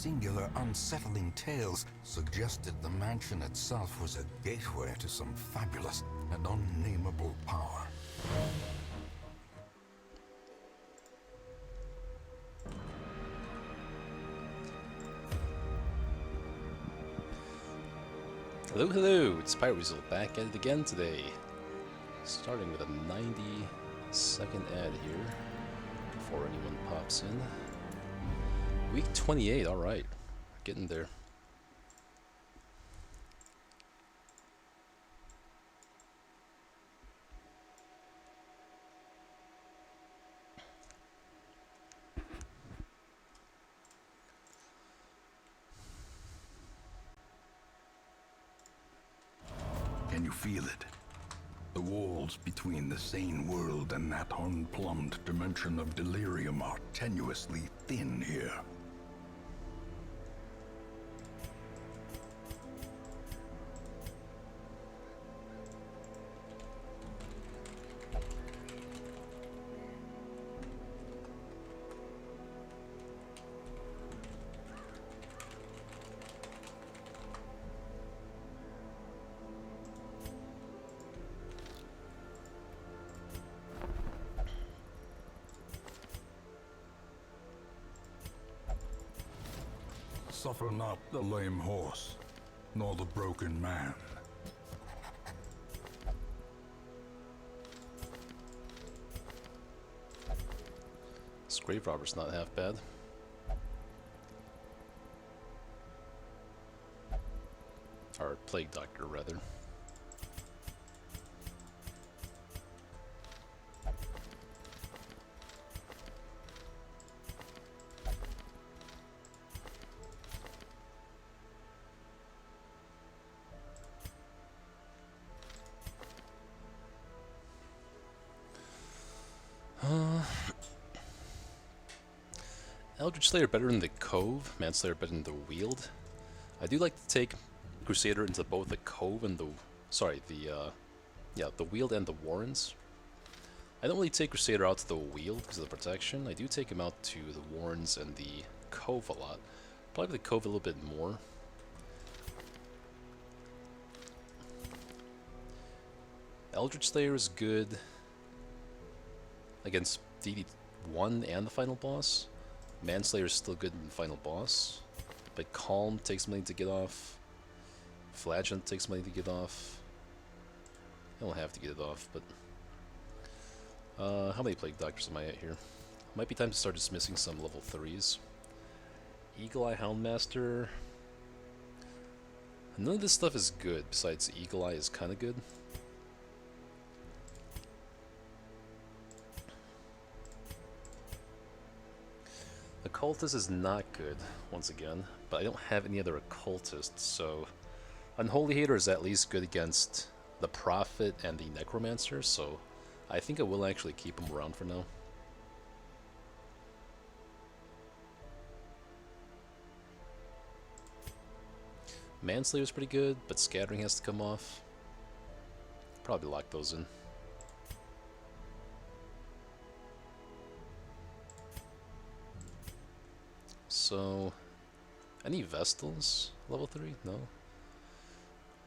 singular, unsettling tales suggested the mansion itself was a gateway to some fabulous and unnameable power. Hello, hello, it's Pyroweasel back at it again today. Starting with a 90-second ad here before anyone pops in. Week 28, alright. Getting there. Can you feel it? The walls between the sane world and that unplumbed dimension of delirium are tenuously thin here. Suffer not the lame horse, nor the broken man. This grave robber's not half bad. Or plague doctor, rather. Eldritch Slayer better than the Cove, Manslayer better than the Wield. I do like to take Crusader into both the Cove and the... Sorry, the Wield and the Warrens. I don't really take Crusader out to the Wield because of the protection. I do take him out to the Warrens and the Cove a lot. Probably the Cove a little bit more. Eldritch Slayer is good against DD1 and the final boss. Manslayer is still good in the final boss, but Calm takes money to get off. Flagellant takes money to get off. I don't have to get it off, but... how many Plague Doctors am I at here? Might be time to start dismissing some level 3s. Eagle Eye Houndmaster... None of this stuff is good, besides Eagle Eye is kinda good. Occultist is not good, once again, but I don't have any other Occultists, so... Unholy Hater is at least good against the Prophet and the Necromancer, so I think I will actually keep him around for now. Manslayer is pretty good, but Scattering has to come off. Probably lock those in. So, any Vestals? Level 3? No.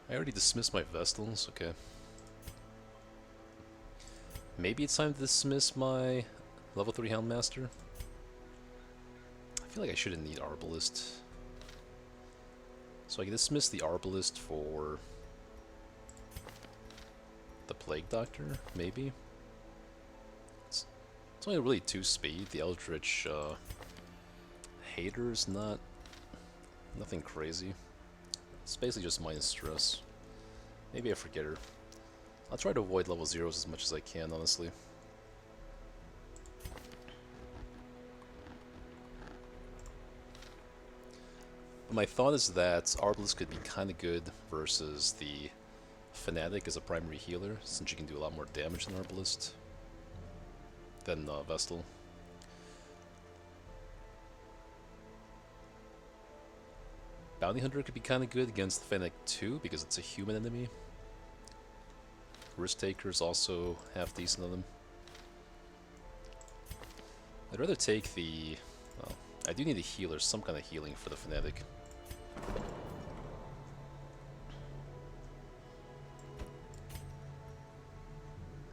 I already dismissed my Vestals, okay. Maybe it's time to dismiss my level 3 Houndmaster? I feel like I shouldn't need Arbalist. So I can dismiss the Arbalist for the Plague Doctor, maybe? It's only really 2 speed, the Eldritch Hater's nothing crazy. It's basically just minus stress. Maybe I forget her. I'll try to avoid level 0s as much as I can, honestly. But my thought is that Arbalist could be kinda good versus the Fanatic as a primary healer, since you can do a lot more damage than Arbalist. Than Vestal. Bounty Hunter could be kinda good against the Fennec too, because it's a human enemy. Risk Taker's also half decent on them. I'd rather take the... well, I do need a healer, some kind of healing for the Fnatic.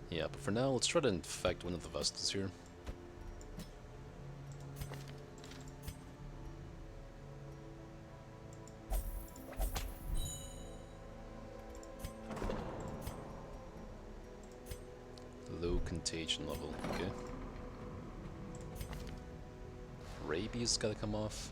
Yeah, but for now, let's try to infect one of the Vestals here. Low contagion level, okay. Rabies gotta come off.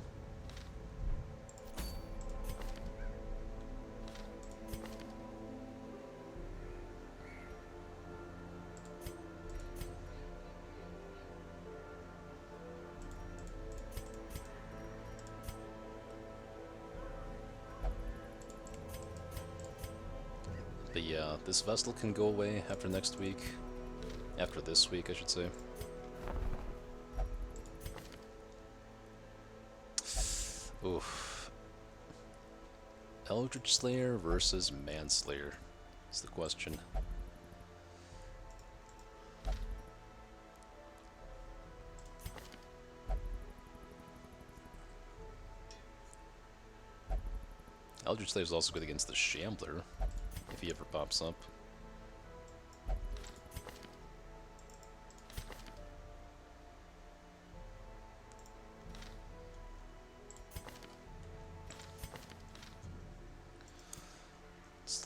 But yeah, this Vestal can go away after next week. After this week, I should say. Oof. Eldritch Slayer versus Manslayer is the question. Eldritch Slayer is also good against the Shambler, if he ever pops up.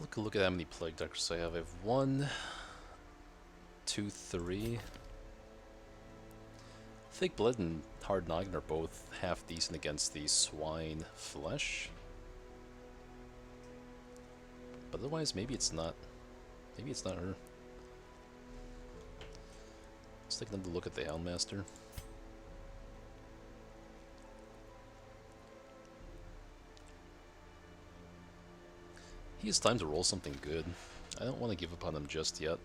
Let's look at how many Plague Doctors I have. I have 1, 2, 3. I think Blood and Hard Noggin are both half decent against the Swine Flesh. But otherwise, maybe it's not. Maybe it's not her. Let's take another look at the Houndmaster. He has time to roll something good. I don't want to give up on him just yet.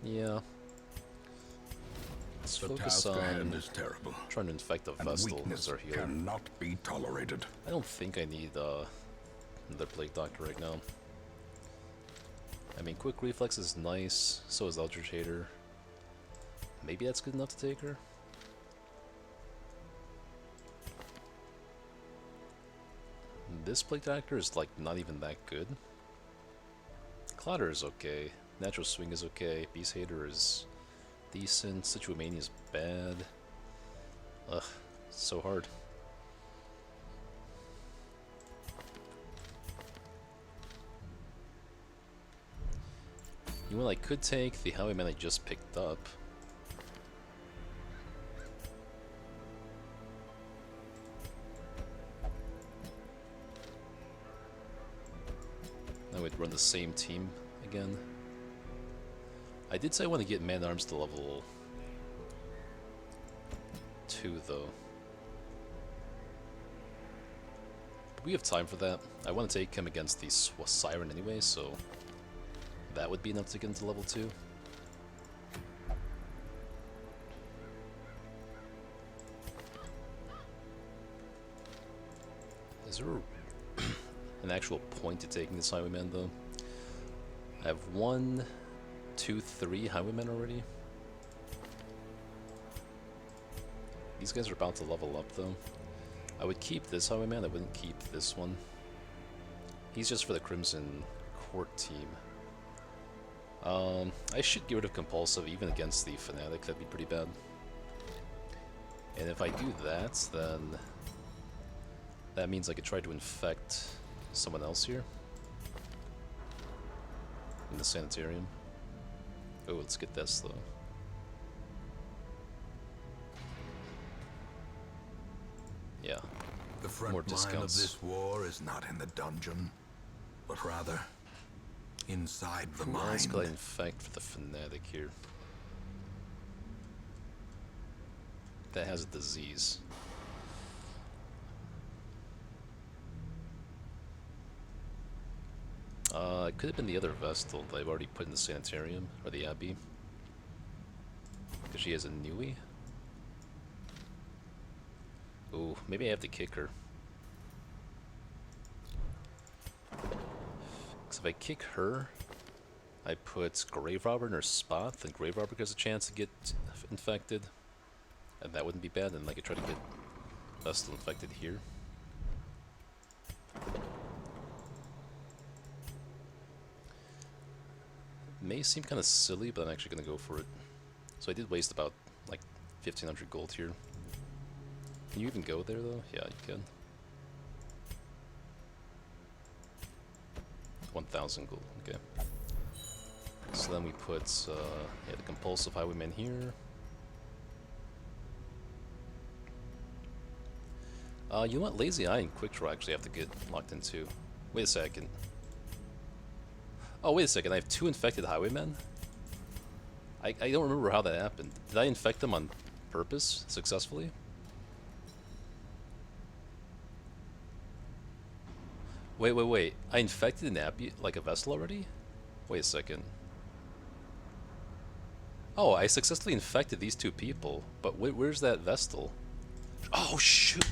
Yeah. Let's focus on is terrible, trying to infect the and Vestal as weakness our healer. cannot be tolerated. I don't think I need another Plague Doctor right now. I mean, Quick Reflex is nice, so is Eldritch Hater. Maybe that's good enough to take her? This Plague Doctor is like not even that good. Clotter is okay. Natural Swing is okay. Beast Hater is decent. Situamania is bad. Ugh, so hard. You know what, I could take the Highwayman I just picked up. I would run the same team again. I did say I want to get Man-Arms to level 2 though. But we have time for that. I want to take him against the Siren anyway, so that would be enough to get into level 2. Is there an actual point to taking this Highwayman though? I have 1, 2, 3 Highwaymen already. These guys are about to level up though. I would keep this Highwayman, I wouldn't keep this one. He's just for the Crimson Court team. I should get rid of Compulsive even against the Fnatic, that'd be pretty bad. And if I do that, then that means I could try to infect someone else here. In the Sanitarium. Oh, let's get this though. Yeah. The front More line discounts. of this war is not in the dungeon, but rather inside the Who else mind. could I infect for the Fnatic here? That has a disease. It could have been the other Vestal that I've already put in the Sanitarium, or the Abbey. Because she has a Nui. Ooh, maybe I have to kick her. Because if I kick her, I put Grave Robber in her spot, then Grave Robber gets a chance to get infected. And that wouldn't be bad, and I could try to get Vestal infected here. May seem kind of silly, but I'm actually going to go for it. So I did waste about, like, 1,500 gold here. Can you even go there, though? Yeah, you can. 1,000 gold, okay. So then we put, yeah, the Compulsive Highwayman here. You know what? Lazy Eye and Quick Draw actually have to get locked in too. Wait a second. Oh, wait a second. I have 2 infected Highwaymen? I don't remember how that happened. Did I infect them on purpose, successfully? Wait. I infected an Abbey, like a Vestal already? Wait a second. Oh, I successfully infected these 2 people, but where's that Vestal? Oh, shoot!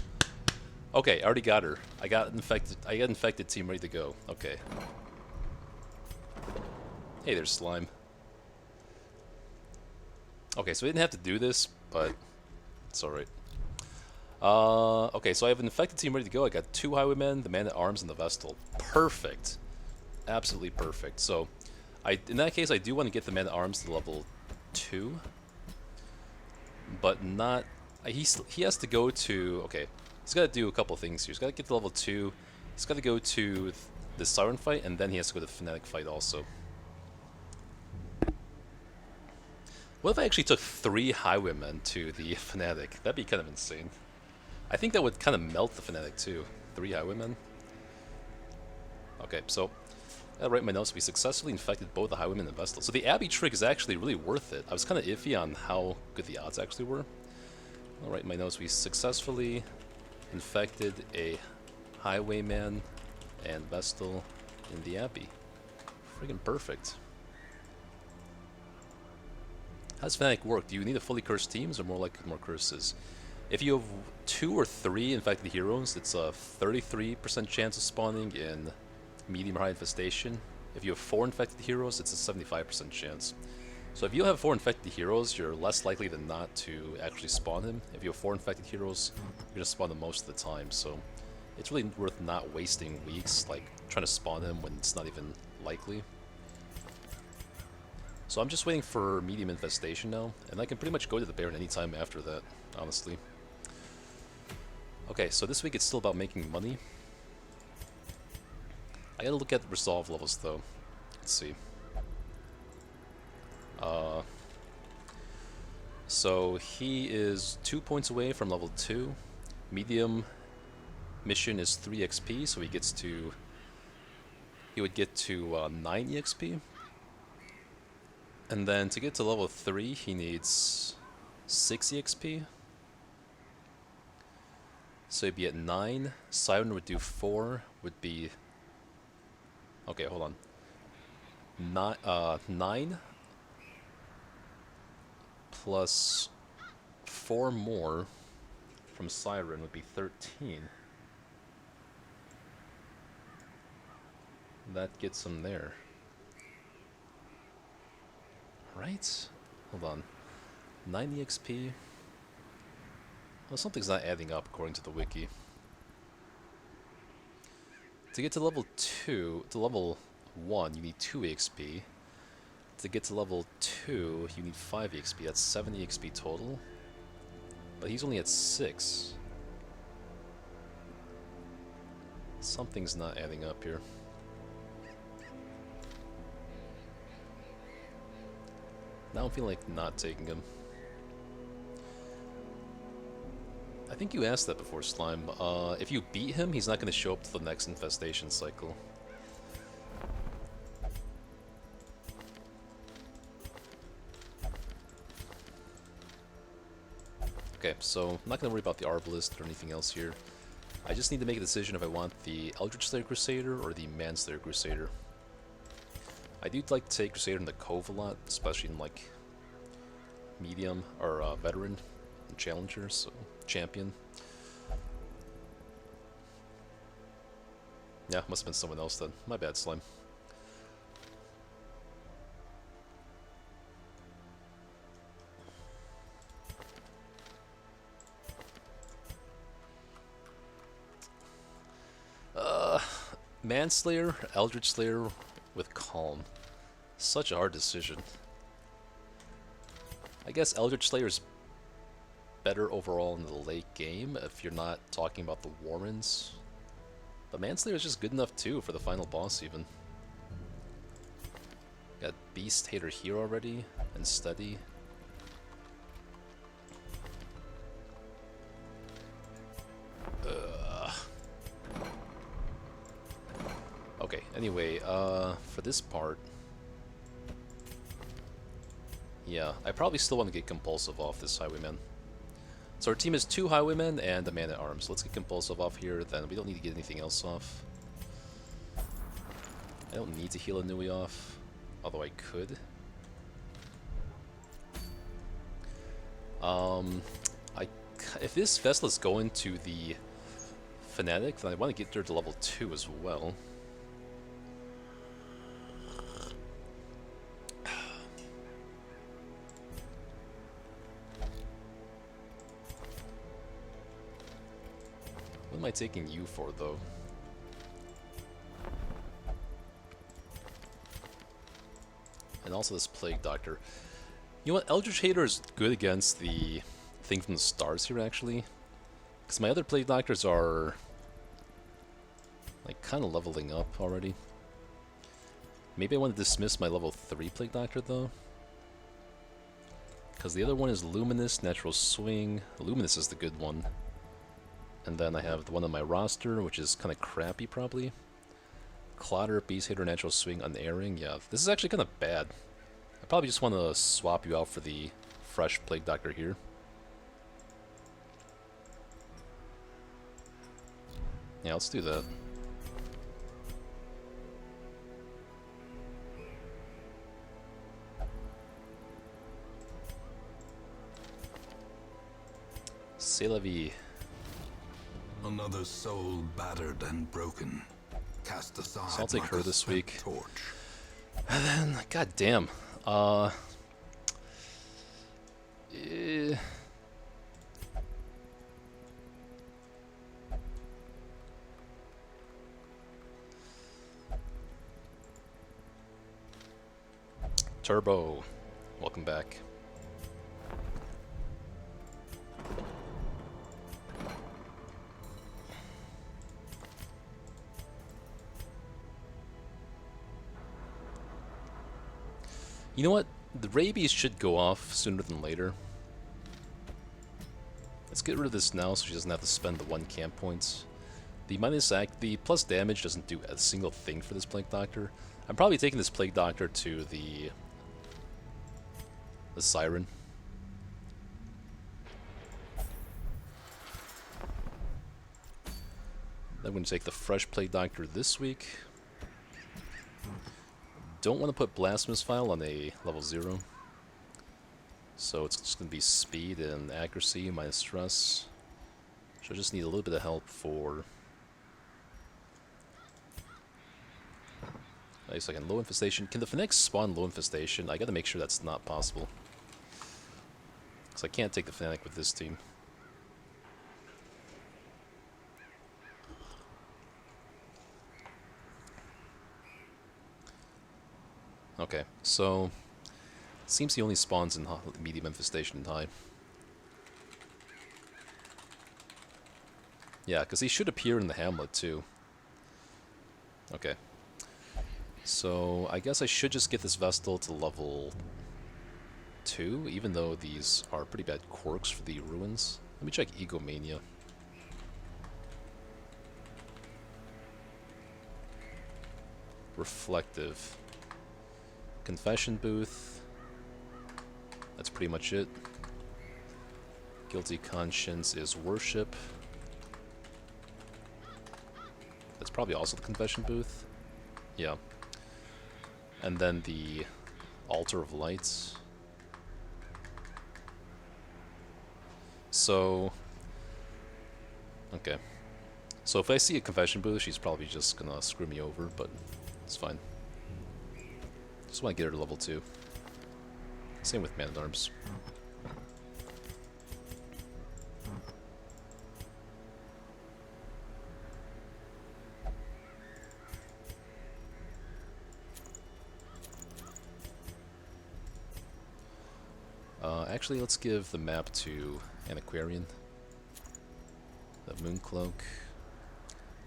Okay, I already got her. I got infected team ready to go. Okay. Hey, there's Slime. Okay, so we didn't have to do this, but it's alright. Okay, so I have an infected team ready to go. I got 2 Highwaymen, the Man-at-Arms, and the Vestal. Perfect. Absolutely perfect. So, in that case, I do want to get the Man-at-Arms to level 2. But not... He has to go to... Okay, he's got to do a couple things here. He's got to get to level 2. He's got to go to the Siren fight, and then he has to go to the Fnatic fight also. What if I actually took 3 Highwaymen to the Fnatic? That'd be kind of insane. I think that would kind of melt the Fnatic too. 3 Highwaymen. Okay, so I write my notes. We successfully infected both the Highwaymen and Vestal. So the Abbey trick is actually really worth it. I was kind of iffy on how good the odds actually were. I'll write in my notes. We successfully infected a Highwayman and Vestal in the Abbey. Friggin' perfect. How does Fnatic work? Do you need a fully cursed teams or more like more curses? If you have 2 or 3 infected heroes, it's a 33% chance of spawning in medium or high infestation. If you have 4 infected heroes, it's a 75% chance. So if you have 4 infected heroes, you're less likely than not to actually spawn him. If you have 4 infected heroes, you're gonna spawn him most of the time. So it's really worth not wasting weeks like trying to spawn him when it's not even likely. So I'm just waiting for medium infestation now, and I can pretty much go to the Baron anytime after that, honestly. Okay, so this week it's still about making money. I gotta look at the resolve levels though. Let's see. So he is 2 points away from level 2. Medium mission is 3 XP, so he would get to 9 EXP. And then to get to level 3, he needs 6 EXP. So he'd be at 9. Siren would do 4, would be... Okay, hold on. 9 plus 4 more from Siren would be 13. That gets him there. Right? Hold on. 9 EXP. Well, something's not adding up according to the wiki. To get to level 2, to level 1, you need 2 EXP. To get to level 2, you need 5 EXP. That's 7 EXP total. But he's only at 6. Something's not adding up here. Now I'm feeling like not taking him. I think you asked that before, Slime. If you beat him, he's not going to show up to the next infestation cycle. Okay, so I'm not going to worry about the Arbalist or anything else here. I just need to make a decision if I want the Eldritch Slayer Crusader or the Manslayer Crusader. I do like to take Crusader in the Cove a lot, especially in like medium or veteran and challenger, so champion. Yeah, must have been someone else then. My bad, Slime. Manslayer, Eldritch Slayer with Calm. Such a hard decision. I guess Eldritch Slayer is better overall in the late game if you're not talking about the Warrens. But Manslayer is just good enough too for the final boss even. Got Beast Hater here already, and Steady. Okay, anyway, for this part, yeah, I probably still want to get Compulsive off this Highwayman. So our team is 2 Highwaymen and a Man-at-Arms. Let's get Compulsive off here, then we don't need to get anything else off. I don't need to heal a Nui off, although I could. If this vessel is going to the Fanatic, then I want to get her to level 2 as well. What am I taking you for, though? And also this Plague Doctor. You know what? Eldritch Hater is good against the thing from the stars here, actually. Because my other Plague Doctors are like kind of leveling up already. Maybe I want to dismiss my level 3 Plague Doctor, though. Because the other one is Luminous, Natural Swing. Luminous is the good one. And then I have the one on my roster, which is kind of crappy, probably. Clotter, Beast Hater, Natural Swing, Unerring. Yeah, this is actually kind of bad. I probably just want to swap you out for the fresh Plague Doctor here. Yeah, let's do that. C'est la vie. Another soul battered and broken. Cast aside. So I'll take like her a this spent week. Torch. And then, god damn. Turbo, welcome back. You know what? The rabies should go off sooner than later. Let's get rid of this now so she doesn't have to spend the 1 camp points. The plus damage doesn't do a single thing for this Plague Doctor. I'm probably taking this Plague Doctor to the Siren. I'm going to take the fresh Plague Doctor this week. Don't want to put Blasphemous File on a level 0. So it's just going to be speed and accuracy minus stress. So I just need a little bit of help for... Wait a second, low infestation. Can the Fanatic spawn low infestation? I gotta make sure that's not possible. Because I can't take the Fanatic with this team. Okay, so... Seems he only spawns in medium infestation and high. Yeah, because he should appear in the hamlet too. Okay. So, I guess I should just get this Vestal to level 2, even though these are pretty bad quirks for the ruins. Let me check Egomania. Reflective. Confession Booth. That's pretty much it. Guilty Conscience is Worship. That's probably also the Confession Booth. Yeah. And then the Altar of Lights. So... Okay. So if I see a Confession Booth, she's probably just gonna screw me over, but it's fine. Just want to get her to level 2. Same with Man-at-Arms. Actually, let's give the map to Antiquarian. The Moon Cloak.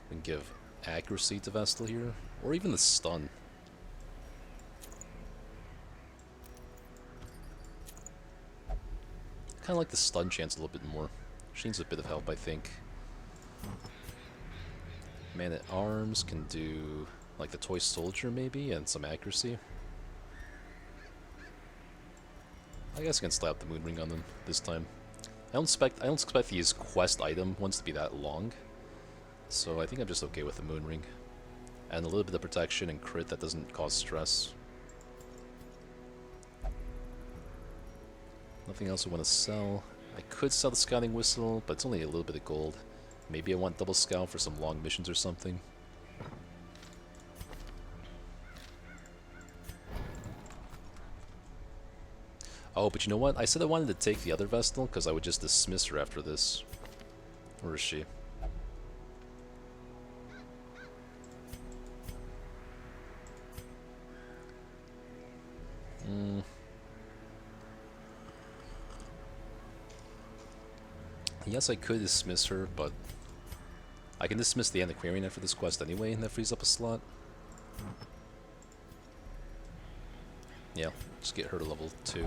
We can give accuracy to Vestal here, or even the stun. Kind of like the stun chance a little bit more. She needs a bit of help, I think. Man at Arms can do like the Toy Soldier maybe, and some accuracy. I guess I can slap the Moon Ring on them this time. I don't expect these quest item ones to be that long, so I think I'm just okay with the Moon Ring. And a little bit of protection and crit that doesn't cause stress. Nothing else I want to sell. I could sell the Scouting Whistle, but it's only a little bit of gold. Maybe I want double scout for some long missions or something. Oh, but you know what? I said I wanted to take the other Vestal because I would just dismiss her after this. Where is she? Yes, I could dismiss her, but I can dismiss the Antiquarian after this quest anyway, and that frees up a slot. Yeah, just get her to level 2.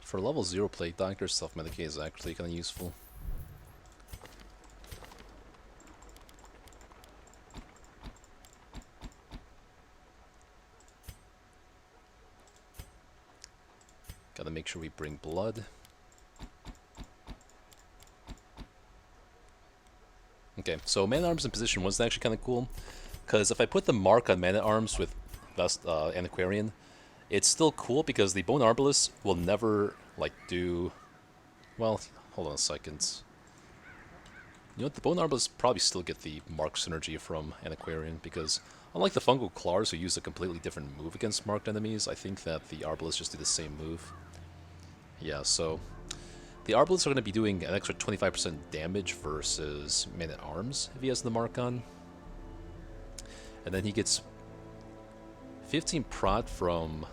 For level 0 play, Doctor self-medicate is actually kind of useful. Gotta make sure we bring blood. Okay, so Man-at-Arms in position 1 is actually kind of cool, because if I put the mark on Man-at-Arms with Antiquarian, it's still cool because the Bone Arbalist will never, like, do... Well, hold on a second. You know what, the Bone Arbalist probably still get the mark synergy from Antiquarian, because unlike the Fungal Claws who use a completely different move against marked enemies, I think that the Arbalists just do the same move. Yeah, so... The Arbalists are going to be doing an extra 25% damage versus Man-at-Arms if he has the mark on. And then he gets 15 prot from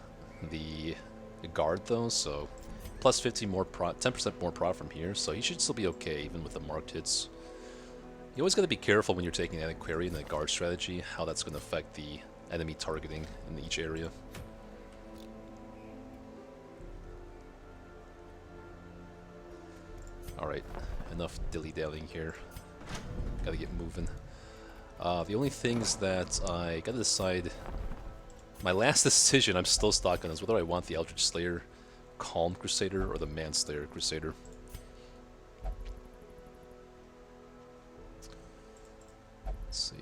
the guard though, so plus 15 more prot, 10% more prot from here, so he should still be okay even with the marked hits. You always got to be careful when you're taking an Antiquarian in the guard strategy, how that's going to affect the enemy targeting in each area. Alright, enough dilly-dallying here. Gotta get moving. The only things that I gotta decide... My last decision I'm still stuck on is whether I want the Eldritch Slayer Calm Crusader or the Manslayer Crusader. Let's see.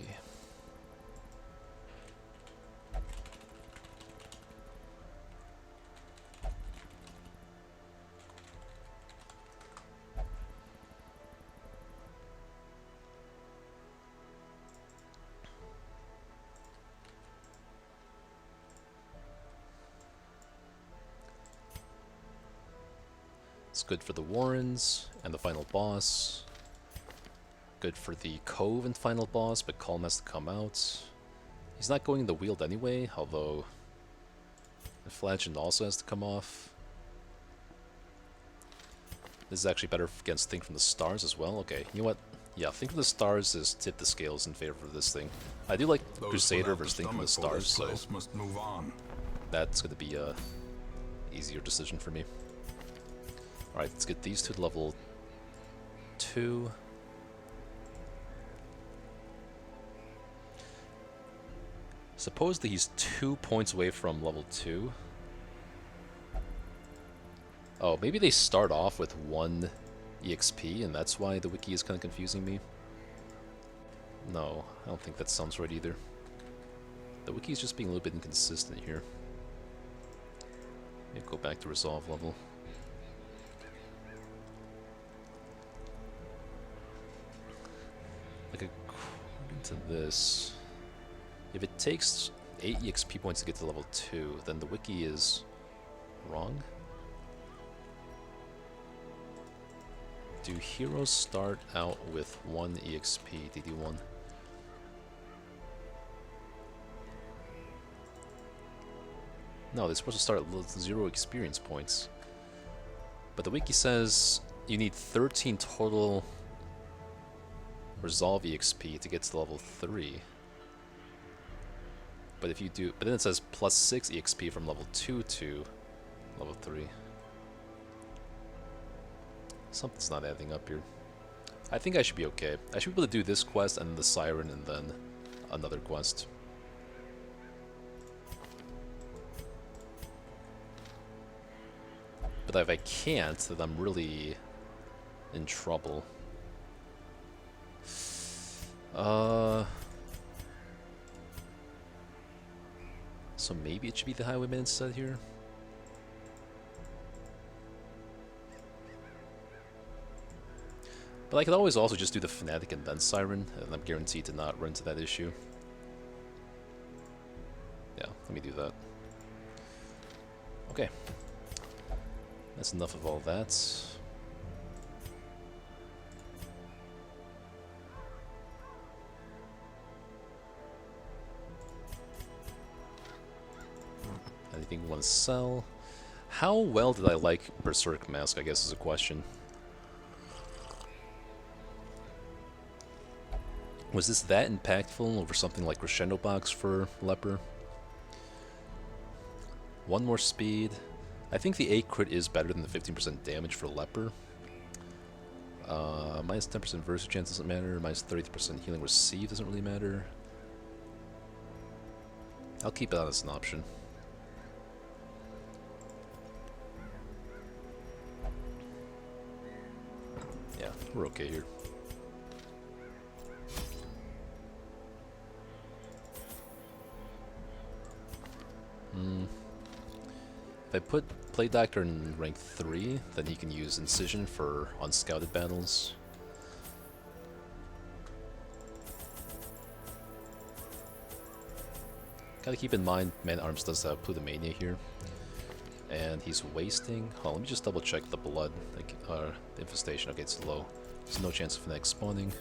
It's good for the Warrens and the final boss. Good for the Cove and final boss, but Calm has to come out. He's not going in the Wield anyway, although the Flagellant also has to come off. This is actually better against Think from the Stars as well. Okay, you know what? Yeah, Think from the Stars is tip the scales in favor of this thing. I do like Crusader versus Think from the Stars, so must move on. That's going to be a easier decision for me. Alright, let's get these two to level 2. Supposedly he's 2 points away from level 2. Oh, maybe they start off with 1 EXP, and that's why the wiki is kind of confusing me. No, I don't think that sounds right either. The wiki is just being a little bit inconsistent here. Maybe go back to resolve level. Like, according to this, if it takes 8 EXP points to get to level 2, then the wiki is wrong. Do heroes start out with 1 EXP, DD1? No, they're supposed to start with 0 experience points. But the wiki says you need 13 total resolve EXP to get to level 3. But if you do, but then it says plus 6 EXP from level 2 to level 3. Something's not adding up here. I think I should be okay. I should be able to do this quest and the siren and then another quest. But if I can't, then I'm really in trouble. So maybe it should be the Highwayman instead here? But I could always also just do the Fanatic and then Siren, and I'm guaranteed to not run into that issue. Yeah, let me do that. Okay. That's enough of all that. Anything you want to sell? How well did I like Berserk Mask, I guess is a question. Was this that impactful over something like Crescendo Box for Leper? 1 more speed. I think the 8 crit is better than the 15% damage for Leper. Minus 10% versus chance doesn't matter. Minus 30% healing received doesn't really matter. I'll keep it on as an option. Yeah, we're okay here. If I put Play Doctor in rank 3, then he can use Incision for unscouted battles. Gotta keep in mind, Man-at-Arms does have Plutomania here. And he's wasting... Oh, let me just double check the blood. Like, infestation. Okay, it's low. There's no chance of Fnatic spawning.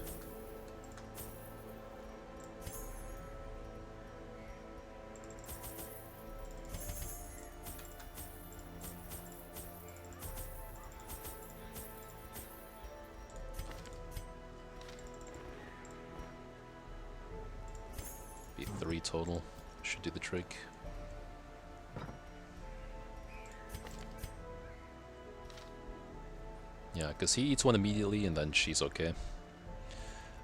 Be 3 total. Should do the trick. Yeah, because he eats one immediately and then she's okay.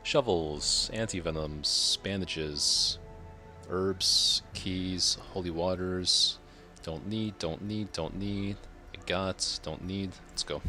Shovels, anti-venoms, bandages, herbs, keys, holy waters. Don't need, don't need, don't need. I got, don't need. Let's go.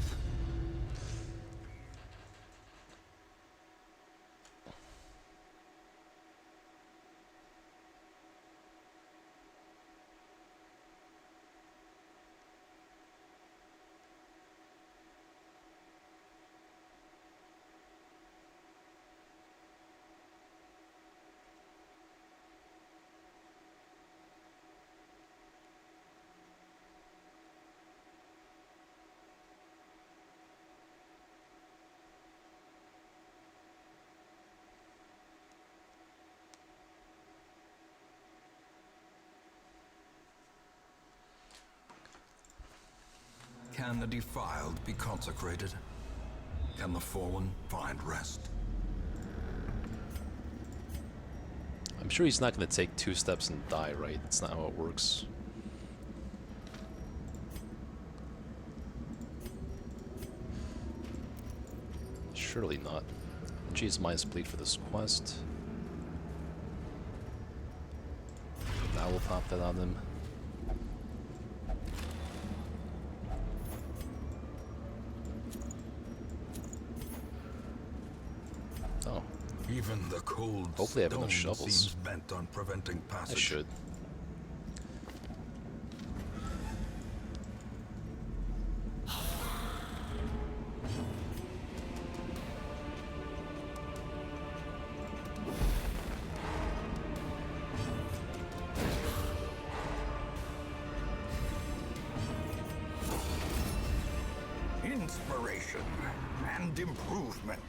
Can the defiled be consecrated? Can the fallen find rest? I'm sure he's not going to take 2 steps and die, right? That's not how it works. Surely not. Geez, minus bleed for this quest. Now we'll pop that on him. Oh. Even the cold Hopefully I have enough stone shovels. seems bent on preventing passage. I should. inspiration and improvement.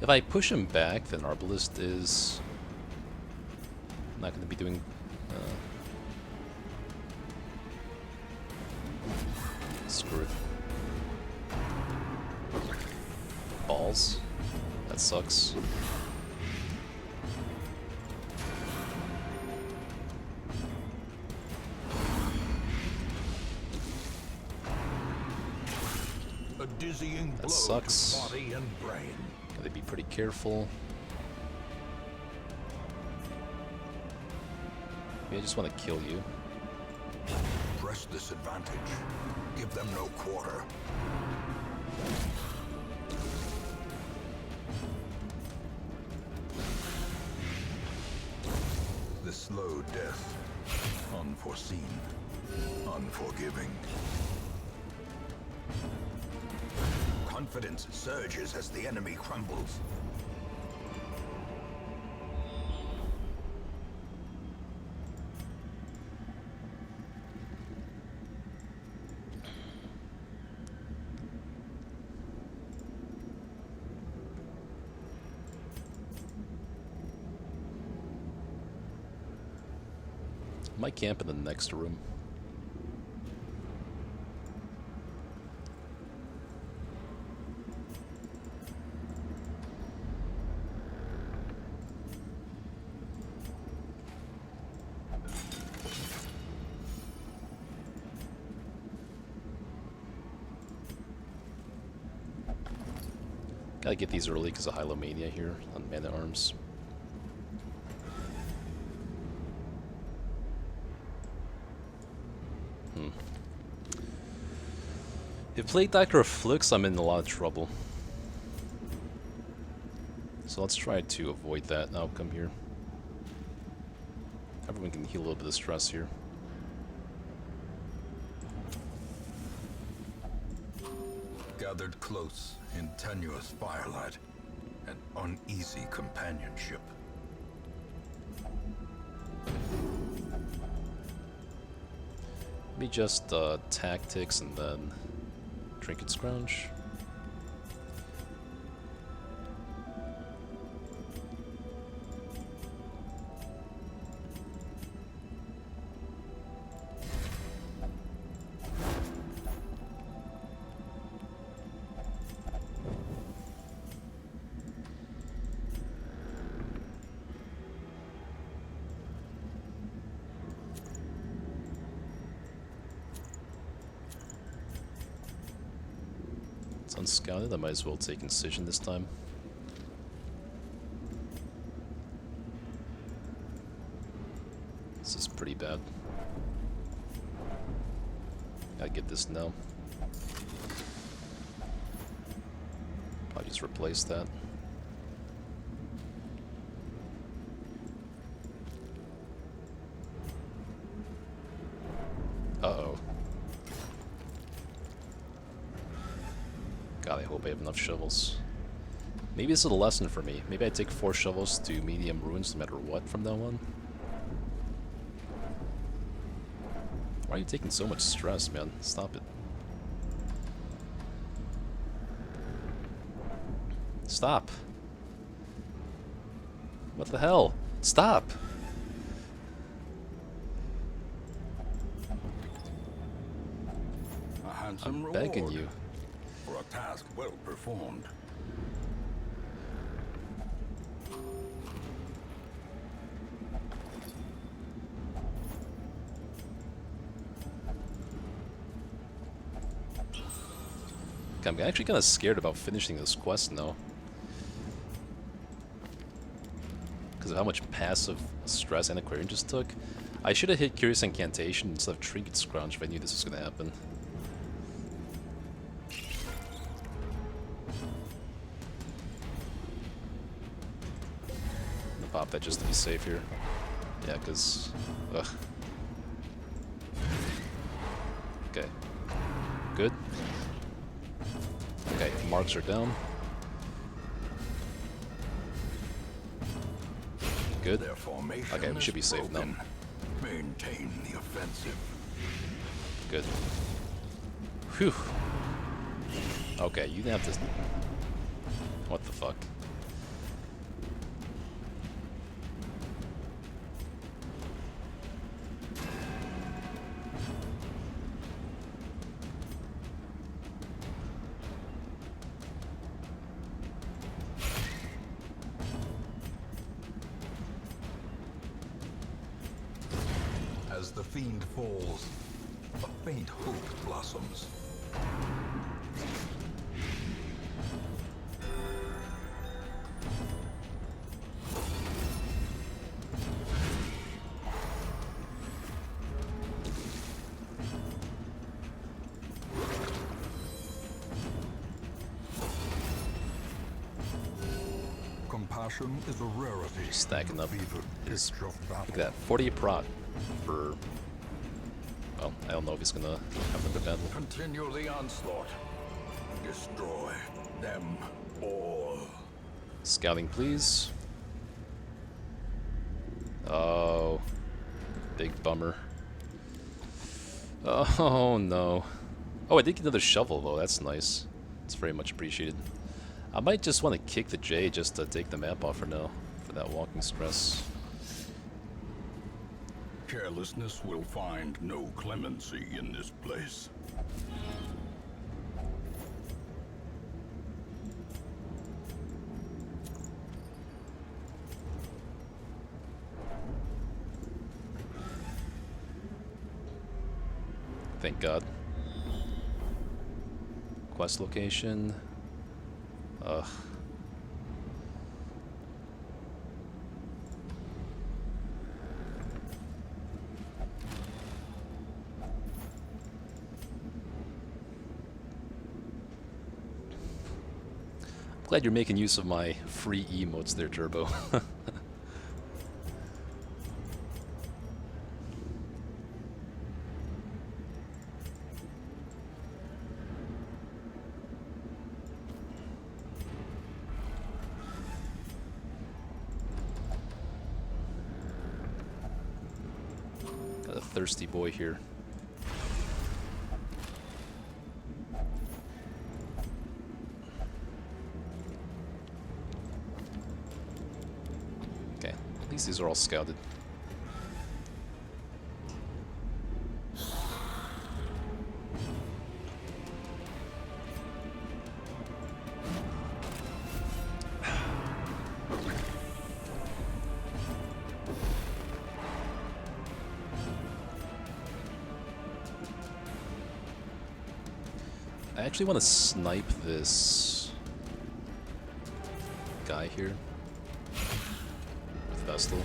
If I push him back, then Arbalist is not going to be doing... screw it. Balls. That sucks. A dizzying That blow sucks. to body and brain. Gotta be pretty careful. Maybe I just want to kill you. Press this advantage. Give them no quarter. The slow death. Unforeseen. Unforgiving. Confidence surges as the enemy crumbles. Might camp in the next room. Gotta get these early because of Hylomania here on Mana Arms. If Plague Doctor afflicts, I'm in a lot of trouble. So let's try to avoid that outcome here. Everyone can heal a little bit of stress here. Gathered close in tenuous firelight, an uneasy companionship. Maybe just tactics and then Trinket Scrounge. Unscouted, I might as well take Incision this time. This is pretty bad. Gotta get this now. Probably just replace that. Uh-oh. God, I hope I have enough shovels. Maybe this is a lesson for me. Maybe I take 4 shovels to medium ruins no matter what from now on. Why are you taking so much stress, man? Stop it. Stop. What the hell? Stop! A handsome I'm begging reward you. for a task well performed. I'm actually kind of scared about finishing this quest now. Because of how much passive stress Antiquarian just took. I should have hit Curious Incantation instead of Trinket Scrounge if I knew this was going to happen. I'm gonna pop that just to be safe here. Yeah, because... Ugh. Okay. Good. Okay, marks are down. Good. Their formation Okay, we should be is safe now. broken. Maintain the offensive. Good. Whew. Okay, you have to... What the fuck? As the fiend falls, a faint hope blossoms. Compassion is a rarity. Stacking up Fevered his... pitch of Look at battle. that. 40 prot for... Well, I don't know if he's gonna have the battle. Continue the onslaught. Destroy them all. Scouting, please. Oh. Big bummer. Oh, no. Oh, I did get another shovel, though. That's nice. It's very much appreciated. I might just want to kick the J just to take the map off for now. For that walking stress. Carelessness will find no clemency in this place. Thank God. Quest location. Ugh. I'm glad you're making use of my free emotes there, Turbo. Got a thirsty boy here. Okay, at least these are all scouted. I actually want to snipe this guy here with Vestal.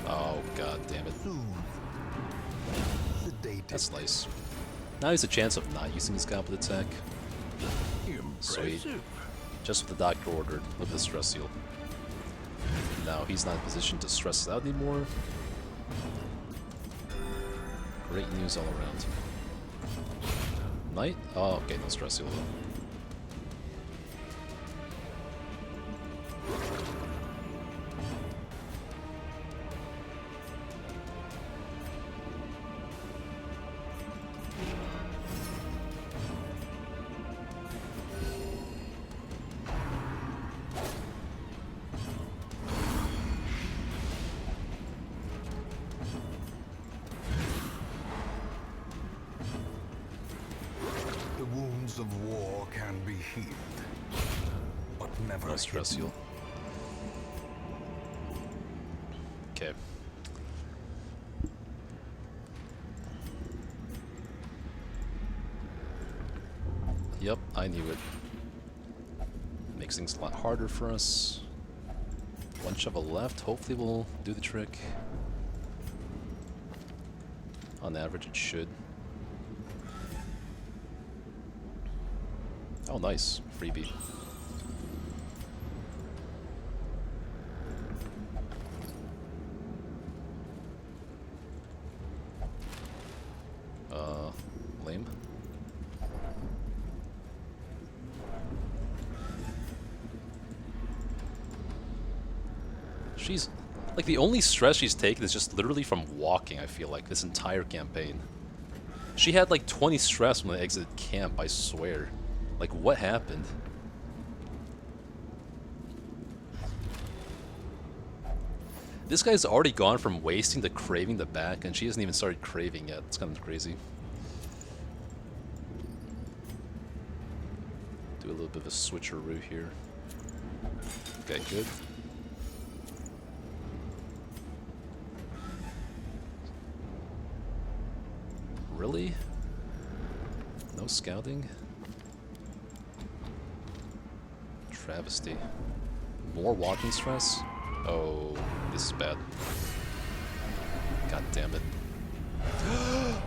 Oh, god damn it. That's nice. Now he's a chance of not using his goblet attack. Sweet. Just what the doctor ordered with the stress seal. Now he's not in position to stress out anymore. Great news all around. Knight? Oh, okay, no stress seal though. The wounds of war can be healed, but never No stress hidden. seal. Okay. Yep, I knew it. Makes things a lot harder for us. One shovel left, hopefully we'll do the trick. On average it should. Oh nice, freebie. Lame. Like, the only stress she's taken is just literally from walking, I feel like, this entire campaign. She had like 20 stress when they exited camp, I swear. Like, what happened? This guy's already gone from wasting to craving the back, and she hasn't even started craving yet. It's kind of crazy. Do a little bit of a switcheroo here. Okay, good. Really? No scouting? Travesty. More walking stress? Oh, this is bad. God damn it.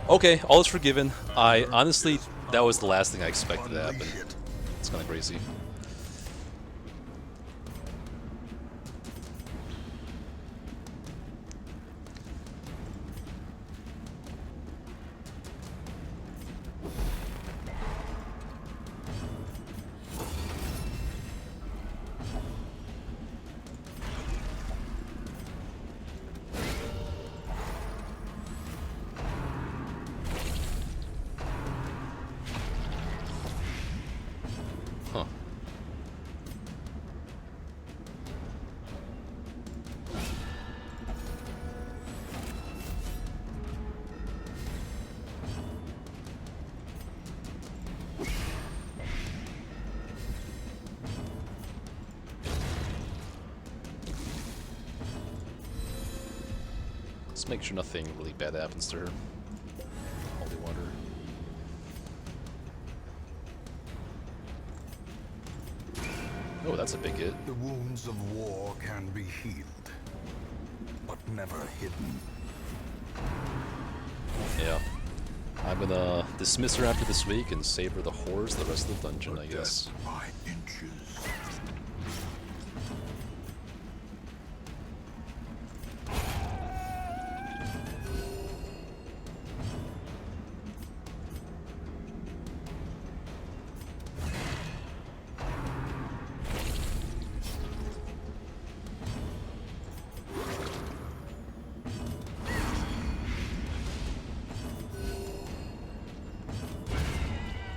Okay, all is forgiven. I honestly, that was the last thing I expected to happen. It's kind of crazy. Huh. Let's make sure nothing really bad happens to her. Holy water. Oh, that's a big hit. The wounds of war can be healed, but never hidden. Yeah. I'm gonna dismiss her after this week and save her the horrors the rest of the dungeon, I guess. By inches.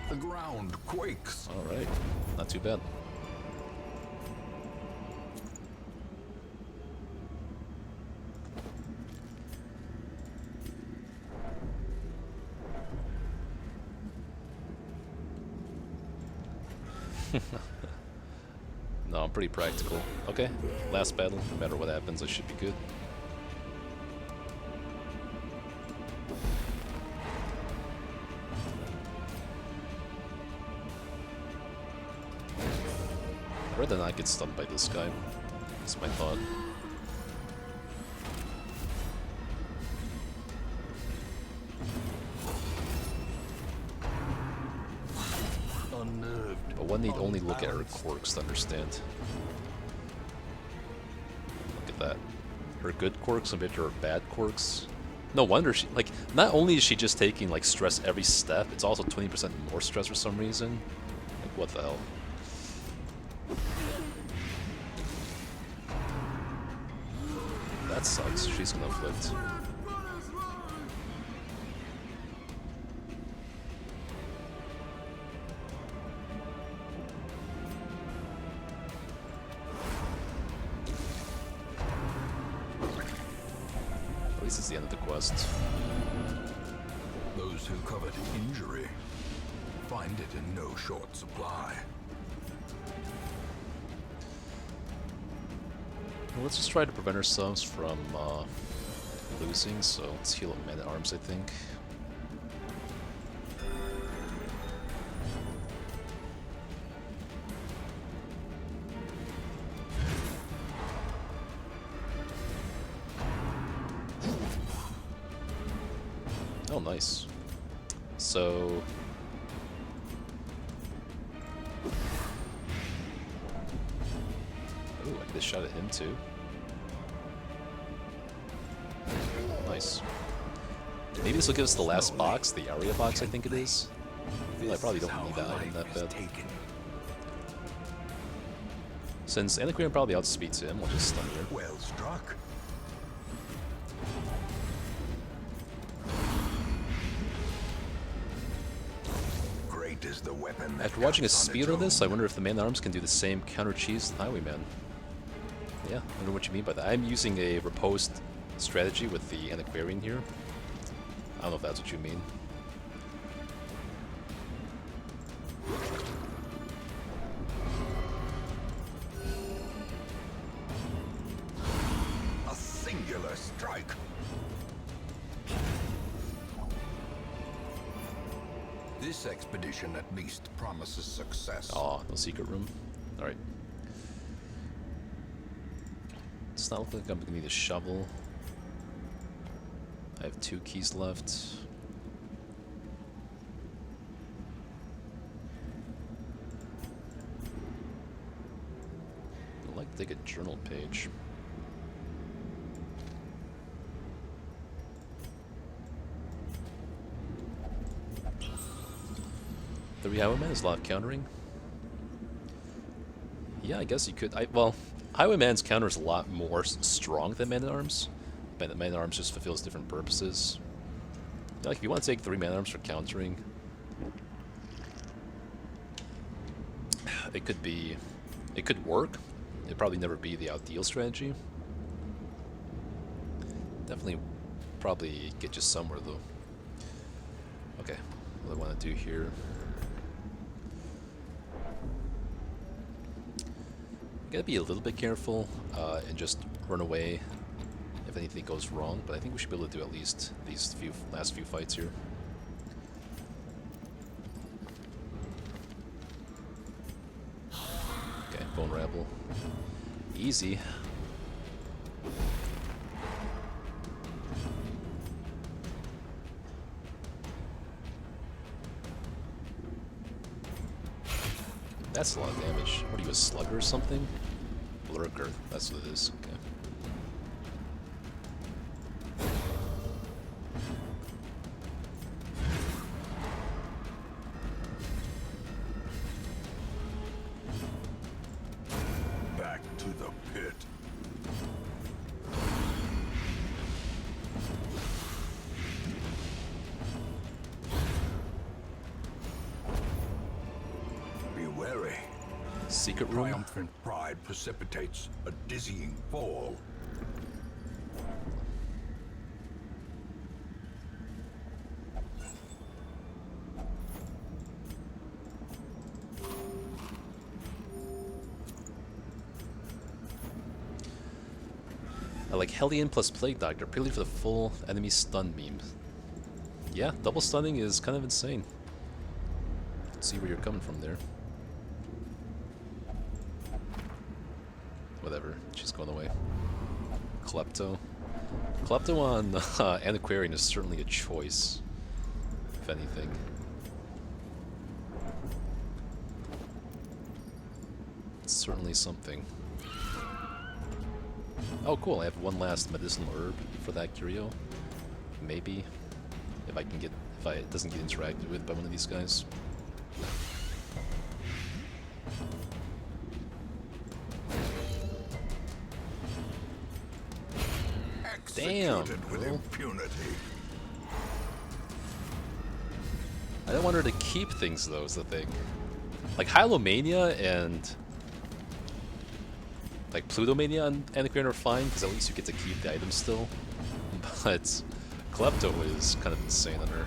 The ground quakes. Alright. Not too bad. No, I'm pretty practical. Okay, last battle. No matter what happens, I should be good. I'd rather not get stunned by this guy. That's my thought. Unnerved. But one need only look at her quirks to understand. Look at that. Her good quirks compared to her bad quirks. No wonder she, like, not only is she just taking, like, stress every step, it's also 20% more stress for some reason. Like, what the hell? That sucks. She's gonna afflict. At least it's the end of the quest. Those who covet injury find it in no short supply. Well, let's just try to prevent ourselves from losing, so let's heal up man-at-arms, I think. Oh, nice. So... Ooh, I get a shot at him too. Nice. Maybe this will give us the last box, the area box, I think it is. I probably don't need that item that bad. Since Antiquarian probably outspeeds him, we'll just stun her. Well struck. is the weapon that After watching a acts on speed its of this, own. I wonder if the man-at-arms can do the same counter-cheese Highwayman. Yeah, I wonder what you mean by that. I'm using a riposte strategy with the Antiquarian here. I don't know if that's what you mean. A singular strike. This expedition at least promises success. Aw, no secret room. Alright. It's not looking like I'm gonna need a shovel. I have 2 keys left. I'd like to take a journal page. The Highwayman is a lot of countering. Yeah, I guess you could. Well, Highwayman's counter is a lot more strong than Man-at-Arms. Man-at-Arms just fulfills different purposes. Yeah, like if you want to take 3 Man-at-Arms for countering, it could be, it could work. It'd probably never be the ideal strategy. Definitely, probably get you somewhere though. Okay, what do I want to do here? Gotta be a little bit careful and just run away if anything goes wrong, but I think we should be able to do at least these last few fights here. Okay, Bone Rabble. Easy. That's a lot of damage. What are you, a slugger or something? Lurker, that's what it is. Okay. Back to the pit. Be wary. Secret room? Triumphant pride precipitates a dizzying fall. I like Hellion plus Plague Doctor, purely for the full enemy stun meme. Yeah, double stunning is kind of insane. See where you're coming from there. Whatever, she's going away. Klepto. Klepto on Antiquarian is certainly a choice, if anything. It's certainly something. Oh cool, I have one last medicinal herb for that curio. Maybe. If I can get, if it doesn't get interacted with by one of these guys. Damn, Executed with bro. impunity. I don't want her to keep things though, is the thing. Like Hylomania and like Plutomania and Antiquarian are fine, because at least you get to keep the items still. But Klepto is kind of insane on her.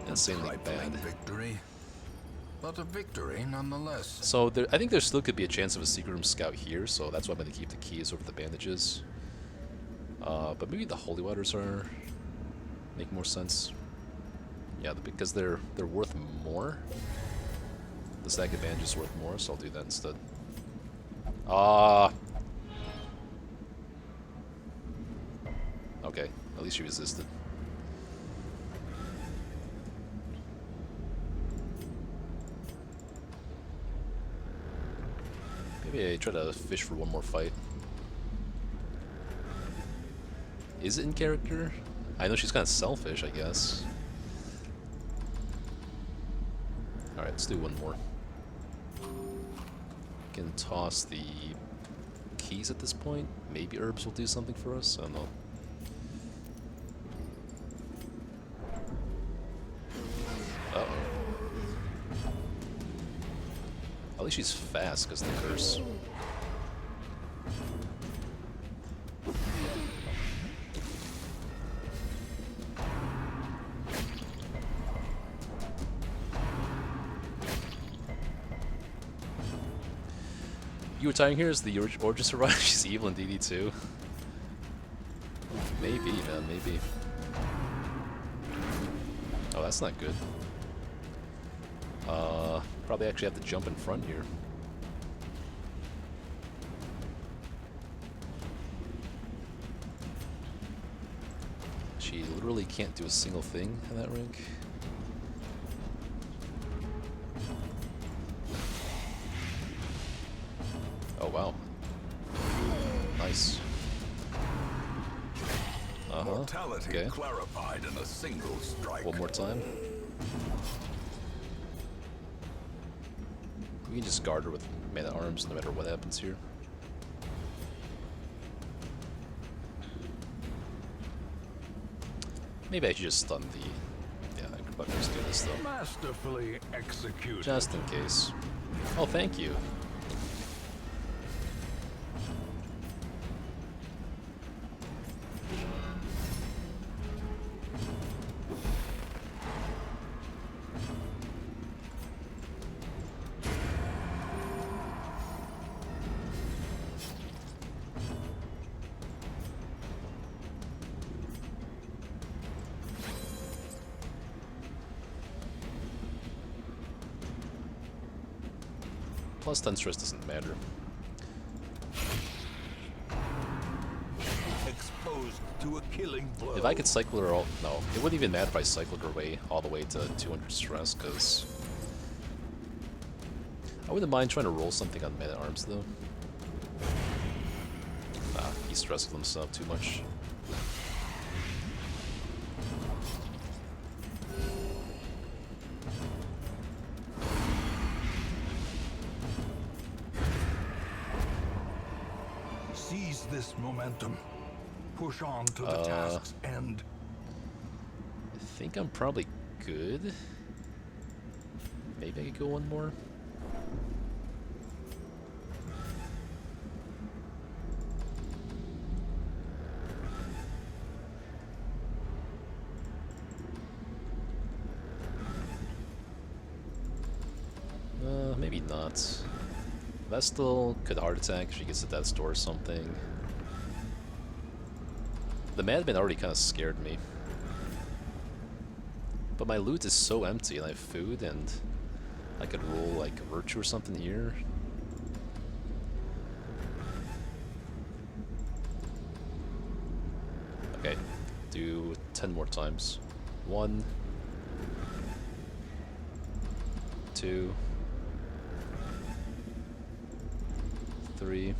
Insanely Trifling bad. victory, but a victory nonetheless. So there, I think there still could be a chance of a secret room scout here, so that's why I'm going to keep the keys over the bandages. But maybe the holy waters are make more sense. Yeah, because they're worth more. The stack of bandages is worth more, so I'll do that instead. Okay, at least she resisted. Maybe I try to fish for one more fight. Is it in character? I know she's kind of selfish, I guess. Alright, let's do one more. Can toss the keys at this point. Maybe herbs will do something for us. I don't know. Uh-oh. Probably she's fast because of the curse. You retiring here as the Origin Survivor? She's evil in DD too. Maybe, man, maybe. Oh, that's not good. Probably actually have to jump in front here. She literally can't do a single thing in that rank. Oh, wow. Nice. Mortality Okay. clarified in a single strike. One more time. We can just guard her with man-at-arms no matter what happens here. Maybe I should just stun the... Yeah, I could probably just do this though. Masterfully executed. Just in case. Oh, thank you. Plus 10 stress doesn't matter. Exposed to a killing blow. If I could cycle her all... No, it wouldn't even matter if I cycled her way all the way to 200 stress, because... I wouldn't mind trying to roll something on man-at-arms, though. Nah, he's stressing himself too much. Seize this momentum. Push on to the task's end. I think I'm probably good. Maybe I could go one more. Maybe not. Vestal could heart attack if she gets to death's door or something. The madman already kind of scared me. But my loot is so empty and I have food and I could roll like a virtue or something here. Okay, do 10 more times. 1, 2, 3,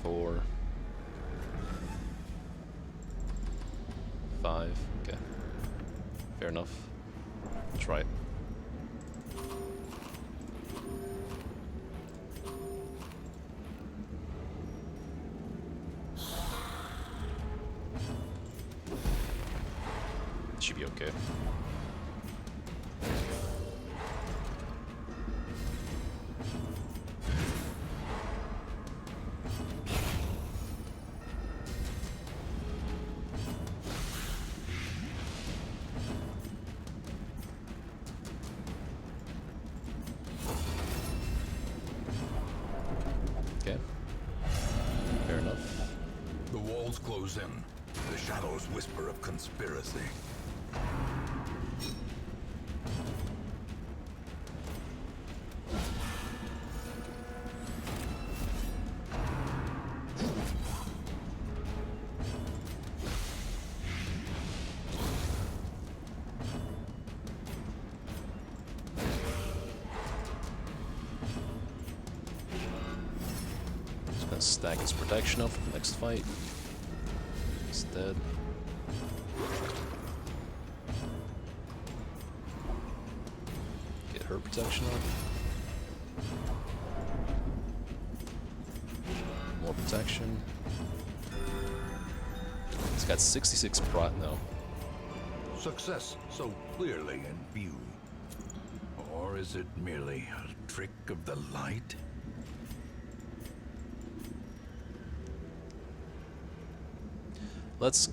4, 5. Okay. Fair enough. Try it. Should be okay. Okay. Fair enough. The walls close in. The shadows whisper of conspiracy. Just gonna stack his protection up for the next fight. He's dead. Get her protection up. More protection. He's got 66 prot now. Success so clearly in view. Or is it merely a trick of the light? Let's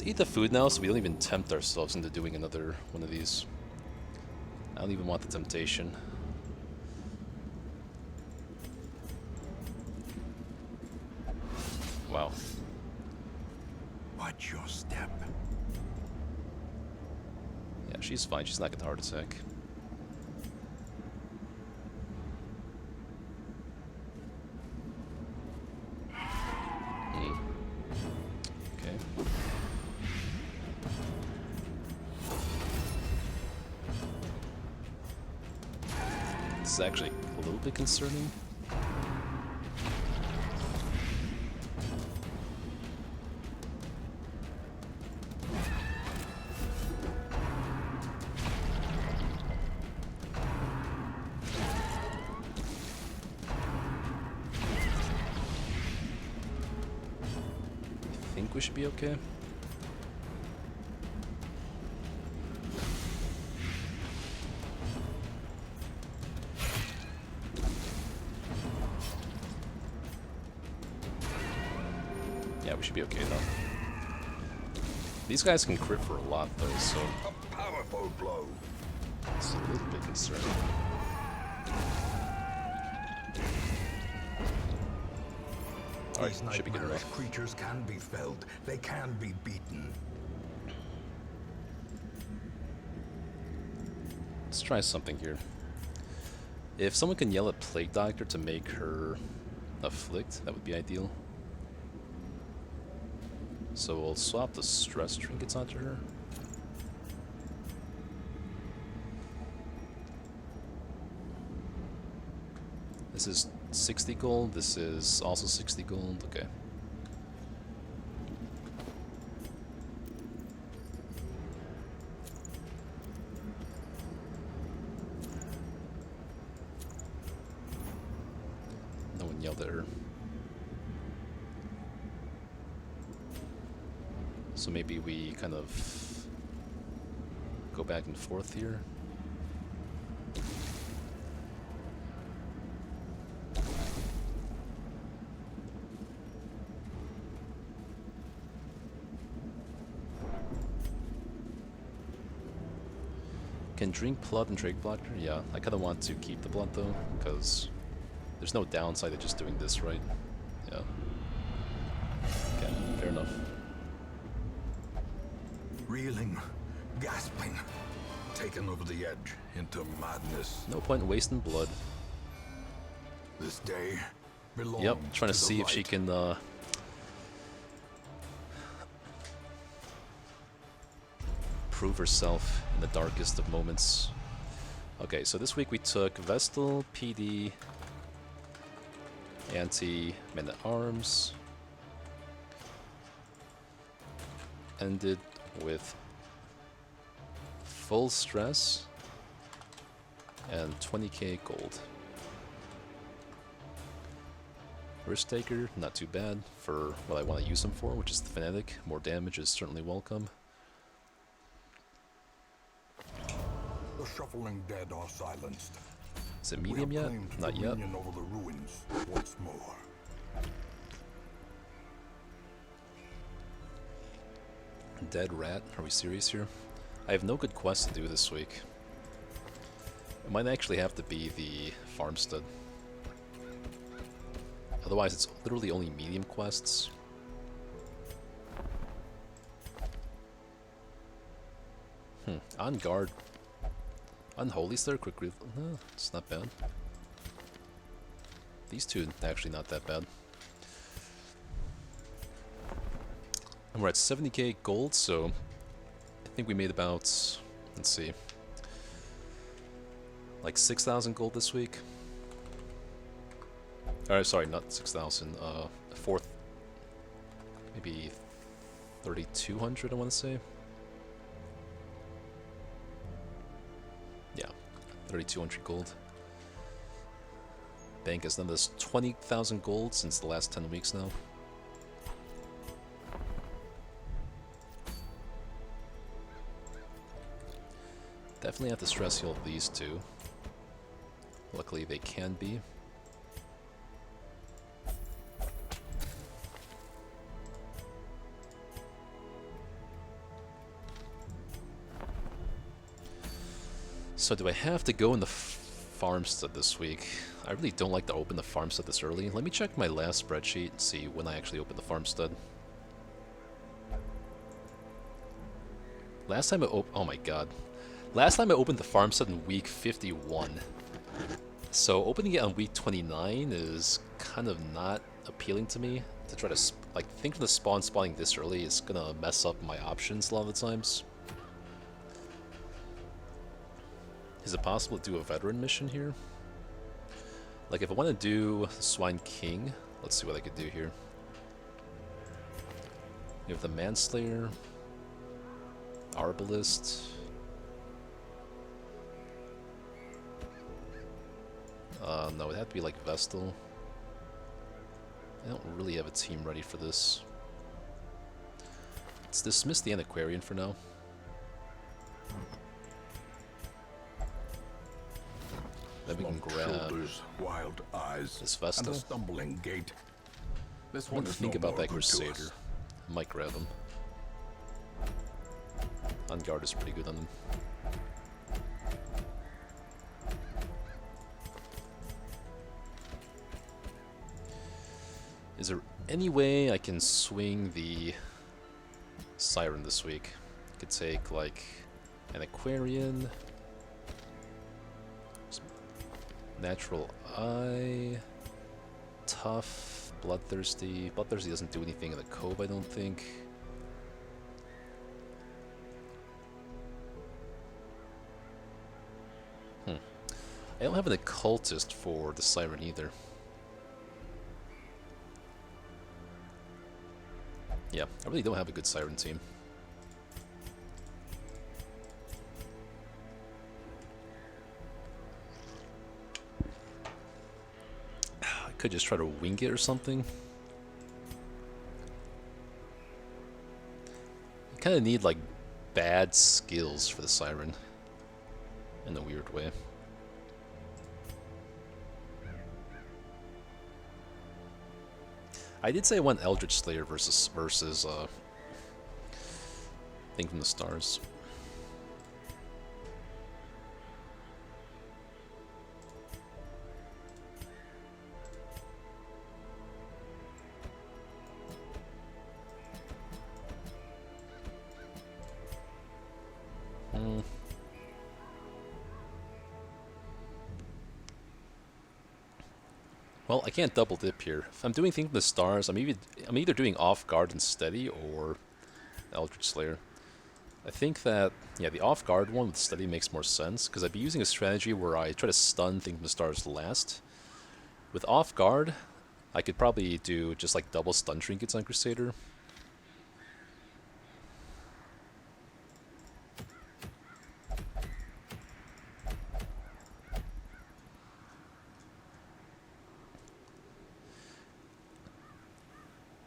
eat the food now so we don't even tempt ourselves into doing another one of these. I don't even want the temptation. Wow. Watch your step. Yeah, she's fine. She's not getting a heart attack. Okay. This is actually a little bit concerning. I think we should be okay. Yeah, we should be okay though. These guys can crit for a lot though, so A powerful blow. it's a little bit concerning. Alright, These should be good nightmarish enough. creatures can be felled. They can be beaten. Let's try something here. If someone can yell at Plague Doctor to make her afflict, that would be ideal. So we'll swap the stress trinkets onto her. This is 60 gold, this is also 60 gold, okay. No one yelled at her. So maybe we kind of go back and forth here. Can drink blood and drink blocker? Yeah, I kind of want to keep the blood though, because there's no downside to just doing this, right? Yeah. Okay, fair enough. Reeling, gasping, taken over the edge into madness. No point in wasting blood. This day belongs Yep, trying to the see if she light. can prove herself in the darkest of moments. Okay, so this week we took Vestal, PD, Anti-Men-at-Arms, ended with full stress and 20k gold. Risk Taker, not too bad for what I want to use him for, which is the Fanatic. More damage is certainly welcome. The shuffling dead are silenced. Is it We medium have yet? claimed Not yet. dominion over the ruins once more. Dead rat? Are we serious here? I have no good quests to do this week. It might actually have to be the farmstead. Otherwise, it's literally only medium quests. On guard. Unholy Star, quick read. It's not bad. These two, actually not that bad. And we're at 70k gold, so I think we made about, let's see, like 6,000 gold this week. Or sorry, not 6,000. Fourth, maybe 3,200. I want to say. Yeah, 3,200 gold. Bank has done this 20,000 gold since the last 10 weeks now. Definitely have to stress heal these two. Luckily they can be. So do I have to go in the farmstead this week? I really don't like to open the farmstead this early. Let me check my last spreadsheet and see when I actually opened the farmstead. Last time oh my god. Last time I opened the farmstead in week 51. So opening it on week 29 is kind of not appealing to me. To try to, like, think of the spawning this early is gonna mess up my options a lot of the times. Is it possible to do a veteran mission here? Like, if I want to do Swine King, let's see what I could do here. We have the Manslayer, Arbalist. No, it'd have to be like Vestal. I don't really have a team ready for this. Let's dismiss the Antiquarian for now. Then we can grab wild eyes, this Vestal. and a stumbling gait. This I one want to is think no about more that good to Crusader. us. I might grab him. On guard is pretty good on him. Is there any way I can swing the Siren this week? I could take, like, an Aquarian, Natural Eye, Tough, Bloodthirsty. Bloodthirsty doesn't do anything in the Cove, I don't think. I don't have an Occultist for the Siren either. Yeah, I really don't have a good Siren team. I could just try to wing it or something. I kind of need, like, bad skills for the Siren in a weird way. I did say I want Eldritch Slayer versus Thing from the Stars. Well, I can't double dip here. If I'm doing Thing from the Stars, I'm either doing Off Guard and Steady or Eldritch Slayer. I think that, yeah, the Off Guard one with Steady makes more sense, because I'd be using a strategy where I try to stun Thing from the Stars last. With Off Guard, I could probably do just like double stun trinkets on Crusader.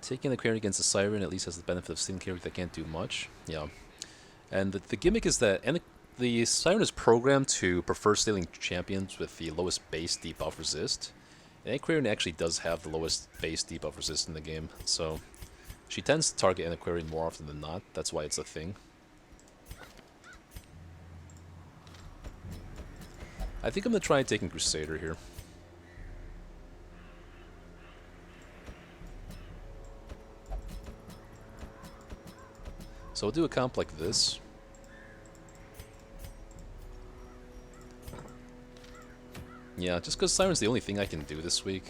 Taking the Aquarian against the Siren at least has the benefit of stealing character that can't do much. Yeah. And the gimmick is that the Siren is programmed to prefer stealing champions with the lowest base debuff resist. And Aquarian actually does have the lowest base debuff resist in the game, so she tends to target an Aquarian more often than not. That's why it's a thing. I think I'm going to try taking Crusader here. So we'll do a comp like this. Yeah, just because Siren's the only thing I can do this week.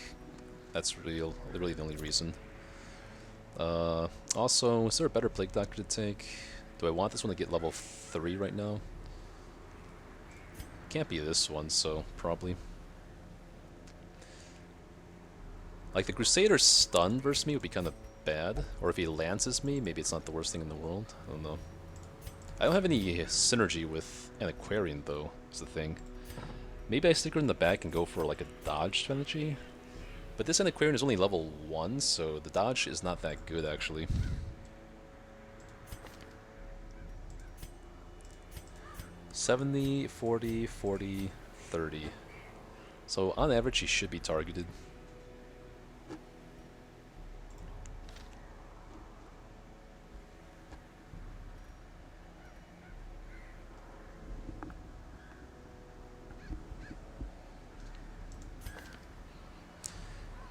That's really the only reason. Also, is there a better Plague Doctor to take? Do I want this one to get level 3 right now? Can't be this one, so probably. Like, the Crusader's stun versus me would be kind of bad. Or if he lances me, maybe it's not the worst thing in the world. I don't know. I don't have any synergy with an Aquarian, though, is the thing. Maybe I stick her in the back and go for, like, a dodge strategy. But this Antiquarian is only level 1, so the dodge is not that good, actually. $70, 40, 40, 30. So on average, he should be targeted.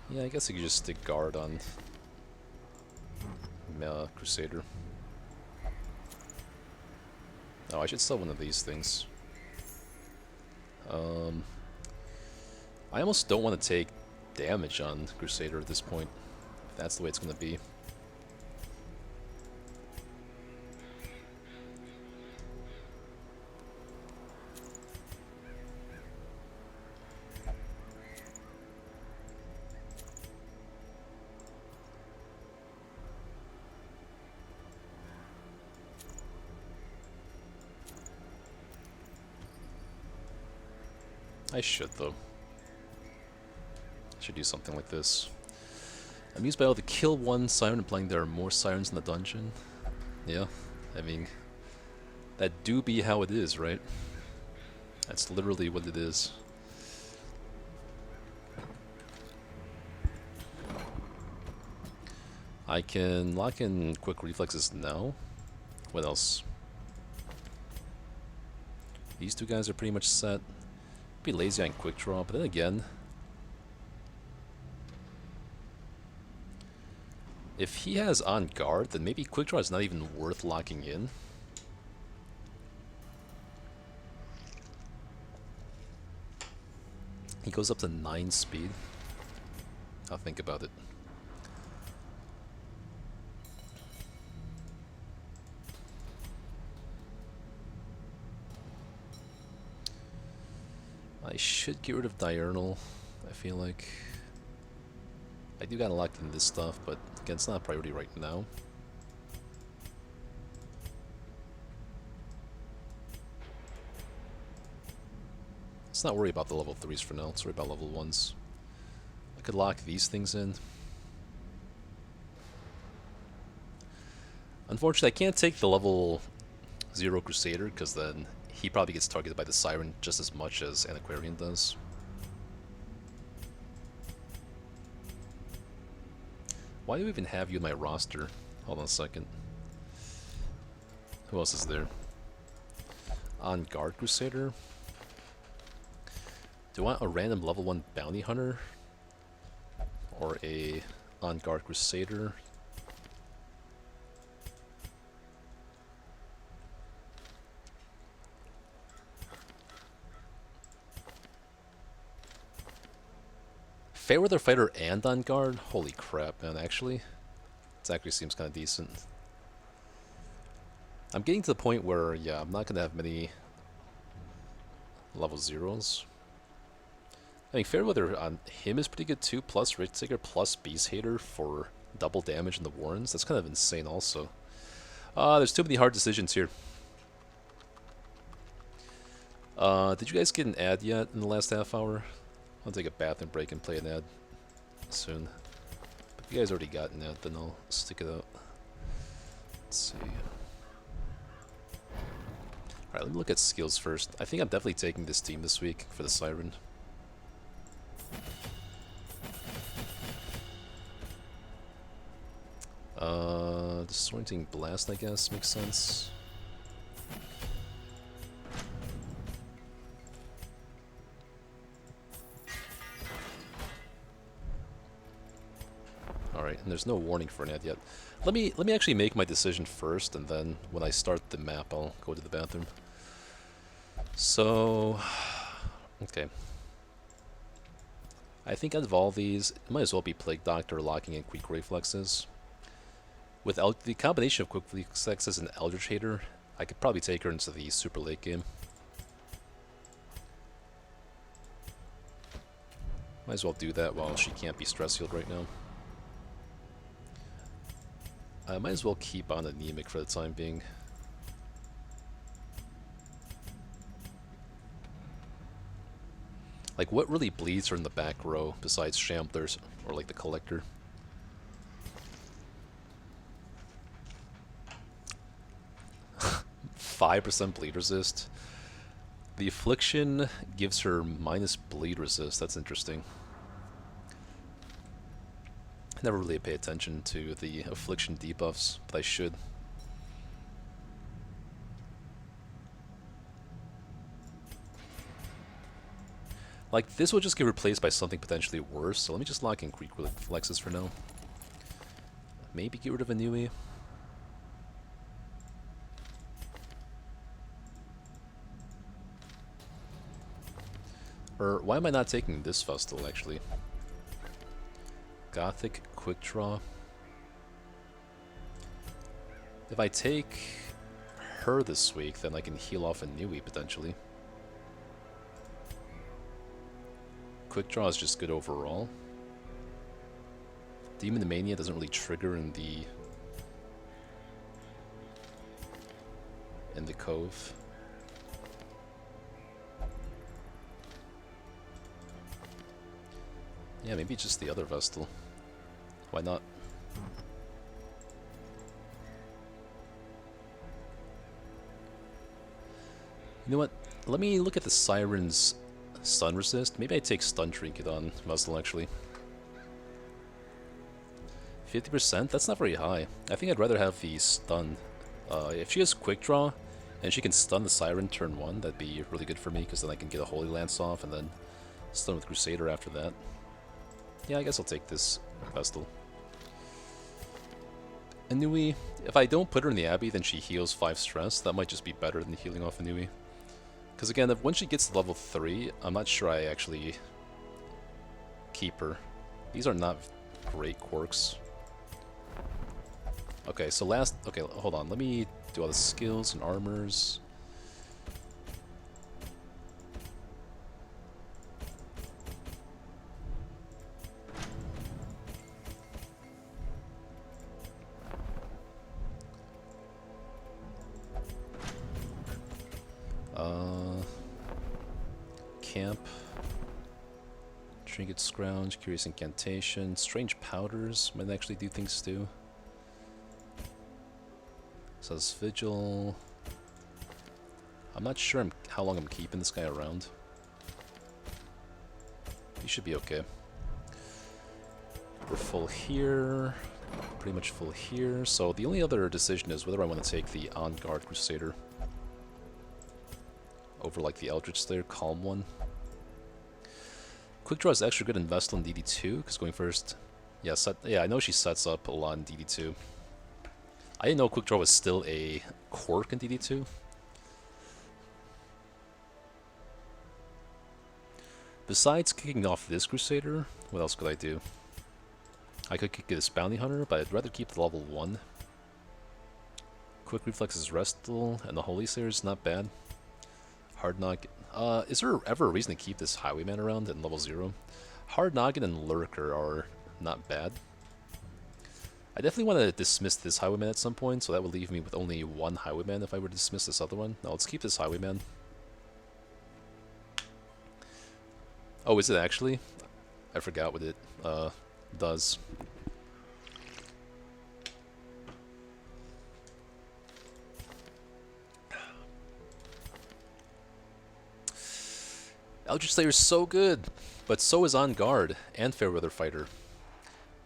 Yeah, I guess I could just stick guard on Crusader. Oh, I should sell one of these things. I almost don't want to take damage on Crusader at this point, if that's the way it's going to be. I should, though. I should do something like this. I'm used by all to kill one siren, implying there are more sirens in the dungeon. Yeah, I mean, that do be how it is, right? That's literally what it is. I can lock in quick reflexes now. What else? These two guys are pretty much set. Be lazy on quick draw, but then again, if he has on guard, then maybe quick draw is not even worth locking in. He goes up to 9 speed. I'll think about it. I should get rid of Diurnal, I feel like. I do gotta lock in this stuff, but again, it's not a priority right now. Let's not worry about the level 3s for now, let's worry about level 1s. I could lock these things in. Unfortunately, I can't take the level 0 Crusader, because then he probably gets targeted by the Siren just as much as Antiquarian does. Why do I even have you in my roster? Hold on a second. Who else is there? On Guard Crusader? Do I want a random level 1 Bounty Hunter? Or a On Guard Crusader? Fairweather Fighter and On Guard? Holy crap, man, actually. It actually seems kind of decent. I'm getting to the point where, yeah, I'm not going to have many level 0s. I mean, Fairweather on him is pretty good too, plus Richtseeker, plus Beast Hater for double damage in the Warrens. That's kind of insane also. There's too many hard decisions here. Did you guys get an ad yet in the last half hour? I'll take a bathroom break and play an ad soon. But if you guys already got an ad, then I'll stick it out. Let's see. Alright, let me look at skills first. I think I'm definitely taking this team this week for the Siren. Disorienting Blast, I guess, makes sense. Alright, and there's no warning for an ad yet. Let me actually make my decision first, and then when I start the map, I'll go to the bathroom. So, okay. I think out of all these, it might as well be Plague Doctor locking in Quick Reflexes. Without the combination of Quick Reflexes and Eldritch Hater, I could probably take her into the super late game. Might as well do that while she can't be stress healed right now. I might as well keep on Anemic for the time being. Like, what really bleeds her in the back row besides Shamblers or like the Collector? %5 bleed resist. The Affliction gives her minus bleed resist. That's interesting. I never really pay attention to the Affliction debuffs, but I should. Like, this will just get replaced by something potentially worse, so let me just lock in Greek Reflexes for now. Maybe get rid of Anui. Or, why am I not taking this Vestal, actually? Gothic Quick Draw. If I take her this week, then I can heal off Anui, potentially. Quick Draw is just good overall. Demon Mania doesn't really trigger in the Cove. Yeah, maybe just the other Vestal. Why not? You know what? Let me look at the Siren's Stun Resist. Maybe I take Stun Trinket on Vestal, actually. 50%? That's not very high. I think I'd rather have the Stun. If she has Quick Draw, and she can stun the Siren turn 1, that'd be really good for me, because then I can get a Holy Lance off, and then stun with Crusader after that. Yeah, I guess I'll take this Vestal. Anui, if I don't put her in the Abbey, then she heals 5 stress. That might just be better than healing off Anui. Because again, once she gets to level 3, I'm not sure I actually keep her. These are not great quirks. Okay, so okay, hold on. Let me do all the skills and armors. Camp. Trinket Scrounge, Curious Incantation, Strange Powders might actually do things too. Says Vigil. I'm not sure how long I'm keeping this guy around. He should be okay. We're full here. Pretty much full here. So the only other decision is whether I want to take the On Guard Crusader over like the Eldritch Slayer Calm one. Quick Draw is extra good in Vestal and DD2 because going first. Yeah, I know she sets up a lot in DD2. I didn't know Quick Draw was still a quirk in DD2. Besides kicking off this Crusader, what else could I do? I could kick this Bounty Hunter, but I'd rather keep the level 1. Quick Reflex is Restful, and the Holy Slayer is not bad. Hard Noggin. Is there ever a reason to keep this Highwayman around at level 0? Hard Noggin and Lurker are not bad. I definitely want to dismiss this Highwayman at some point, so that would leave me with only one Highwayman if I were to dismiss this other one. No, let's keep this Highwayman. Oh, is it actually? I forgot what it does. Eldritch Slayer is so good, but so is On Guard and Fairweather Fighter.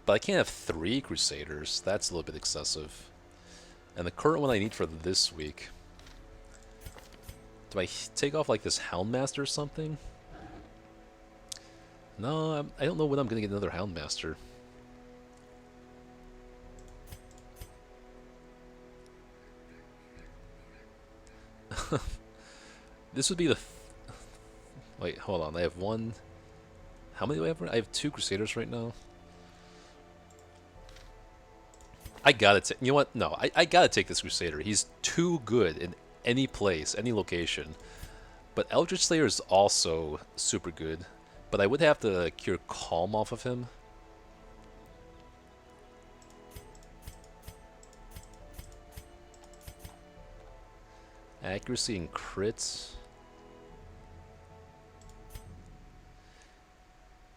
But I can't have 3 Crusaders. That's a little bit excessive. And the current one I need for this week. Do I take off like this Houndmaster or something? No, I don't know when I'm going to get another Houndmaster. This would be the... Wait, hold on. I have one... How many do I have? I have 2 Crusaders right now. I gotta take... You know what? No, I gotta take this Crusader. He's too good in any place, any location. But Eldritch Slayer is also super good. But I would have to cure Calm off of him. Accuracy and crits.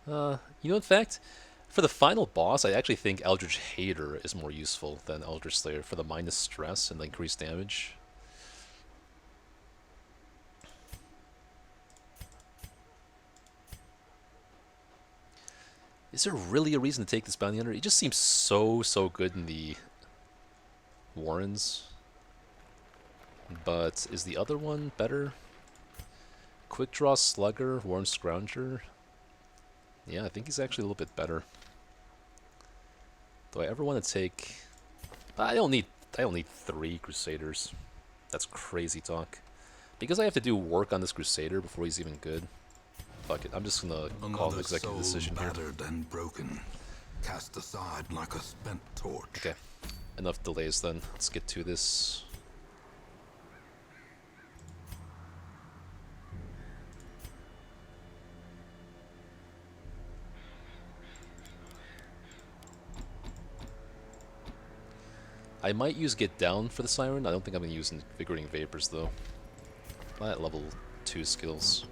You know, in fact, for the final boss, I actually think Eldritch Hater is more useful than Eldritch Slayer for the minus stress and the increased damage. Is there really a reason to take this bounty hunter? He just seems so good in the Warrens. But is the other one better? Quick Draw Slugger, Warren Scrounger. Yeah, I think he's actually a little bit better. Do I ever want to take... I don't need 3 Crusaders. That's crazy talk. Because I have to do work on this Crusader before he's even good. Fuck it, I'm just gonna call an executive decision here. Battered and broken, cast aside like a spent torch. Okay, enough delays then. Let's get to this. I might use Get Down for the Siren. I don't think I'm going to use Invigorating Vapors, though. Not at level 2 skills.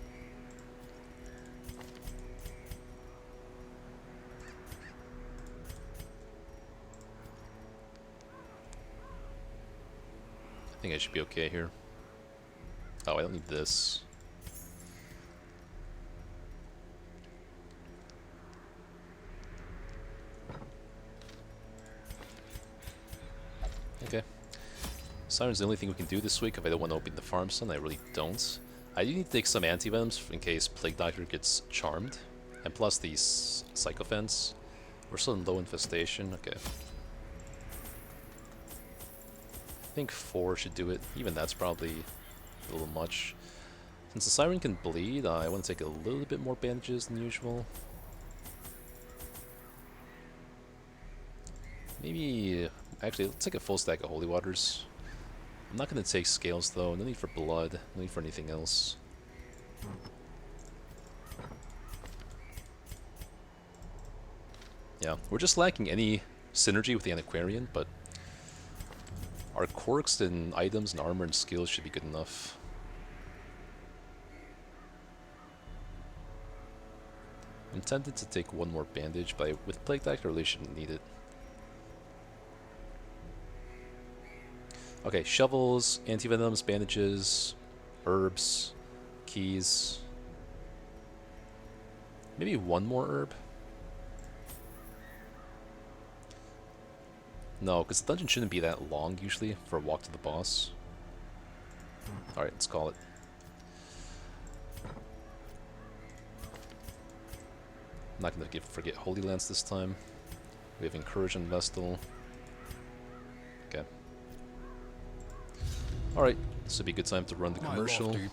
I think I should be okay here. Oh, I don't need this. Okay. Siren's the only thing we can do this week if I don't want to open the farm sun. I really don't. I do need to take some anti-venoms in case Plague Doctor gets charmed. And plus these Sycophants. We're still in low infestation. Okay. I think 4 should do it. Even that's probably a little much. Since the Siren can bleed, I want to take a little bit more bandages than usual. Maybe... Actually, let's take a full stack of Holy Waters. I'm not going to take Scales, though. No need for blood. No need for anything else. Yeah, we're just lacking any synergy with the Antiquarian, but our quirks and items and armor and skills should be good enough. I'm tempted to take one more bandage, but with Plague Doctor, I really shouldn't need it. Okay, shovels, anti-venoms, bandages, herbs, keys. Maybe one more herb? No, because the dungeon shouldn't be that long usually for a walk to the boss. Alright, let's call it. I'm not going to forget Holy Lance this time. We have Incursion Vestal. Okay. Alright, this would be a good time to run the commercial. Then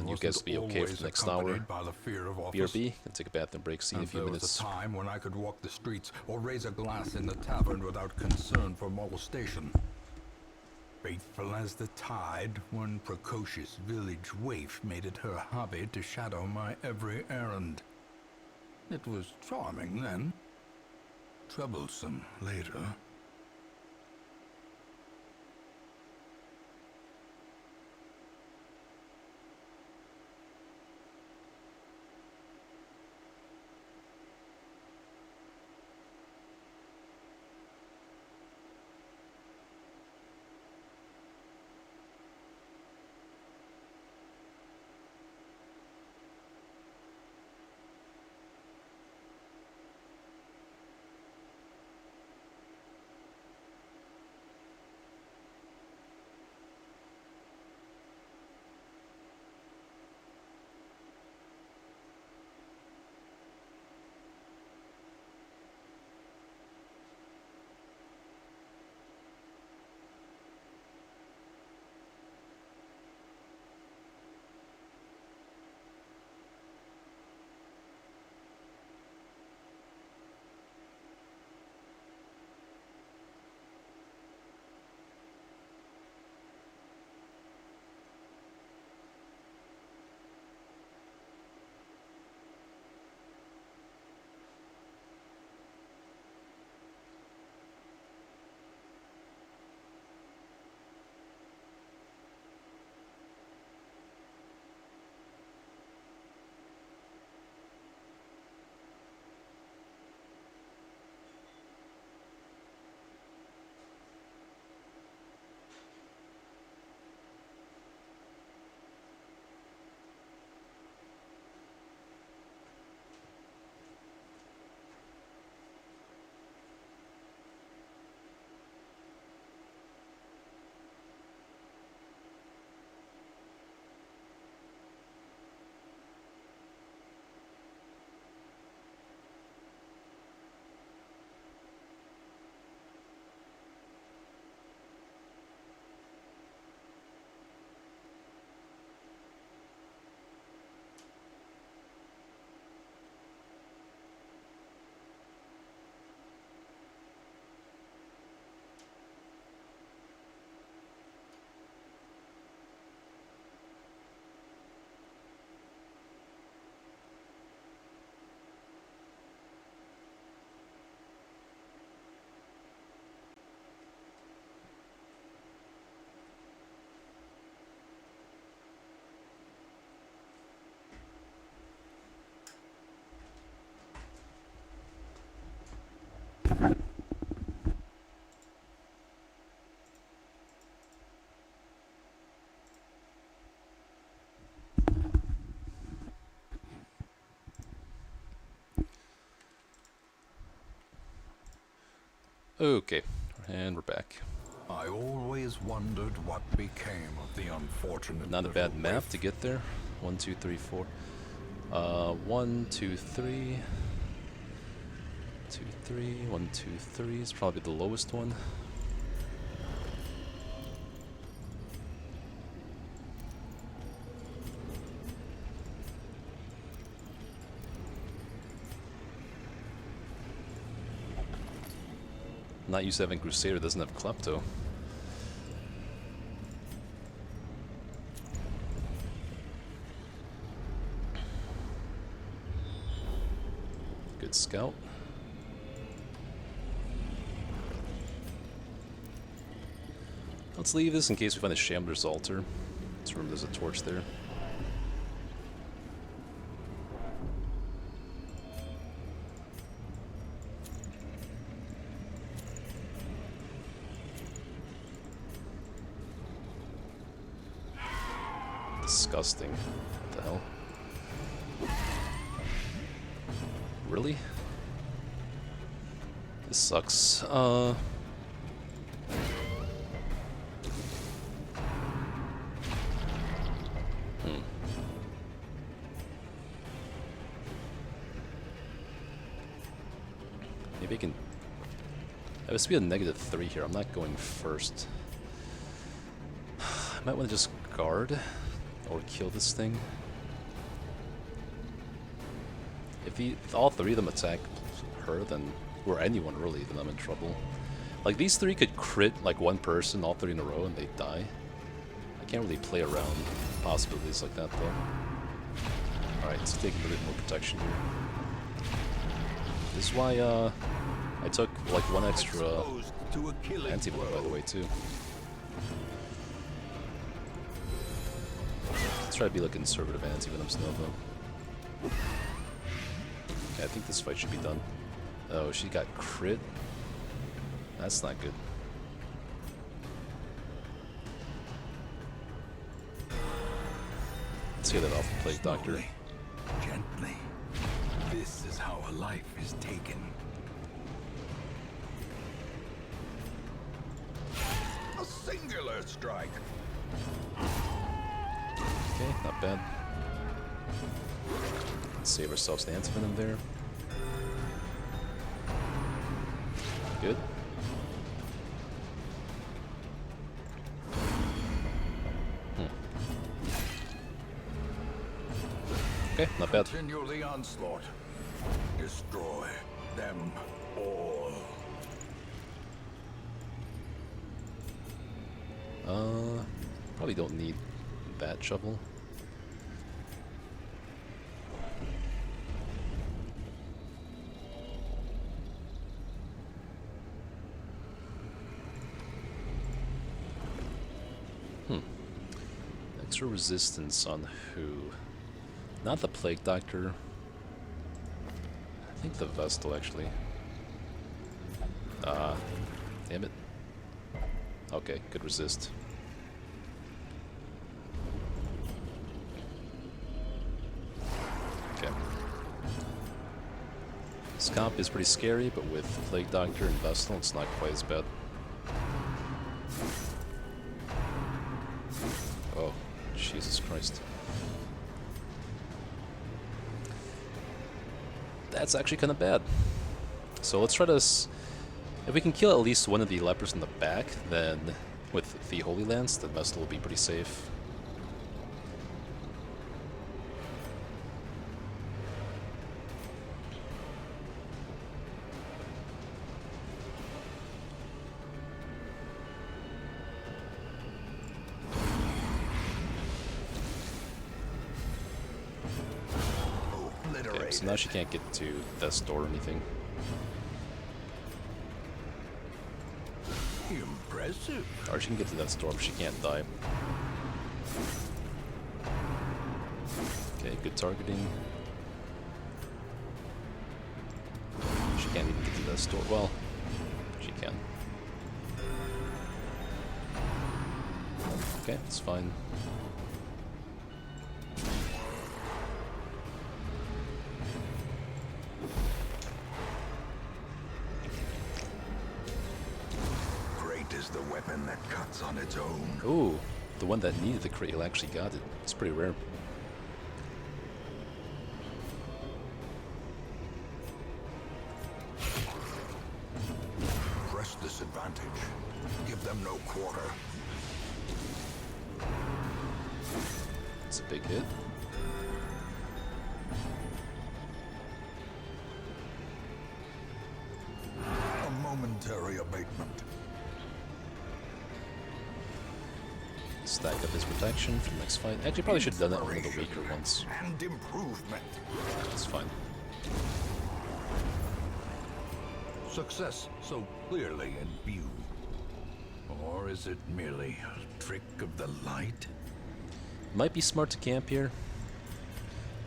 you guys will be okay for the next hour. BRB, can take a bath and break, see in a few minutes. There was a time when I could walk the streets or raise a glass in the tavern without concern for molestation. Faithful as the tide, one precocious village waif made it her hobby to shadow my every errand. It was charming then, troublesome later. Okay, and we're back. I always wondered what became of the unfortunate. Not a little bad map waif. to get there. 1, 2, 3, 4. 1, 2, 3. 2, 3. 1, 2, 3 is probably the lowest one. Not used to having Crusader, doesn't have Klepto. Good scout. Let's leave this in case we find a Shambler's Altar. Let's remember there's a torch there. Disgusting. What the hell? Really? This sucks. Maybe I can... I have to be a -3 here. I'm not going first. I might want to just guard or kill this thing. If all three of them attack her, then, or anyone really, then I'm in trouble. Like, these three could crit, like, one person, all three in a row, and they die. I can't really play around possibilities like that, though. Alright, let's take a bit more protection here. This is why, I took, like, one extra anti-venom, by the way, too. Let's try to be, like, conservative anti-venoms now, though. Okay, I think this fight should be done. Oh, she got crit? That's not good. Let's get that off the Plague Doctor. Slowly, gently. This is how a life is taken. A singular strike. Okay, not bad. Let's save ourselves the antivenom there. Good. Okay, not bad. Continue the onslaught. Destroy them all. Probably don't need that shovel. Extra resistance on who? Not the Plague Doctor. I think the Vestal, actually. Damn it. Okay, good resist. Okay. This comp is pretty scary, but with Plague Doctor and Vestal, it's not quite as bad. Oh, Jesus Christ. That's actually kind of bad. So let's try to... If we can kill at least one of the lepers in the back, then with the Holy Lance, the Vestal will be pretty safe. Okay, so now she can't get to Death's Door or anything. Impressive. Or she can get to Death's Door, but she can't die. Okay, good targeting. She can't even get to Death's Door. Well, she can. Okay, it's fine. its own. Ooh, the one that needed the cradle actually got it. It's pretty rare. Press this advantage. Give them no quarter. It's a big hit. A momentary abatement. Stack up his protection for the next fight. Actually, probably should have done that on one of the weaker ones. And improvement. It's fine. Success so clearly in view. Or is it merely a trick of the light? Might be smart to camp here.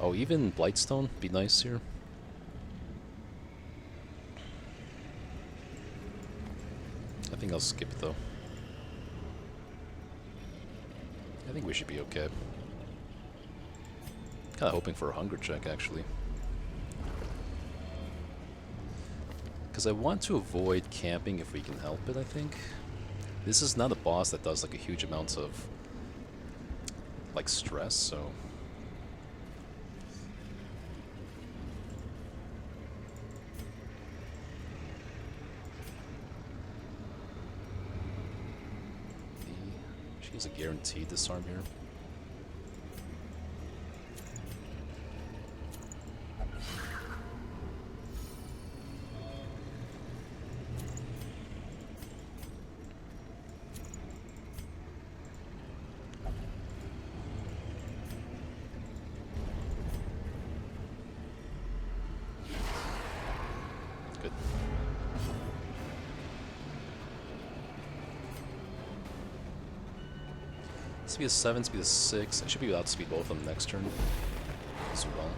Oh, even Blightstone be nice here. I think I'll skip it though. I think we should be okay. Kinda hoping for a hunger check actually. Because I want to avoid camping if we can help it, I think. This is not a boss that does like a huge amount of like stress, so she has a guaranteed disarm here. Good. Speed is 7, speed is 6. I should be able to speed both of them next turn as well.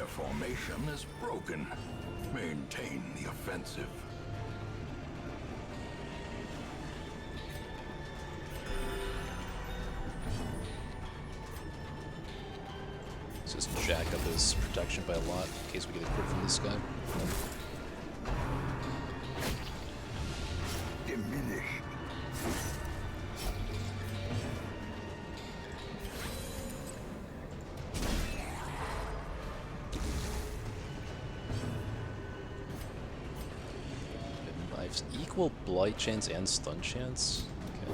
Formation is broken. Maintain the offensive. Let's just jack up his protection by a lot in case we get a crit from this guy. Diminished. Equal blight chance and stun chance. Okay.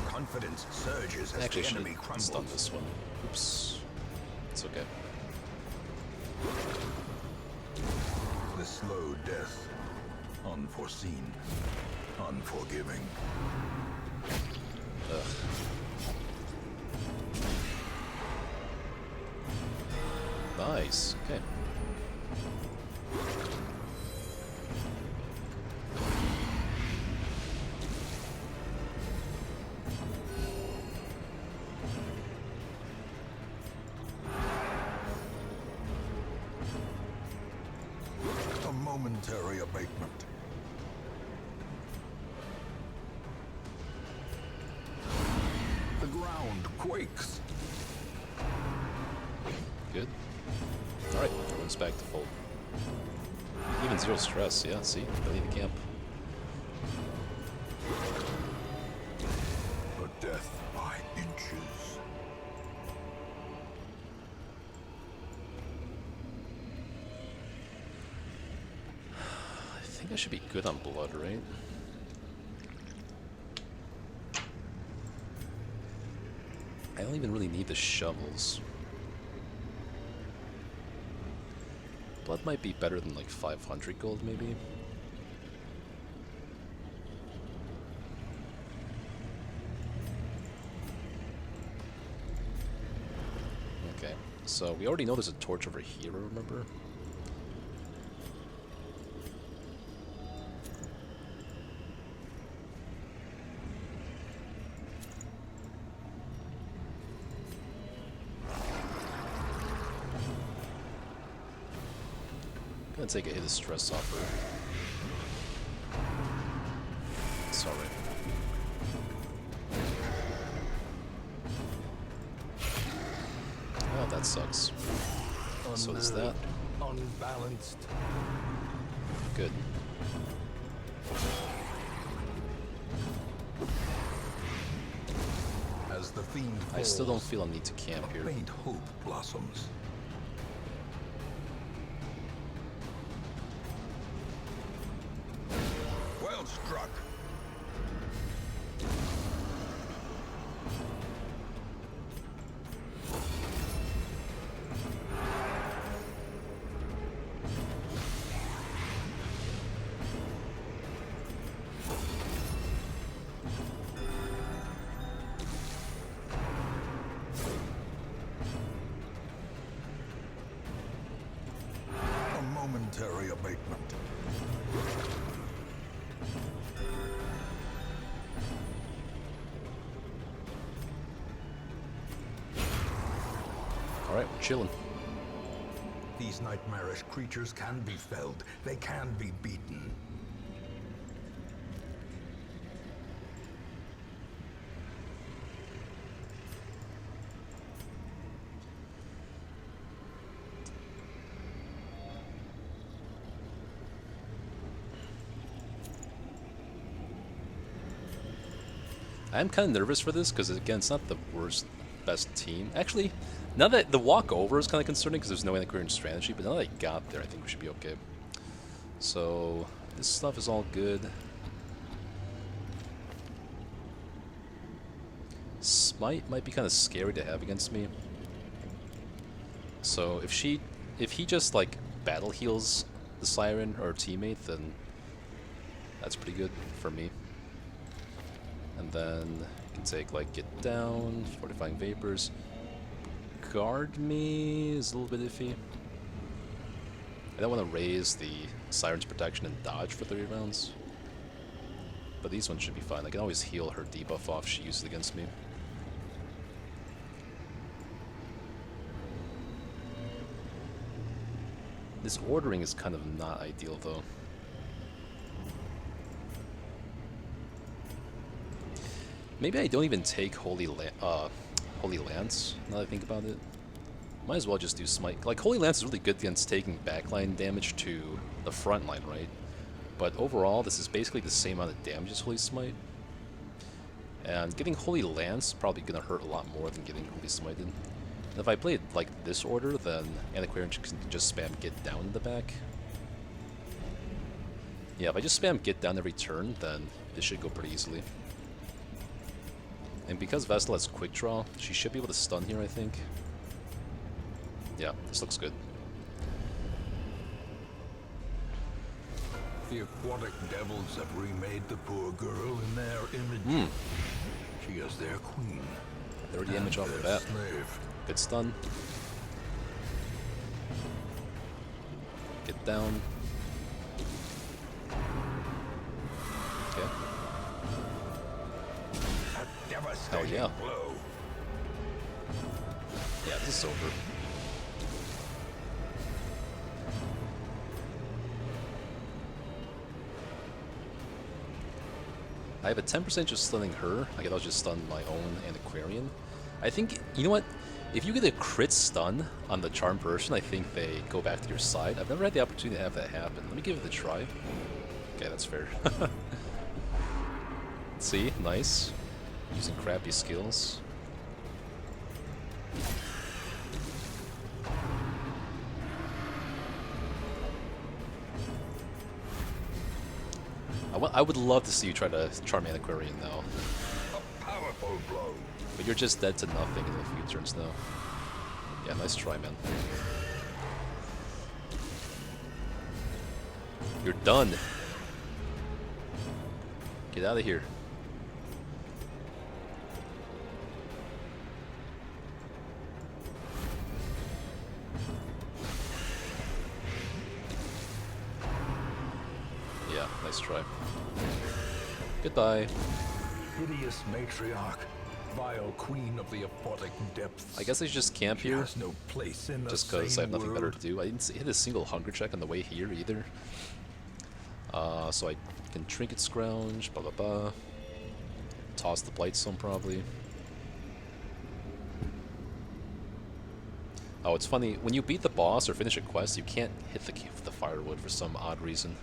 Confidence surges as Actually, I the should enemy have crumbles. stunned this one. Oops. It's okay. The slow death. Unforeseen. Unforgiving. Ugh. Nice. Okay. A momentary abatement. The ground quakes. Good. Alright, everyone's back to full. Even 0 stress, yeah, see? Don't need to camp. A death by inches. I think I should be good on blood, right? I don't even really need the shovels. Blood might be better than like 500 gold, maybe. So we already know there's a torch over here, remember? Gonna take a hit of stress off her. Sorry. Oh, that sucks. So does that. Unbalanced. Good. As the fiend I still don't falls, feel a need to camp here. faint hope blossoms. Well struck. A momentary abatement. Alright, we're chilling. These nightmarish creatures can be felled. They can be beaten. I'm kind of nervous for this because, again, it's not the best team. Actually, now that the walk over is kind of concerning because there's no antiquarian strategy, but now that I got there, I think we should be okay. So, this stuff is all good. Smite might be kind of scary to have against me. So, if he just, like, battle heals the Siren or teammate, then that's pretty good for me. And then you can take, like, Get Down, Fortifying Vapors. Guard me is a little bit iffy. I don't want to raise the Siren's protection and dodge for 30 rounds. But these ones should be fine. I can always heal her debuff off she uses against me. This ordering is kind of not ideal, though. Maybe I don't even take Holy Lance, now that I think about it. Might as well just do Smite. Like, Holy Lance is really good against taking backline damage to the front line, right? But overall, this is basically the same amount of damage as Holy Smite. And getting Holy Lance is probably going to hurt a lot more than getting Holy Smited. And if I played like this order, then Antiquarian can just spam Get Down in the back. Yeah, if I just spam Get Down every turn, then this should go pretty easily. And because Vestal has Quick Draw, she should be able to stun here, I think. Yeah, this looks good. The aquatic devils have remade the poor girl in their image. She is their queen. 30 damage off the bat. Slave. Good stun. Get down. Okay. A devastating Hell yeah. blow. Yeah, this is over. I have a 10% just stunning her. I guess I'll just stun my own Antiquarian. I think, you know what? If you get a crit stun on the charm person, I think they go back to your side. I've never had the opportunity to have that happen. Let me give it a try. Okay, that's fair. See? Nice. Using crappy skills. I would love to see you try to charm Antiquarian now. A powerful blow. But you're just dead to nothing in a few turns now. Yeah, nice try, man. You're done. Get out of here. Nice try. Goodbye. Hideous matriarch, vile queen of the aquatic depths. I guess I should just camp She here, has no place in the just because I have same nothing better world. to do. I didn't hit a single hunger check on the way here either. So I can trinket scrounge, blah blah blah. Toss the Blightstone probably. Oh, it's funny, when you beat the boss or finish a quest, you can't hit the firewood for some odd reason.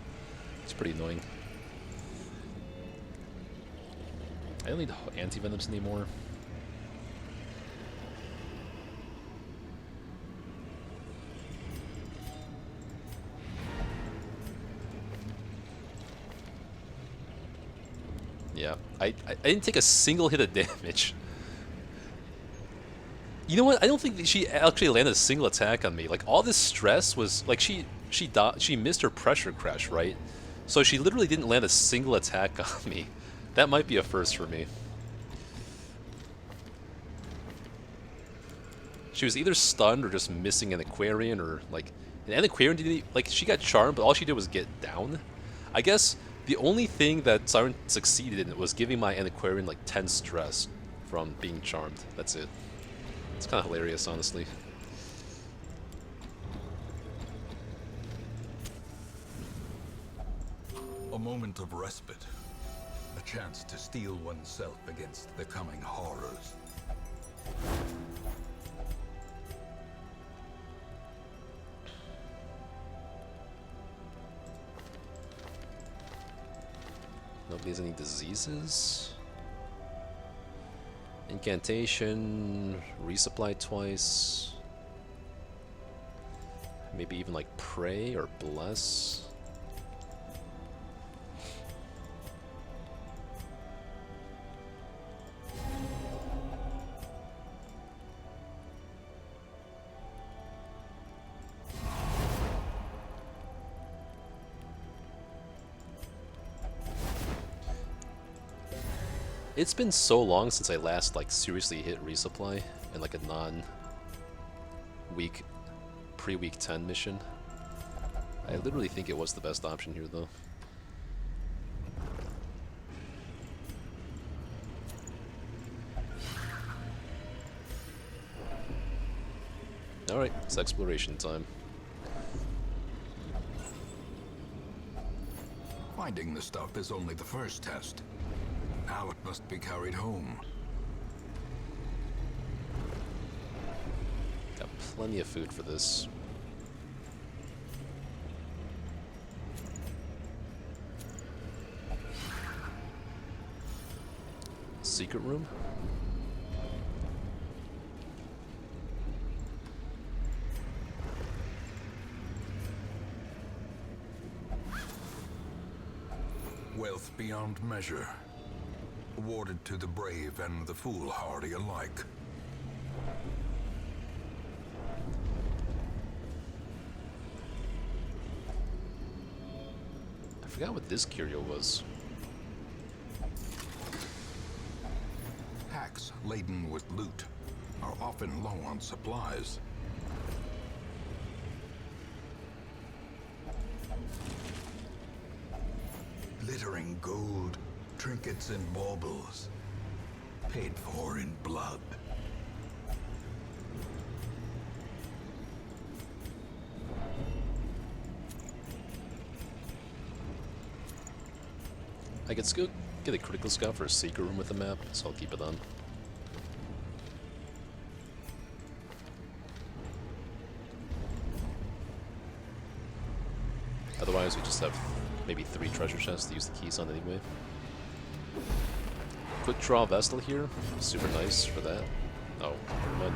It's pretty annoying. I don't need anti-venoms anymore. Yeah, I didn't take a single hit of damage. You know what? I don't think that she actually landed a single attack on me. Like, all this stress was like she missed her pressure crash, right? So she literally didn't land a single attack on me. That might be a first for me. She was either stunned or just missing an Aquarian, or like an Aquarian didn't, like, she got charmed, but all she did was get down. I guess the only thing that Siren succeeded in was giving my Aquarian like 10 stress from being charmed. That's it. It's kind of hilarious, honestly. A moment of respite. A chance to steel oneself against the coming horrors. Nobody has any diseases. Incantation, resupply twice. Maybe even like pray or bless. It's been so long since I last like seriously hit resupply in like a non-week, pre-week 10 mission. I literally think it was the best option here though. Alright, it's exploration time. Finding the stuff is only the first test. Now it must be carried home. Got plenty of food for this. Secret room? Wealth beyond measure. Awarded to the brave and the foolhardy alike. I forgot what this curio was. Hacks laden with loot are often low on supplies. Glittering gold, trinkets and baubles, paid for in blood. I could still get a critical scout for a secret room with a map, so I'll keep it on. Otherwise, we just have maybe 3 treasure chests to use the keys on anyway. Quick draw Vestal here, super nice for that. Oh, never mind.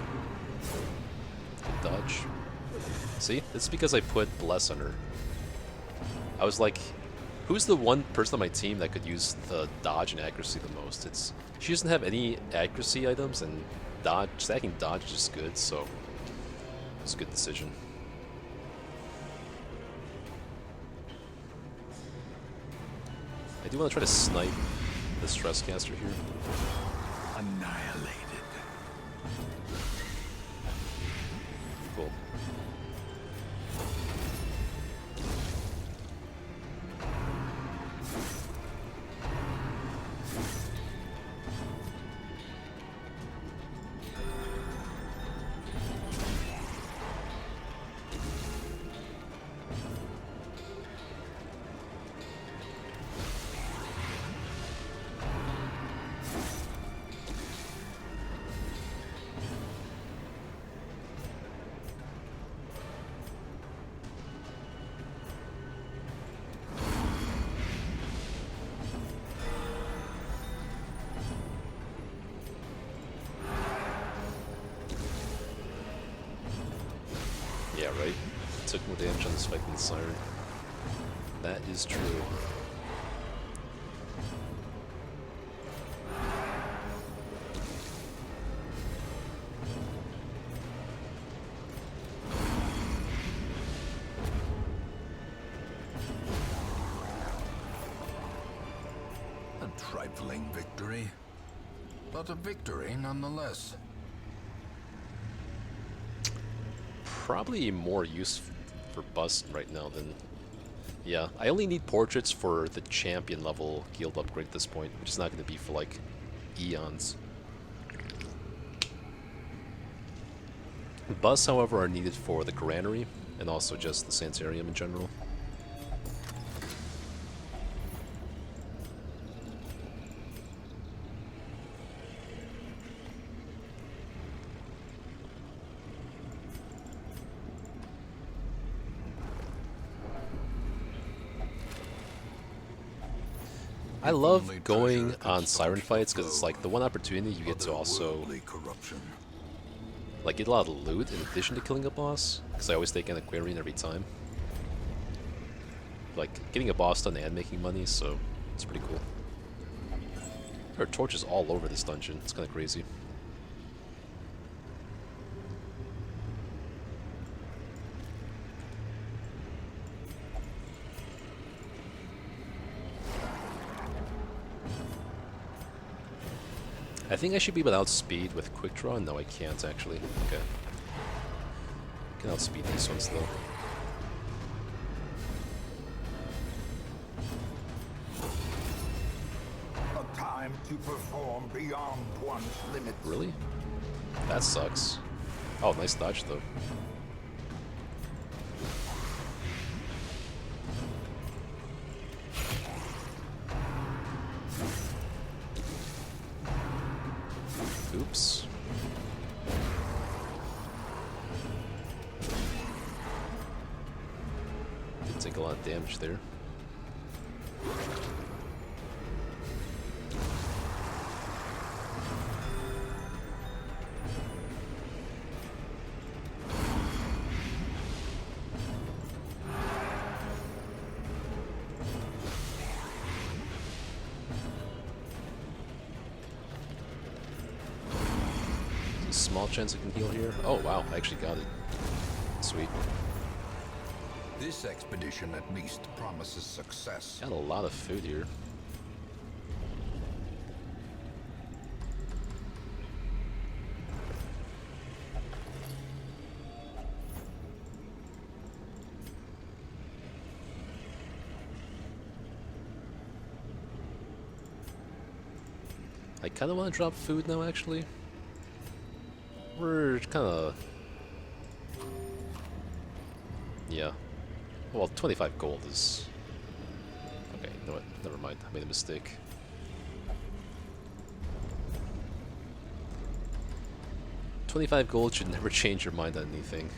Good dodge. See, it's because I put Bless on her. I was like, who's the one person on my team that could use the dodge and accuracy the most? She doesn't have any accuracy items, and dodge, stacking dodge is just good, so it's a good decision. I do want to try to snipe the stress caster here. Annihilated. Cool. Yeah, right? Took more damage on this fight than the Siren. That is true. A trifling victory, but a victory nonetheless. Probably more use for Bust right now than... Yeah, I only need portraits for the champion level guild upgrade at this point, which is not going to be for like eons. Busts, however, are needed for the granary and also just the Sanitarium in general. I love going on Siren fights because it's like the one opportunity you get to also like get a lot of loot in addition to killing a boss, because I always take an Aquarian every time. Like getting a boss done and making money, so it's pretty cool. There are torches all over this dungeon, it's kind of crazy. I think I should be without speed with quick draw. No, I can't actually. Okay. I can outspeed these ones though. A time to perform beyond one's limits. Really? That sucks. Oh, nice dodge though. Oops. Didn't take a lot of damage there. Small chance I can heal here. Oh wow, I actually got it. Sweet. This expedition at least promises success. Got a lot of food here. I kind of want to drop food now, actually. We're kind of... Yeah. Well, 25 gold is... Okay, you know what? Never mind. I made a mistake. $25 gold should never change your mind on anything.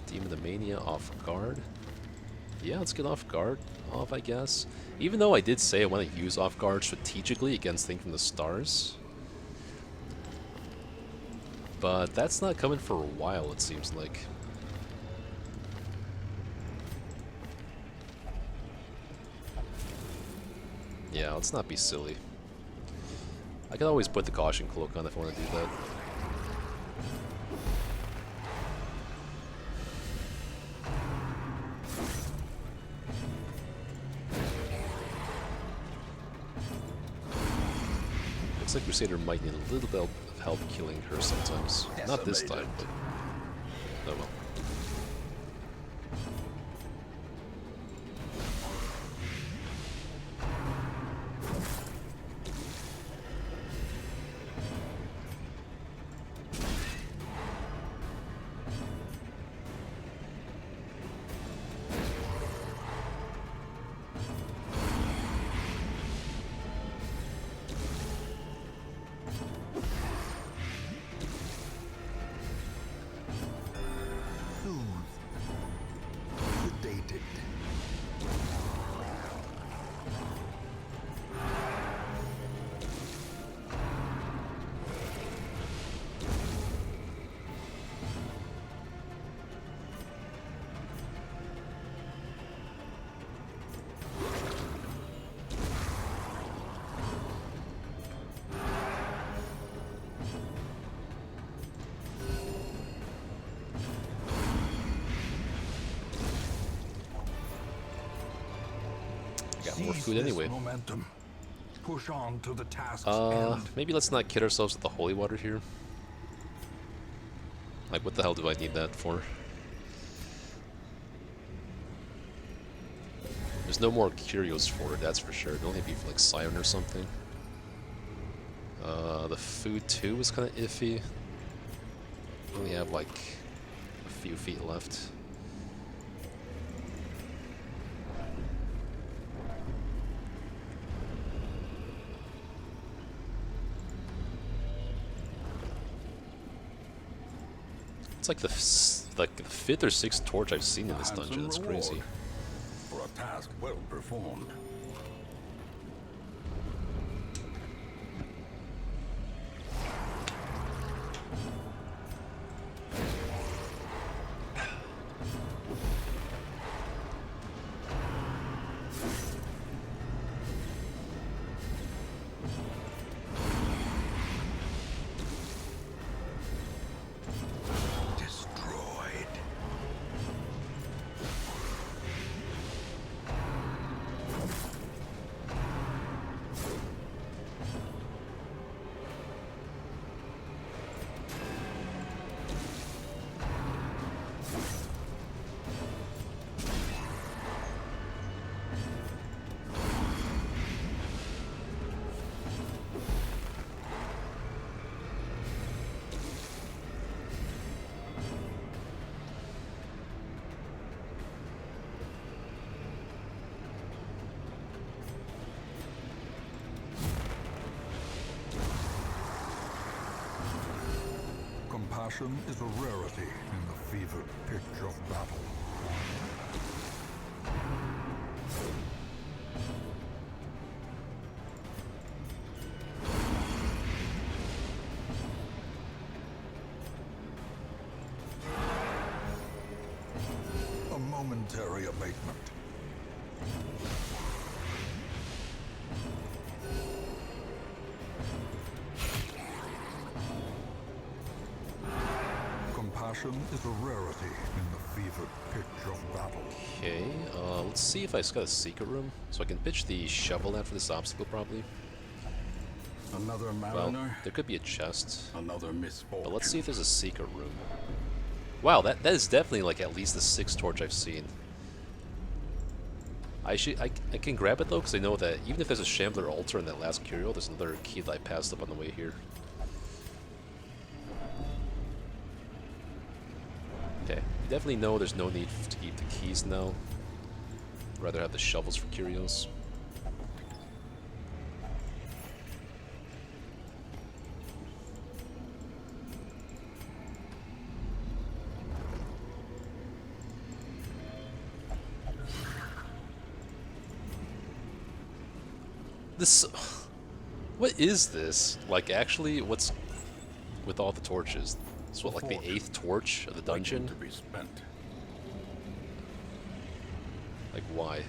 Demon the Mania off guard. Yeah, let's get off guard off, I guess. Even though I did say I want to use off guard strategically against Thing from the Stars. But that's not coming for a while, it seems like. Yeah, let's not be silly. I can always put the Caution Cloak on if I want to do that. Looks like Crusader might need a little bit of help killing her sometimes. Not this time, but oh well. got more Seize food this anyway. momentum. Push on to the task's end. Maybe let's not kid ourselves with the holy water here. Like, what the hell do I need that for? There's no more curios for it, that's for sure. It'd only be for like Scion or something. The food too is kind of iffy. Only have like a few feet left. It's like the fifth or sixth torch I've seen in this dungeon. It's crazy. For a task well performed. Compassion is a rarity in the fevered pitch of battle. A momentary abatement. Compassion is a rarity in the fevered pitch of battle. Okay, let's see if I just got a secret room. So I can pitch the shovel out for this obstacle, probably. Another Well, mariner, there could be a chest. another misfortune. But let's see if there's a secret room. Wow, that is definitely like at least the sixth torch I've seen. I can grab it though, because I know that even if there's a Shambler altar in that last curio, there's another key that I passed up on the way here. Okay, you definitely know there's no need to keep the keys now. I'd rather have the shovels for curios. This... What is this? Like, actually, what's... with all the torches? It's what, like the 8th torch of the dungeon? To be spent. Like, why?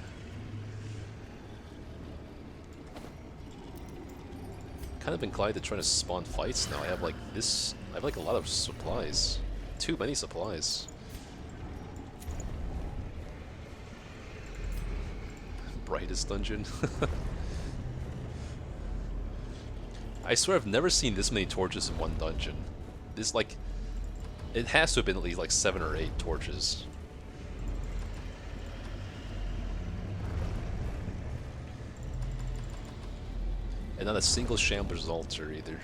Kind of inclined to try to spawn fights now. I have like this... I have like a lot of supplies. Too many supplies. Brightest dungeon. I swear I've never seen this many torches in one dungeon. This, like... It has to have been at least like 7 or 8 torches. And not a single Shambler's altar either.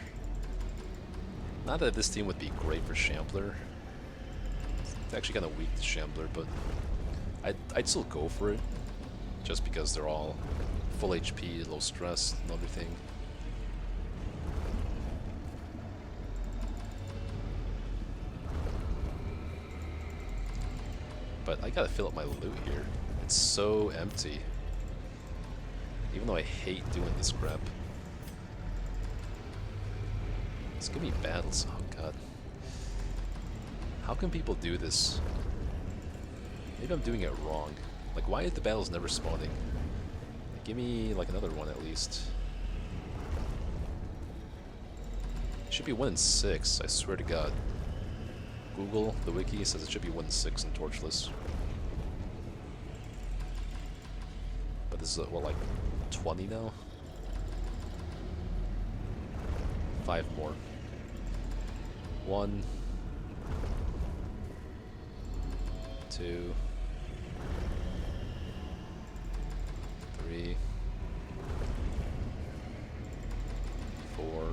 Not that this team would be great for Shambler. It's actually kind of weak to Shambler, but I'd still go for it. Just because they're all full HP, low stress, and everything. But I gotta fill up my loot here. It's so empty. Even though I hate doing this crap. Let's give me battles. Oh god. How can people do this? Maybe I'm doing it wrong. Like, why is the battles never spawning? Give me like another one at least. It should be 1 in 6, I swear to god. Google, the wiki, says it should be 1 in 6 in Torchless. But This is, what, like 20 now? 5 more. 1, 2, 3, 4.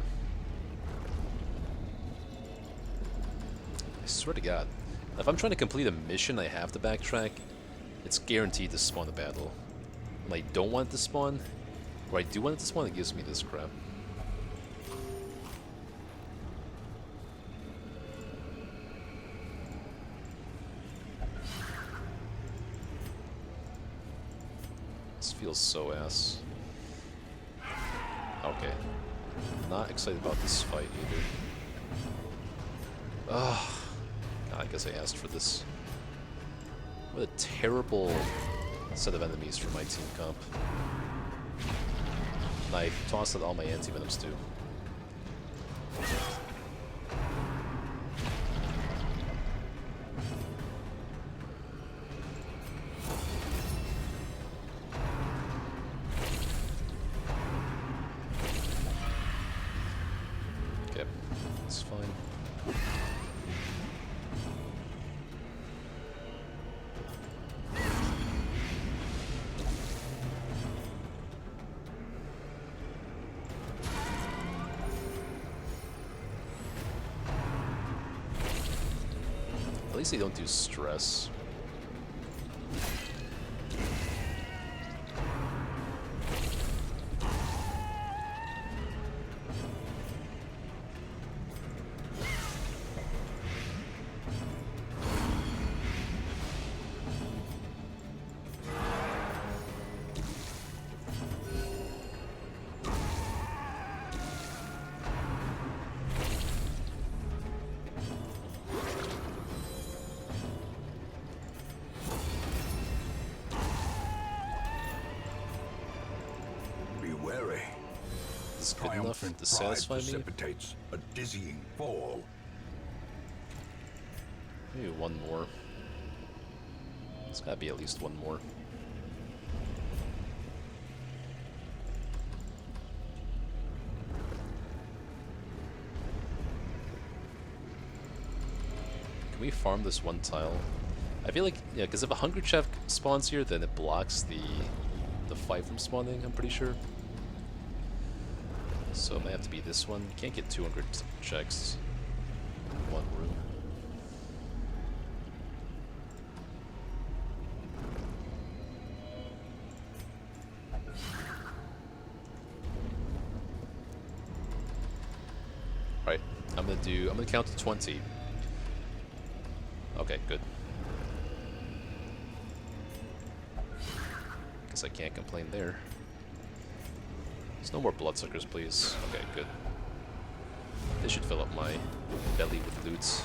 I swear to God, if I'm trying to complete a mission, I have to backtrack. It's guaranteed to spawn a battle. When I don't want it to spawn, or I do want it to spawn, it gives me this crap. This feels so ass. Okay. Not excited about this fight either. Ugh. God, I guess I asked for this. What a terrible set of enemies for my team comp. And I tossed out all my anti-venoms too. Okay, it's fine. At least they don't do stress. Be wary. Is this good enough Triumphant to pride satisfy me? precipitates a dizzying fall. Maybe one more. There's gotta be at least one more. Can we farm this one tile? I feel like, yeah, because if a Hunger Chef spawns here, then it blocks the fight from spawning, I'm pretty sure. So it might have to be this one. Can't get 200 checks in one room. Alright, I'm gonna count to 20. Okay, good. Guess I can't complain there. There's no more bloodsuckers, please. Okay, good. They should fill up my belly with loots.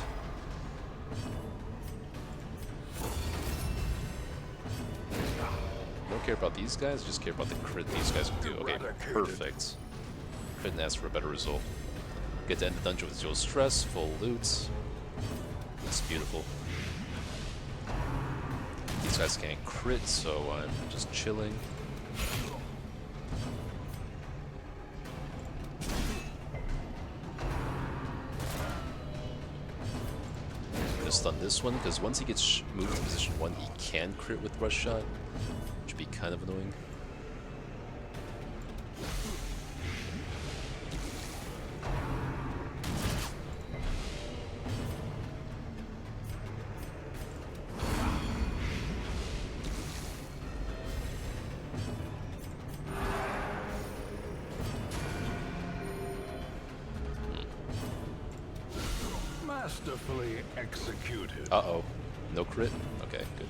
Don't care about these guys, just care about the crit these guys can do. Okay, perfect. Couldn't ask for a better result. Get to end the dungeon with 0 stress, full loot. It's beautiful. These guys can't crit, so I'm just chilling. I'm gonna stun this one, because once he gets moved to position 1, he can crit with Rush Shot, which would be kind of annoying. Masterfully executed. Uh-oh. No crit? Okay, good.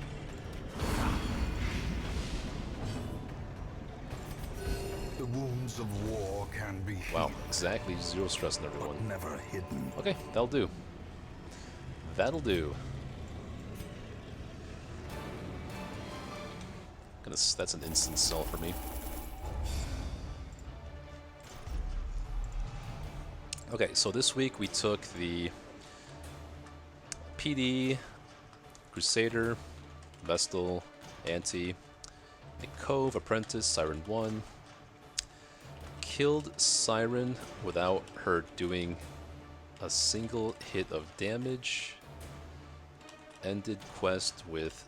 The wounds of war can be healed, Wow, exactly 0 stress in everyone. but never hidden. Okay, that'll do. That'll do. That's an instant sell for me. Okay, so this week we took the PD, Crusader, Vestal, Anti, A Cove, Apprentice, Siren 1. Killed Siren without her doing a single hit of damage. Ended quest with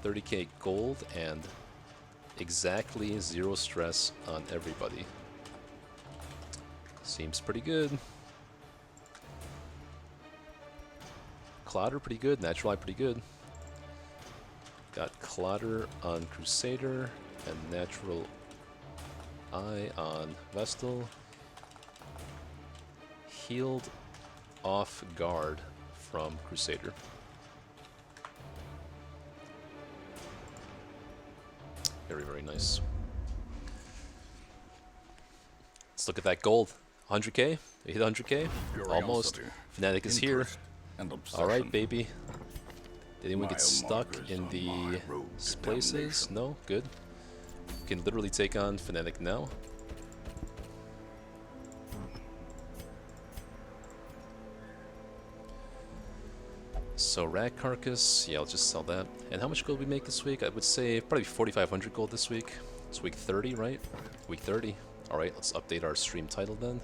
30k gold and exactly 0 stress on everybody. Seems pretty good. Clotter pretty good, Natural Eye pretty good. Got Clotter on Crusader and Natural Eye on Vestal. Healed off guard from Crusader. Very, very nice. Let's look at that gold. 100k? We hit 100k? Almost. Curiosity, Fnatic is here. interest, and obsession. Alright, baby. Did anyone get Mile stuck markers in on the my road to places? damnation. No? Good. Can literally take on Fnatic now. So Rat Carcass, yeah, I'll just sell that. And how much gold we make this week? I would say probably 4,500 gold this week. It's week 30, right? Week 30. Alright, let's update our stream title then.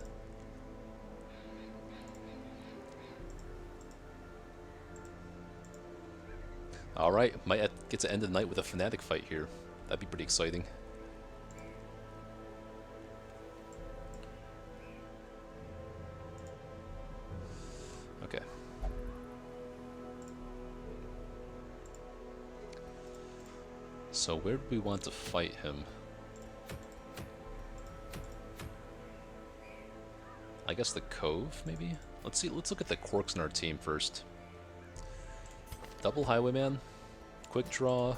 Alright, might get to end the night with a Fnatic fight here. That'd be pretty exciting. Okay. So where do we want to fight him? I guess the Cove, maybe? Let's see, let's look at the quirks in our team first. Double Highwayman, Quick Draw,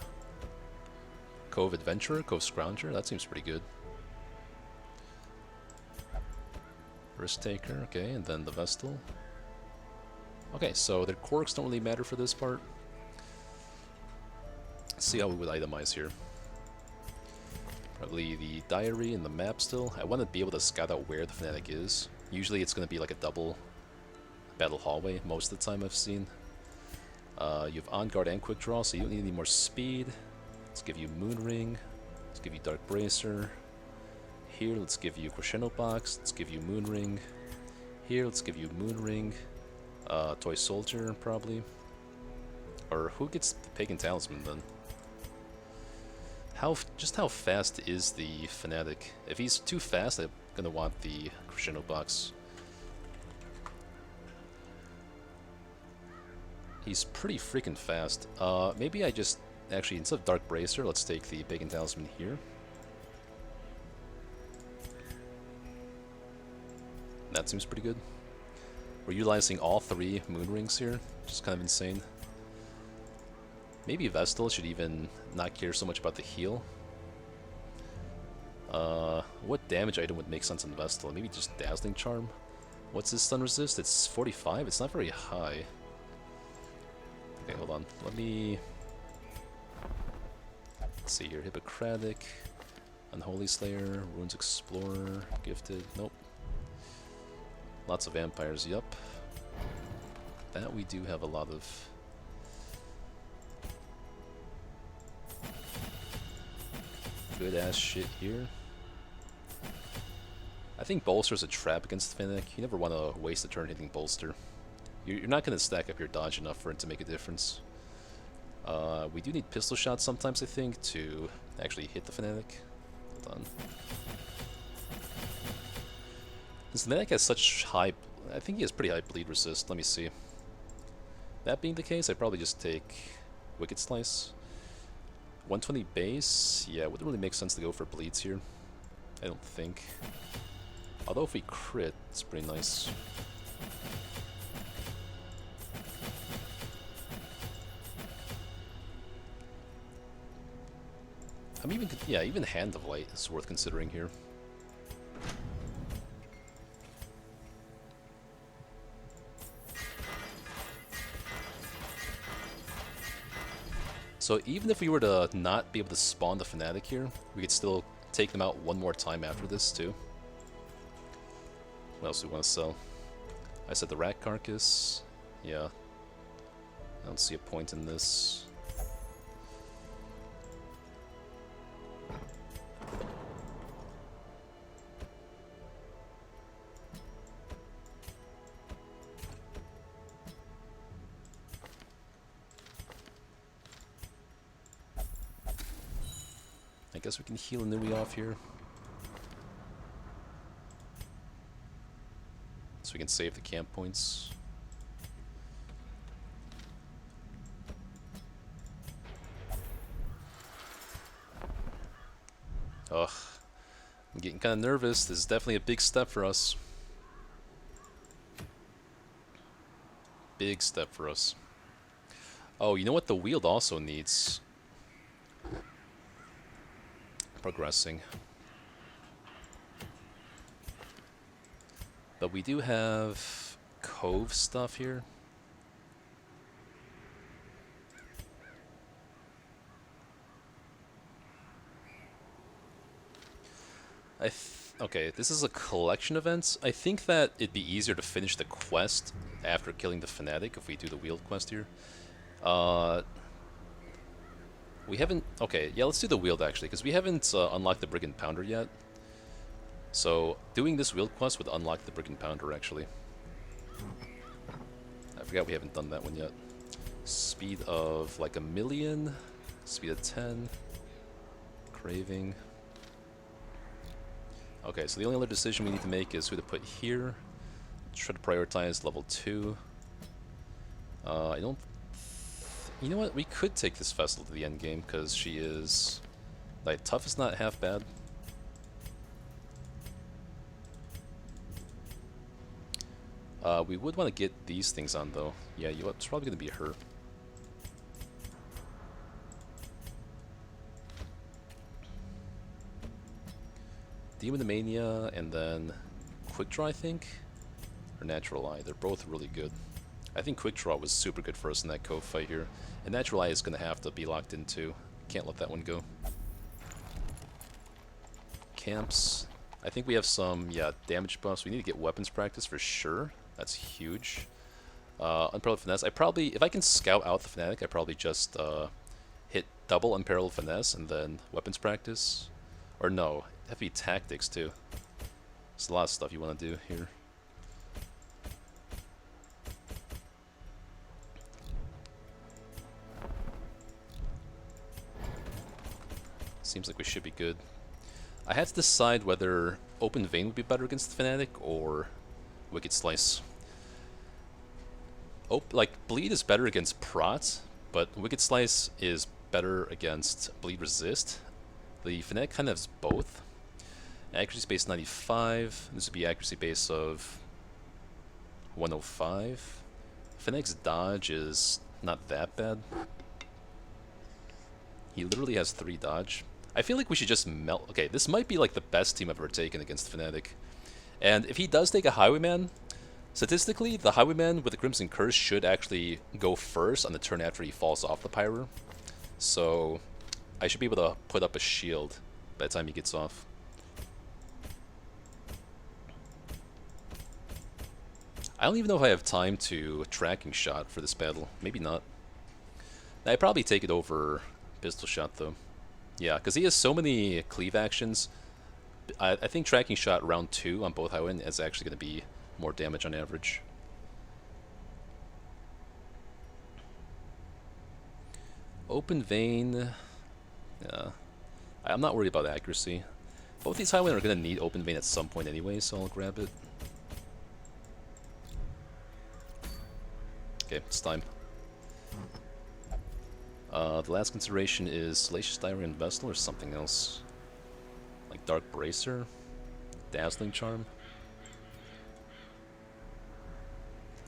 Cove Adventurer, Cove Scrounger, that seems pretty good. Risk Taker, okay, and then the Vestal. Okay, so the quirks don't really matter for this part. Let's see how we would itemize here. Probably the diary and the map still. I want to be able to scout out where the Fnatic is. Usually it's going to be like a double battle hallway most of the time I've seen. You have On Guard and Quick Draw, so you don't need any more speed. Let's give you Moon Ring. Let's give you Dark Bracer. Here, let's give you Crescendo Box. Let's give you Moon Ring. Here, let's give you Moon Ring. Toy Soldier, probably. Or who gets the Pagan Talisman then? Just how fast is the Fnatic? If he's too fast, I'm gonna want the Crescendo Box. He's pretty freaking fast. Maybe I just actually, instead of Dark Bracer, let's take the Pagan Talisman here. That seems pretty good. We're utilizing all 3 Moon Rings here, which is kind of insane. Maybe Vestal should even not care so much about the heal. What damage item would make sense on Vestal? Maybe just Dazzling Charm. What's his stun resist? It's 45? It's not very high. Okay, hold on. Let's see here. Hippocratic, Unholy Slayer, Runes Explorer, Gifted. Nope. Lots of vampires, yup. That we do have a lot of. Good ass shit here. I think Bolster's a trap against Fnatic. You never want to waste a turn hitting Bolster. You're not going to stack up your dodge enough for it to make a difference. We do need pistol shots sometimes, I think, to actually hit the Fnatic. Hold on. Since Fnatic has such high... I think he has pretty high bleed resist. Let me see. That being the case, I'd probably just take Wicked Slice. 120 base? Yeah, it wouldn't really make sense to go for bleeds here. I don't think. Although if we crit, it's pretty nice. I'm even, yeah, even Hand of Light is worth considering here. So even if we were to not be able to spawn the Fnatic here, we could still take them out one more time after this too. What else do we want to sell? I said the Rat Carcass. Yeah. I don't see a point in this. I guess we can heal Nui off here. So we can save the camp points. Ugh. I'm getting kind of nervous. This is definitely a big step for us. Big step for us. Oh, you know what the Wield also needs? Progressing. But we do have Cove stuff here. Okay, this is a collection of events. I think that it'd be easier to finish the quest after killing the Fanatic if we do the Wield quest here. We haven't... Okay, yeah, let's do the Wield actually, because we haven't unlocked the Brigand Pounder yet. So, doing this Wield quest would unlock the Brigand Pounder actually. I forgot we haven't done that one yet. Speed of like 1,000,000. Speed of 10. Craving. Okay, so the only other decision we need to make is who to put here. Try to prioritize level 2. I don't... You know what? We could take this Vessel to the end game because she is... Like, tough is not half bad. We would want to get these things on though. Yeah, you know what? It's probably going to be her. Demonomania and then Quick Draw, I think, or Natural Eye. They're both really good. I think Quick Draw was super good for us in that Cove fight here, and Natural Eye is going to have to be locked in too. Can't let that one go. Camps. I think we have some, yeah, damage buffs. We need to get weapons practice for sure. That's huge. Unparalleled Finesse. If I can scout out the Fanatic, I probably just hit double Unparalleled Finesse and then weapons practice. Or no, it'd have to be tactics too. There's a lot of stuff you want to do here. Seems like we should be good. I had to decide whether Open Vein would be better against the Fanatic or Wicked Slice. Like, Bleed is better against Prot, but Wicked Slice is better against Bleed Resist. The Fanatic kind of has both. Accuracy base 95. This would be accuracy base of 105. Fanatic's dodge is not that bad. He literally has 3 dodge. I feel like we should just melt... Okay, this might be like the best team I've ever taken against Fanatic. And if he does take a Highwayman, statistically, the Highwayman with the Crimson Curse should actually go first on the turn after he falls off the Pyre. So, I should be able to put up a shield by the time he gets off. I don't even know if I have time to Tracking Shot for this battle. Maybe not. I'd probably take it over Pistol Shot, though. Yeah, because he has so many cleave actions. I think Tracking Shot round 2 on both Highwaymen is actually going to be more damage on average. Open Vein. Yeah. I'm not worried about accuracy. Both these Highwaymen are going to need Open Vein at some point anyway, so I'll grab it. Okay, it's time. The last consideration is Salacious Diary and Vestal or something else. Like Dark Bracer? Dazzling Charm?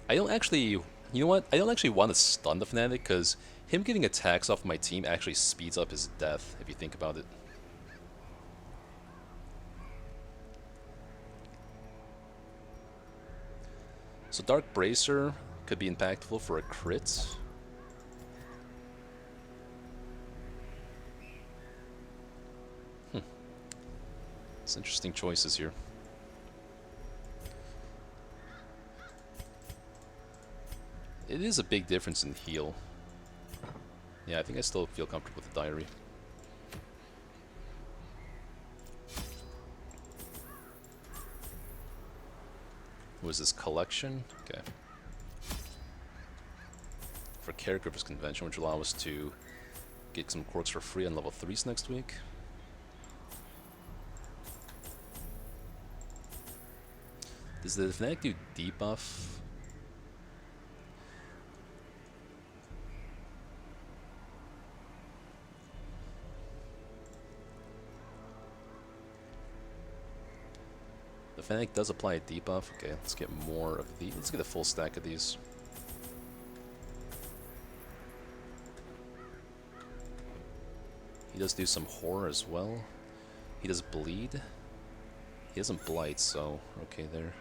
I don't actually... You know what? I don't actually want to stun the Fanatic, because him getting attacks off my team actually speeds up his death, if you think about it. So Dark Bracer could be impactful for a crit. It's interesting choices here. It is a big difference in heal. Yeah, I think I still feel comfortable with the Diary. What is this? Collection? Okay. For Character versus Convention, which will allow us to get some quirks for free on level 3s next week. Does the Fnatic do debuff? The Fnatic does apply a debuff. Okay, let's get more of these. Let's get a full stack of these. He does do some horror as well. He does bleed. He doesn't blight, so okay there.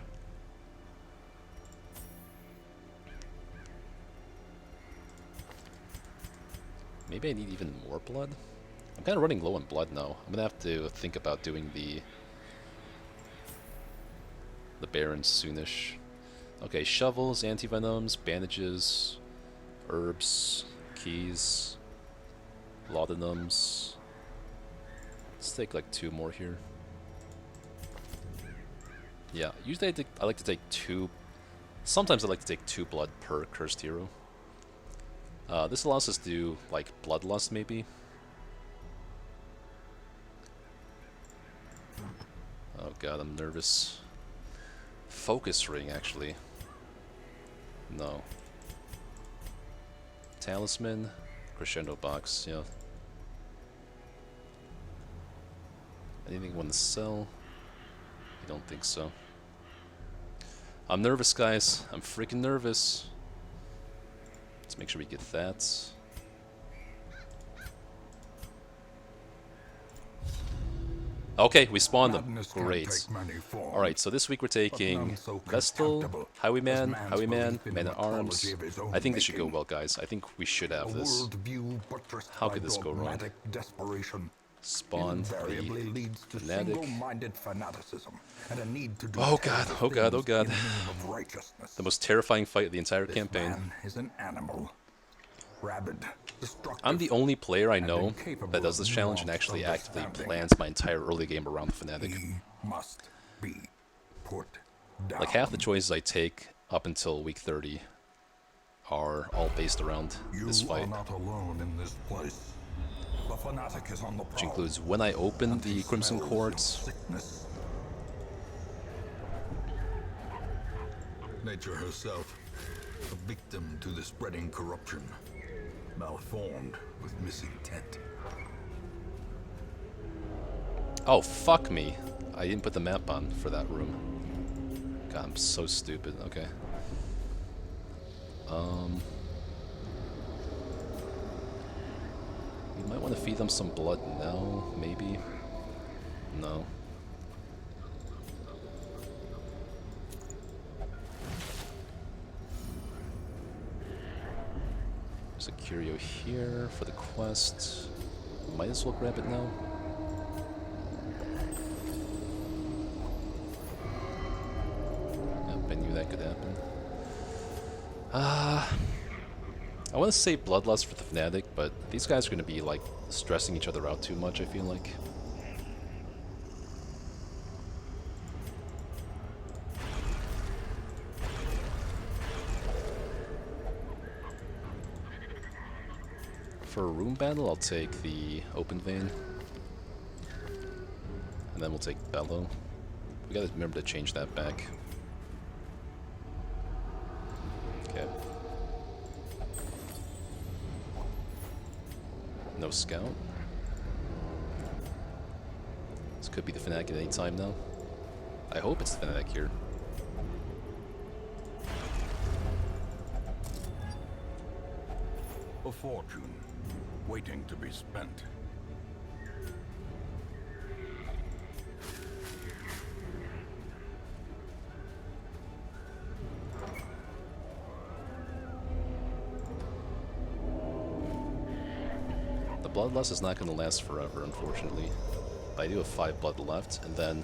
Maybe I need even more blood? I'm kind of running low on blood now. I'm gonna have to think about doing the Baron soonish. Okay, shovels, antivenoms, bandages, herbs, keys, laudanums. Let's take like 2 more here. Yeah, usually I like to take 2. Sometimes I like to take 2 blood per cursed hero. This allows us to do like bloodlust maybe. Oh god, I'm nervous. Focus ring actually. No. Talisman, crescendo box, yeah. Anything you want to sell? I don't think so. I'm nervous, guys. I'm freaking nervous. Let's make sure we get that. Okay, we spawned them. Great. Alright, so this week we're taking Vestal, Highwayman, Man at Arms. I think this should go well, guys. I think we should have this. How could this go wrong? Spawn the Fnatic. Oh god, oh god, oh god. The most terrifying fight of the entire campaign. I'm the only player I know that does this challenge and actually actively plans my entire early game around the Fnatic. Like half the choices I take up until week 30 are all based around this fight. Which includes when I open the Crimson Courts. Nature herself, a victim to the spreading corruption, malformed with misintent. Oh, fuck me. I didn't put the map on for that room. God, I'm so stupid. Okay. We might want to feed them some blood now, maybe. No. There's a curio here for the quest. Might as well grab it now. Yep, I knew that could happen. I want to say Bloodlust for the Fnatic, but these guys are going to be like stressing each other out too much, I feel like. For a room battle, I'll take the Open Vein. And then we'll take Bellow. We gotta remember to change that back. Okay. No scout. This could be the Fnatic at any time now. I hope it's the Fnatic here. A fortune waiting to be spent. The Bloodlust is not going to last forever, unfortunately. But I do have 5 blood left, and then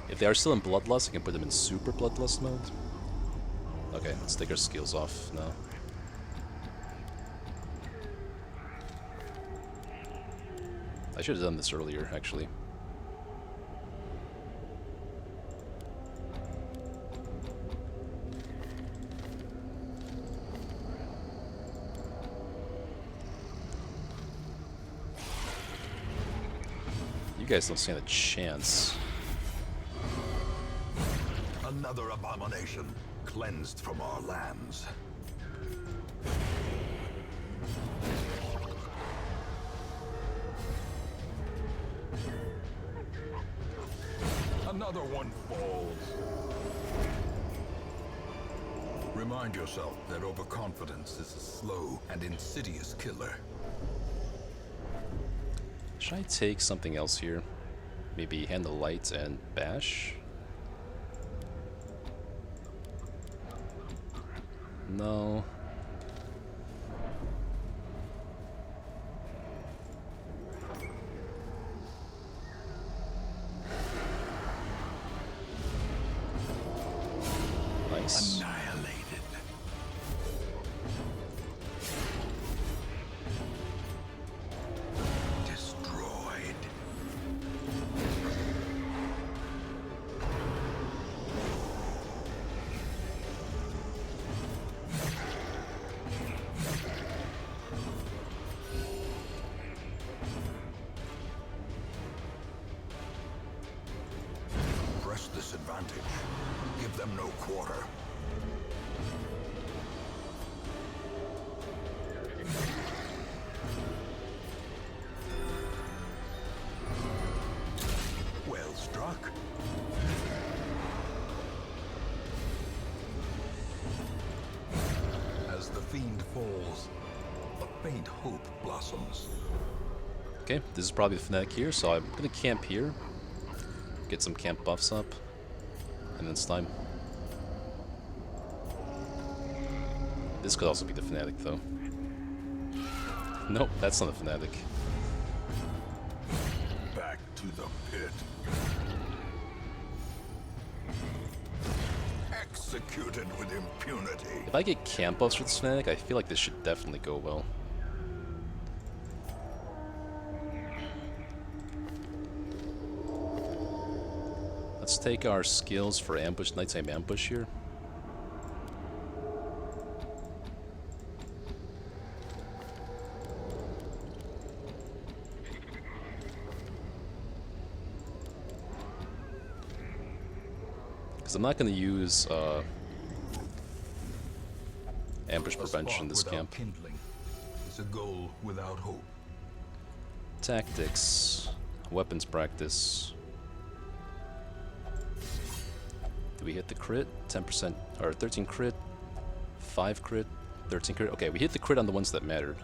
if they are still in Bloodlust, I can put them in Super Bloodlust mode. Okay, let's take our skills off now. I should have done this earlier, actually. You guys don't stand a chance. A Another abomination, cleansed from our lands. Another one falls. Remind yourself that overconfidence is a slow and insidious killer. Should I take something else here? Maybe handle light and bash? No. Nice. Annihilated. Destroyed. Press this advantage. Give them no quarter. Well struck. As the fiend falls, a faint hope blossoms. Okay, this is probably the Fnatic here, so I'm gonna camp here. Get some camp buffs up. And then it's time. This could also be the Fnatic, though. Nope, that's not the Fnatic. Back to the pit. Executed with impunity. If I get camp buffs for this Fnatic, I feel like this should definitely go well. Let's take our skills for ambush, nighttime ambush here. Because I'm not going to use ambush prevention in this camp. Kindling is a goal without hope. Tactics, weapons practice. Did we hit the crit? 10% or 13 crit, 5 crit, 13 crit. Okay, we hit the crit on the ones that mattered.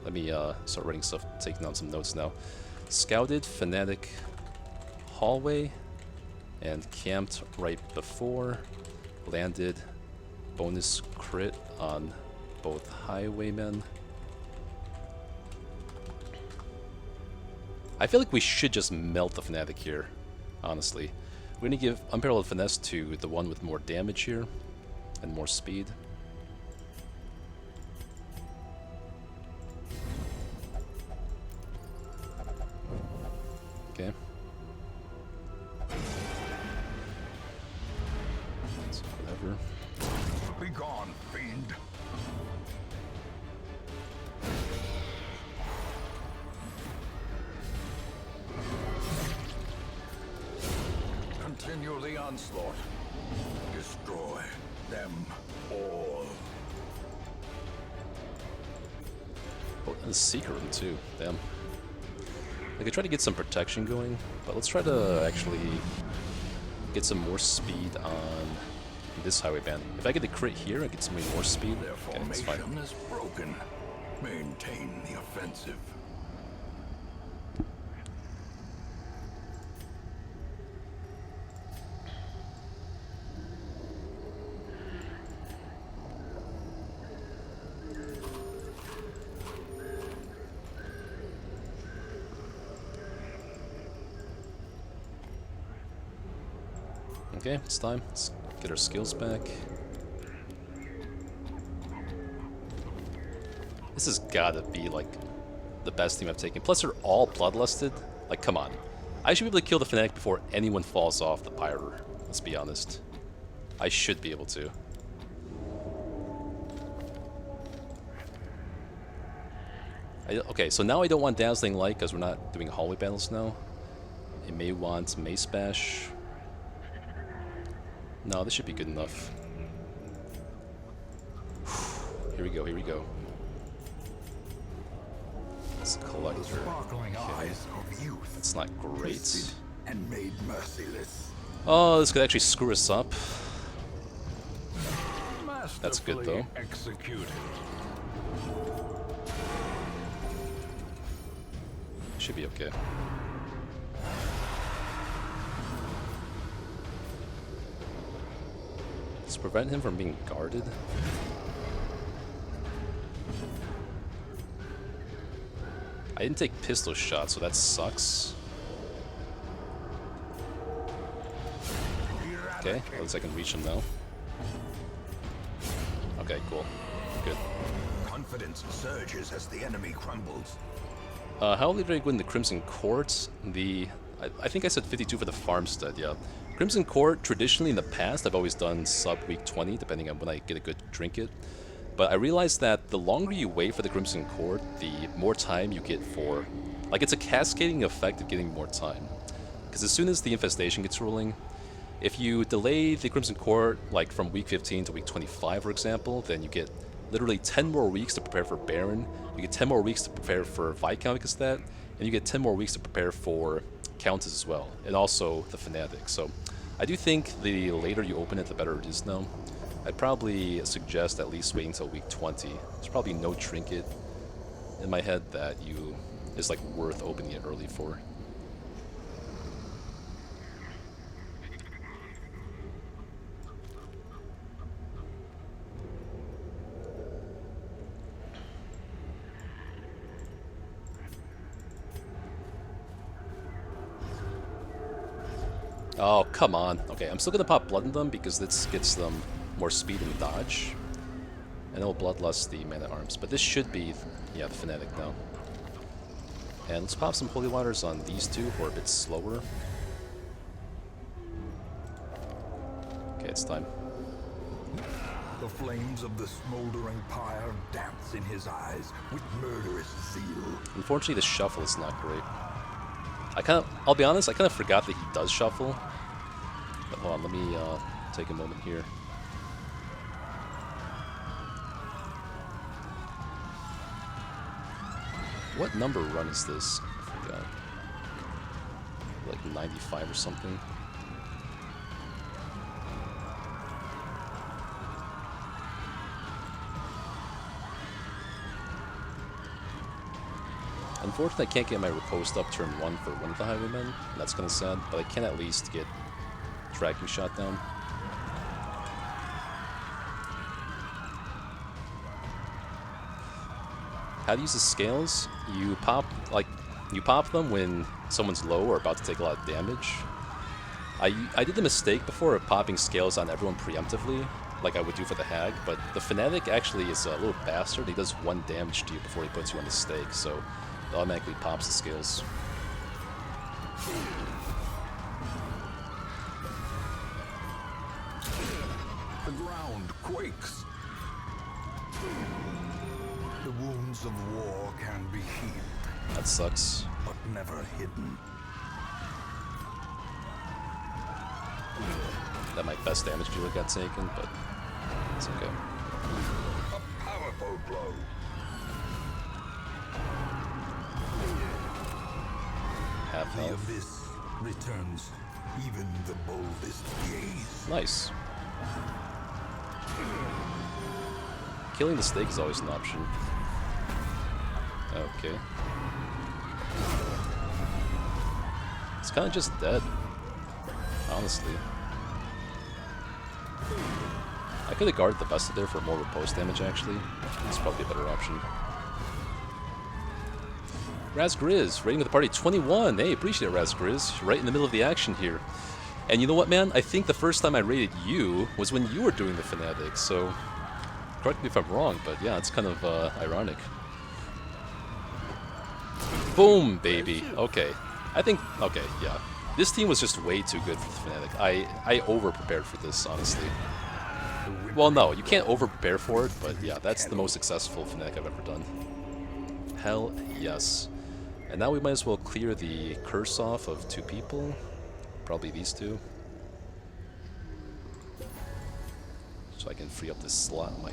Let me start writing stuff, taking down some notes now. Scouted, Fnatic, hallway, and camped right before. Landed, bonus crit on both highwaymen. I feel like we should just melt the Fnatic here, honestly. We're going to give Unparalleled Finesse to the one with more damage here and more speed. Okay. So whatever. Be gone, fiend. Continue the onslaught. Destroy them all. Oh, and a secret room too. Damn. I could try to get some protection going, but let's try to actually get some more speed on this highway band. If I get the crit here, I get some more speed. Their Okay, that's fine. formation is broken. Maintain the offensive. Okay, it's time. Let's get our skills back. This has gotta be, like, the best team I've taken. Plus, they're all bloodlusted. Like, come on. I should be able to kill the Fnatic before anyone falls off the Pyre. Let's be honest. I should be able to. Okay, so now I don't want Dazzling Light because we're not doing hallway battles now. I may want Mace Bash. No, this should be good enough. Here we go, here we go. It's a collector. The sparkling eyes of youth. That's not great. Twisted and made merciless. Oh, this could actually screw us up. That's good though. Executed. Should be okay. Let's prevent him from being guarded. I didn't take pistol shots, so that sucks. Okay, at least I can reach him now. Okay, cool. Good. Confidence surges as the enemy crumbles. How did I win the Crimson Court? I think I said 52 for the farmstead, yeah. Crimson Court, traditionally in the past, I've always done sub week 20, depending on when I get a good trinket. But I realized that the longer you wait for the Crimson Court, the more time you get for... Like, it's a cascading effect of getting more time. Because as soon as the infestation gets rolling, if you delay the Crimson Court, like from week 15 to week 25, for example, then you get literally 10 more weeks to prepare for Baron, you get 10 more weeks to prepare for Viscount Castat, and you get 10 more weeks to prepare for Countess as well, and also the Fanatic. So I do think the later you open it, the better it is now. I'd probably suggest at least waiting until week 20. There's probably no trinket in my head that is like worth opening it early for. Oh, come on. Okay, I'm still gonna pop Blood in them because this gets them more speed and dodge. And it'll Bloodlust the Man-at-Arms. But this should be, yeah, the Fanatic now. And let's pop some Holy Waters on these two who are a bit slower. Okay, it's time. The flames of the smoldering pyre dance in his eyes with murderous zeal. Unfortunately, the shuffle is not great. I'll be honest, I kind of forgot that he does shuffle. But hold on, let me take a moment here. What number run is this? I forgot. Like 95 or something. Unfortunately, I can't get my riposte up turn 1 for one of the Highwaymen. That's kind of sad, but I can at least get tracking shot down. How to use the scales? You pop them when someone's low or about to take a lot of damage. I did the mistake before of popping scales on everyone preemptively, like I would do for the Hag, but the Fanatic actually is a little bastard. He does 1 damage to you before he puts you on the stake, so it automatically pops the scales. The ground quakes. The wounds of war can be healed, That sucks. but never hidden. That my best damage dealer got taken, but it's okay. A powerful blow. Half The health. abyss returns even the boldest gaze. Nice. Killing the stake is always an option. Okay. It's kind of just dead, honestly. I could have guarded the Vested there for more riposte damage, actually. It's probably a better option. Razgriz, rating with the party 21. Hey, appreciate it, Razgriz. Right in the middle of the action here. And you know what, man? I think the first time I rated you was when you were doing the Fanatic, so correct me if I'm wrong, but yeah, it's kind of ironic. Boom, baby. Okay. I think, okay, yeah. This team was just way too good for the Fanatic. I over-prepared for this, honestly. Well, no, you can't over-prepare for it, but yeah, that's the most successful Fanatic I've ever done. Hell yes. And now we might as well clear the curse off of 2 people. Probably these 2. so I can free up this slot in my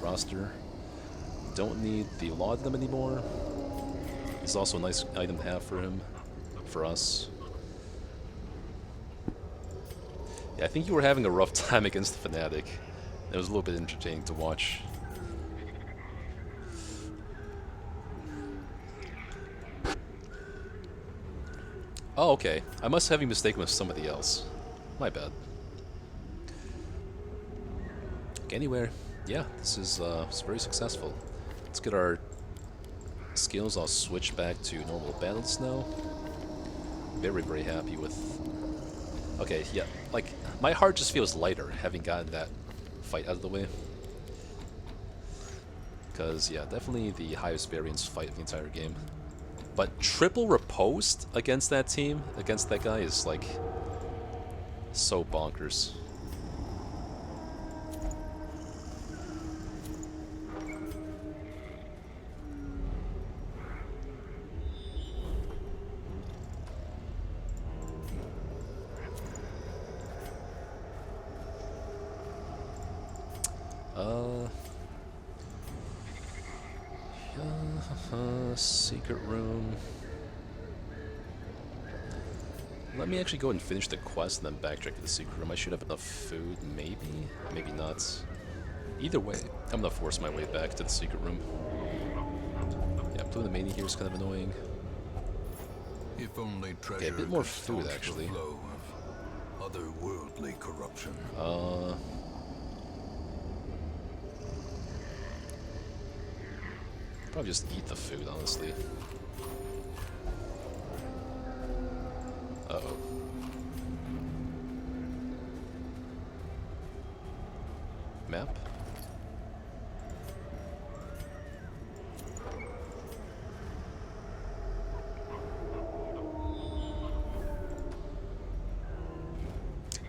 roster. Don't need the laudanum anymore. This is also a nice item to have for him, for us. Yeah, I think you were having a rough time against the Fnatic. It was a little bit entertaining to watch. Oh, okay. I must have you mistaken with somebody else. My bad. Anyway, yeah, this is very successful. Let's get our skills all switched back to normal battles now. Very, very happy with... Okay, yeah, like, my heart just feels lighter having gotten that fight out of the way. Because, yeah, definitely the highest variance fight of the entire game. But triple riposte against that team, against that guy, is, like, so bonkers. Secret room. Let me actually go and finish the quest and then backtrack to the secret room. I should have enough food, maybe? Maybe not. Either way, I'm gonna force my way back to the secret room. Yeah, Blue the Mania here is kind of annoying. If only treasure Okay, a bit more could food, staunch the actually. flow of otherworldly corruption. Probably just eat the food, honestly. Uh-oh. Map?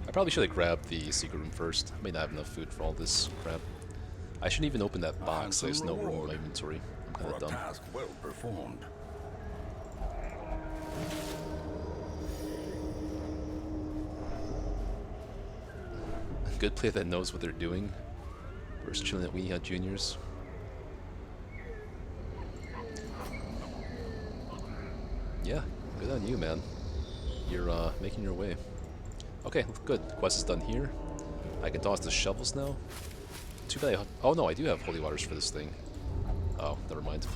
I probably should have grabbed the secret room first. I may not have enough food for all this crap. I shouldn't even open that box, there's no room in my inventory. I'm For kinda a dumb. task well performed. Good play that knows what they're doing. Versus chilling at Weenie Hut Juniors. Yeah, good on you, man. You're making your way. Okay, good. Quest is done here. I can toss the shovels now. Too bad oh no, I do have holy waters for this thing. Oh, never mind.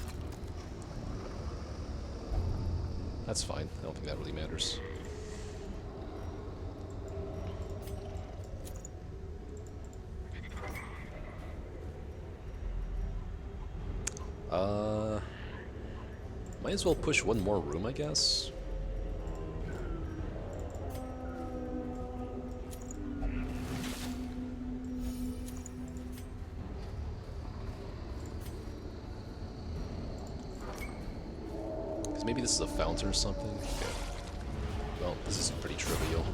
That's fine. I don't think that really matters. Might as well push one more room, I guess. Because maybe this is a fountain or something. Okay. Well, this is pretty trivial.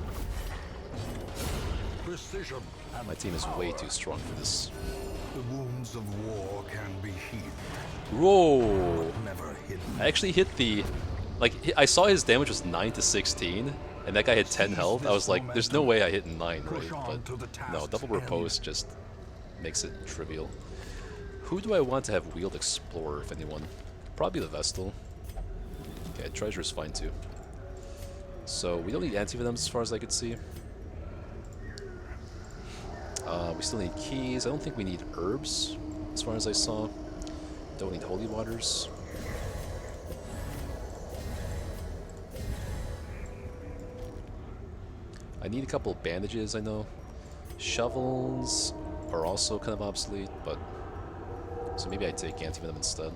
Precision and My team is way too strong for this. the wounds of war can be healed, Whoa! never hidden. I actually hit the... Like, I saw his damage was 9 to 16, and that guy had 10 health. I was like, there's no way I hit 9, right? But no, double riposte just makes it trivial. Who do I want to have wield Explorer, if anyone? Probably the Vestal. Okay, Treasure is fine too. So, we don't need anti-venoms as far as I could see. We still need keys. I don't think we need herbs, as far as I saw. Don't need holy waters. I need a couple of bandages, I know. Shovels are also kind of obsolete, but... So maybe I take anti-venom instead.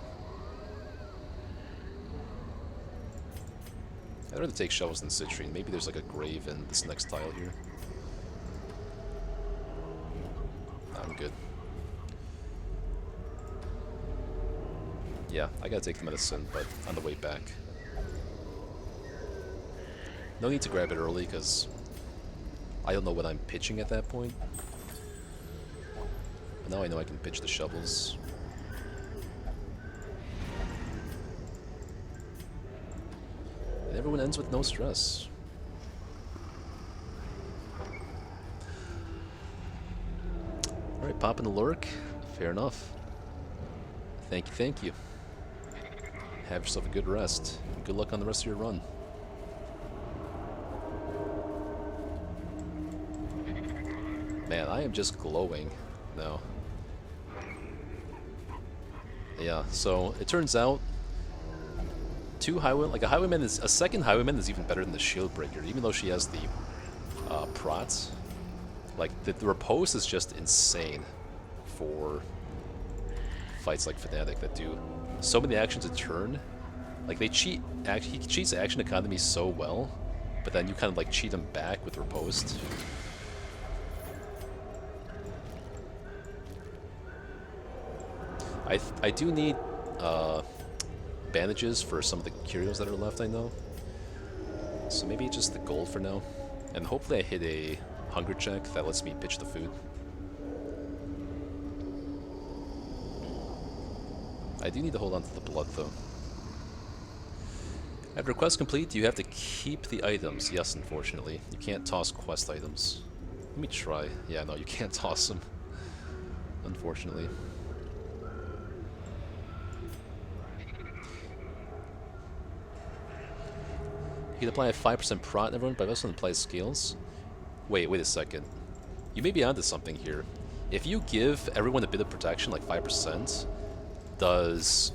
I'd rather take shovels than citrine. Maybe there's like a grave in this next tile here. I'm good. Yeah, I gotta take the medicine, but on the way back. No need to grab it early, because I don't know what I'm pitching at that point. But now I know I can pitch the shovels. And everyone ends with no stress. popping the lurk? Fair enough. Thank you, thank you. Have yourself a good rest. Good luck on the rest of your run. Man, I am just glowing now. Yeah, so it turns out a second highwayman is even better than the shield breaker, even though she has the prots. Like the riposte is just insane for fights like Fnatic that do so many actions a turn. Like they cheat, he cheats action economy so well, but then you kind of like cheat him back with riposte. I do need bandages for some of the curios that are left, I know. So maybe just the gold for now. And hopefully I hit a hunger check that lets me pitch the food. I do need to hold on to the blood though. After quest complete, you have to keep the items. Yes, unfortunately. You can't toss quest items. Let me try. Yeah, no, you can't toss them. Unfortunately. You can apply a 5% prot on everyone, but also apply skills. Wait a second. You may be onto something here. If you give everyone a bit of protection, like 5%, does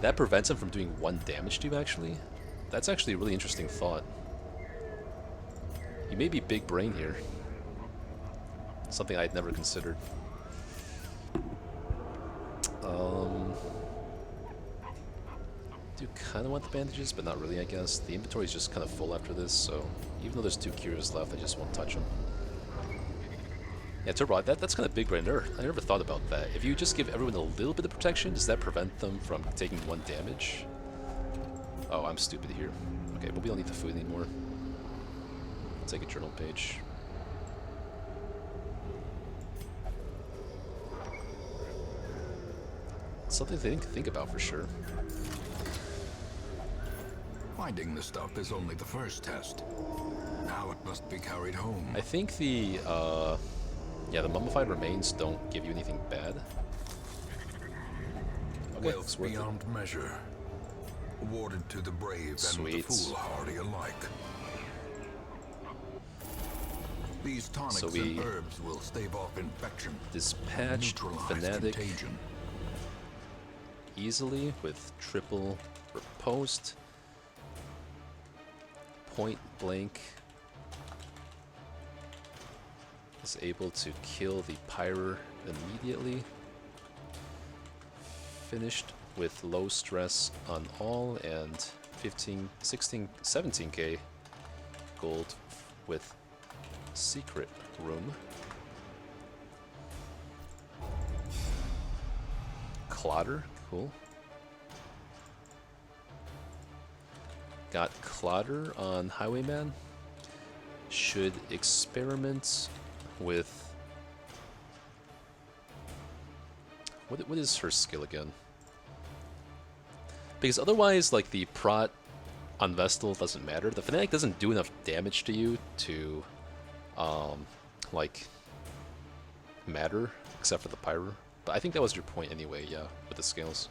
that prevent them from doing 1 damage to you, actually? That's actually a really interesting thought. You may be big brain here. Something I'd never considered. Do kind of want the bandages, but not really, I guess. The inventory is just kind of full after this, so even though there's 2 cures left, I just won't touch them. Yeah, Turbo, that's kind of big brain. I never thought about that. If you just give everyone a little bit of protection, does that prevent them from taking 1 damage? Oh, I'm stupid here. Okay, but we don't need the food anymore. I'll take a journal page. Something to think about for sure. Finding the stuff is only the first test. Now it must be carried home. I think the mummified remains don't give you anything bad. Okay, Wealth beyond measure. Awarded to the brave Sweet. and the foolhardy alike. These tonics So and herbs will stave off infection. Dispatch Neutralize Fnatic contagion. easily with triple riposte. Point blank is able to kill the Pyre immediately. Finished with low stress on all and 15, 16, 17k gold with secret room. Clotter, cool. Got Clotter on Highwayman. Should experiment with... What is her skill again? Because otherwise, like, the prot on Vestal doesn't matter. The Fnatic doesn't do enough damage to you to, like, matter, except for the Pyro. But I think that was your point anyway, yeah, with the scales.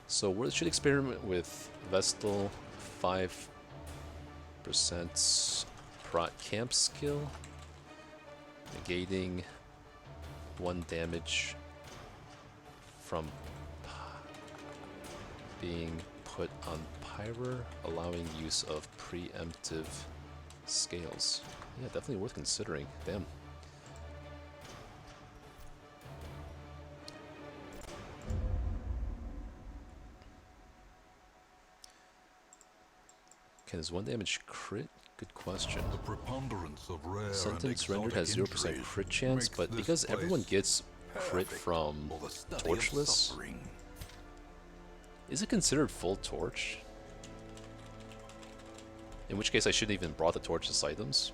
So we should experiment with Vestal 5% prot camp skill, negating 1 damage from being put on Pyre, allowing use of preemptive scales. Yeah, definitely worth considering. Damn. Can his 1 damage crit? Good question. The preponderance of rare Sentence and rendered has 0% crit chance, but because everyone gets crit from Torchless, is it considered full torch? In which case I shouldn't even brought the torchless items.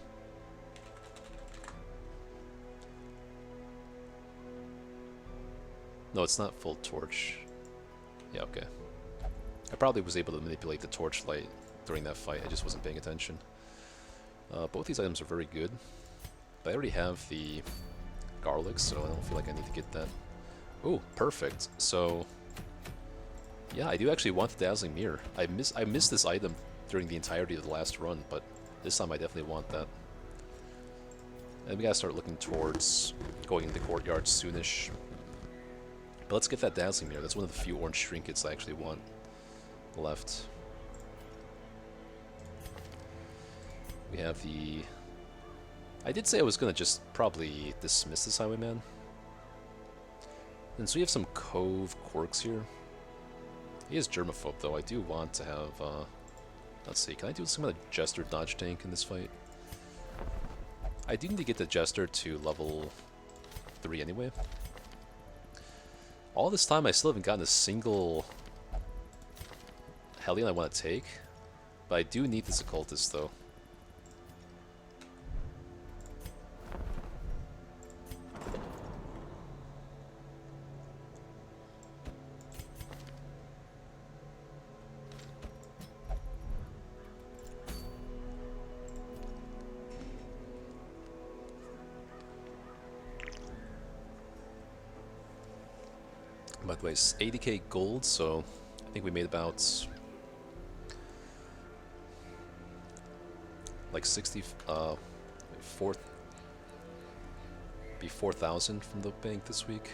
No, it's not full torch. Yeah, okay. I probably was able to manipulate the torchlight during that fight, I just wasn't paying attention. Both these items are very good, but I already have the garlic, so I don't feel like I need to get that. Oh, perfect. So, yeah, I do actually want the Dazzling Mirror. I missed this item during the entirety of the last run, but this time I definitely want that. And we gotta start looking towards going into the courtyard soonish. But let's get that Dazzling Mirror. That's one of the few orange trinkets I actually want left. We have the... I did say I was gonna just probably dismiss this Highwayman. And so we have some Cove quirks here. He is Germaphobe though. I do want to have, let's see, can I do some of the Jester dodge tank in this fight? I do need to get the Jester to level 3 anyway. All this time I still haven't gotten a single Hellion I want to take. But I do need this Occultist though. By the way, it's 80k gold, so I think we made about like 4,000 from the bank this week.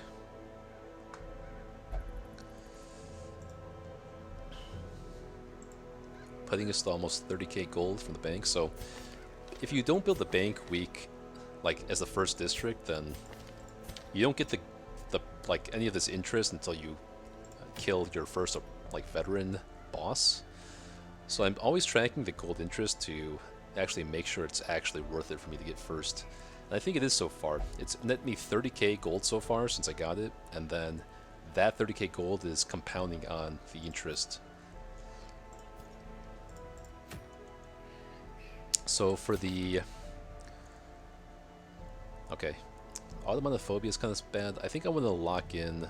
Putting us to almost 30k gold from the bank. So if you don't build the bank week like as the first district, then you don't get the like any of this interest until you kill your first like veteran boss. So I'm always tracking the gold interest to actually make sure it's actually worth it for me to get first. And I think it is so far. It's net me 30k gold so far since I got it, and then that 30k gold is compounding on the interest. So for the... Okay. Automonophobia is kind of bad. I think I want to lock in...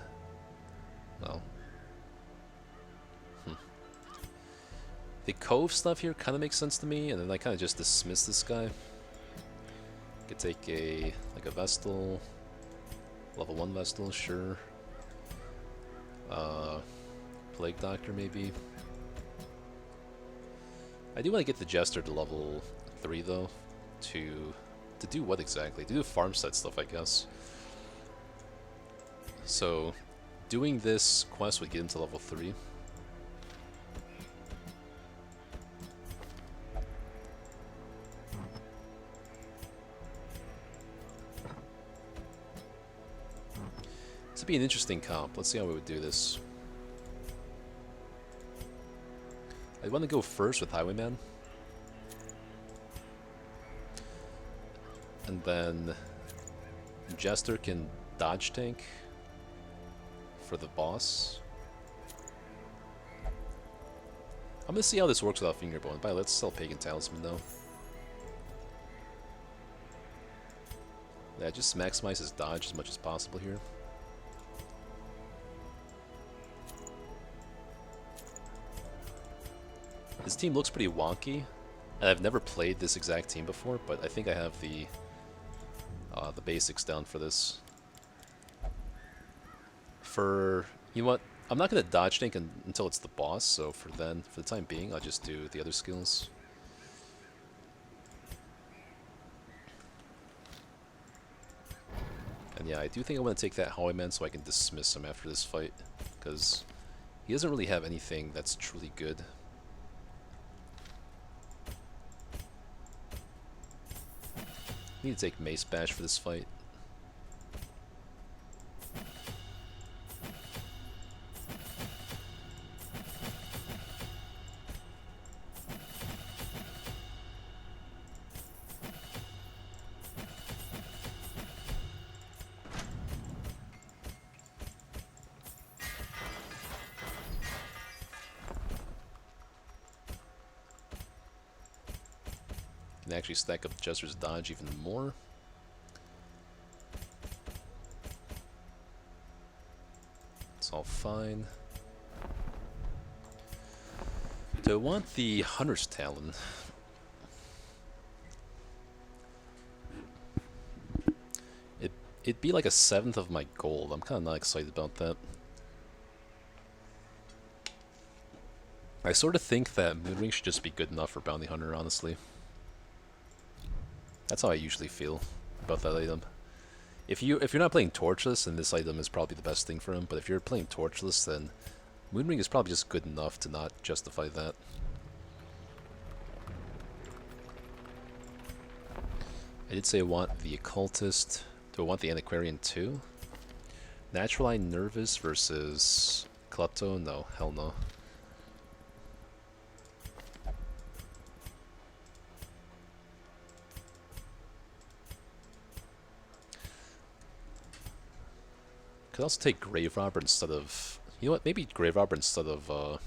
Well... The Cove stuff here kind of makes sense to me, and then I kind of just dismiss this guy. Could take a... like a Vestal... Level 1 Vestal, sure. Plague Doctor, maybe. I do want to get the Jester to level 3, though. To do what exactly? To do farm set stuff, I guess. So, doing this quest would get him to level 3. This would be an interesting comp. Let's see how we would do this. I want to go first with Highwayman. And then Jester can dodge tank for the boss. I'm gonna see how this works without Fingerbone. But let's sell Pagan Talisman though. Yeah, just maximize his dodge as much as possible here. His team looks pretty wonky, and I've never played this exact team before, but I think I have the basics down for this. You know what? I'm not going to dodge tank until it's the boss, so for the time being, I'll just do the other skills. And yeah, I do think I want to take that Highwayman so I can dismiss him after this fight, because he doesn't really have anything that's truly good. Need to take Mace Bash for this fight. Can actually stack up Jester's dodge even more. It's all fine. Do I want the Hunter's Talon? It'd be like a seventh of my gold. I'm kind of not excited about that. I sort of think that Moonring should just be good enough for Bounty Hunter, honestly. That's how I usually feel about that item. If you're not playing Torchless, then this item is probably the best thing for him. But if you're playing Torchless, then Moonring is probably just good enough to not justify that. I did say I want the Occultist. Do I want the Antiquarian too? Natural Eye Nervous versus Klepto? No, hell no. Could also take Grave Robber instead of... You know what, maybe Grave Robber instead of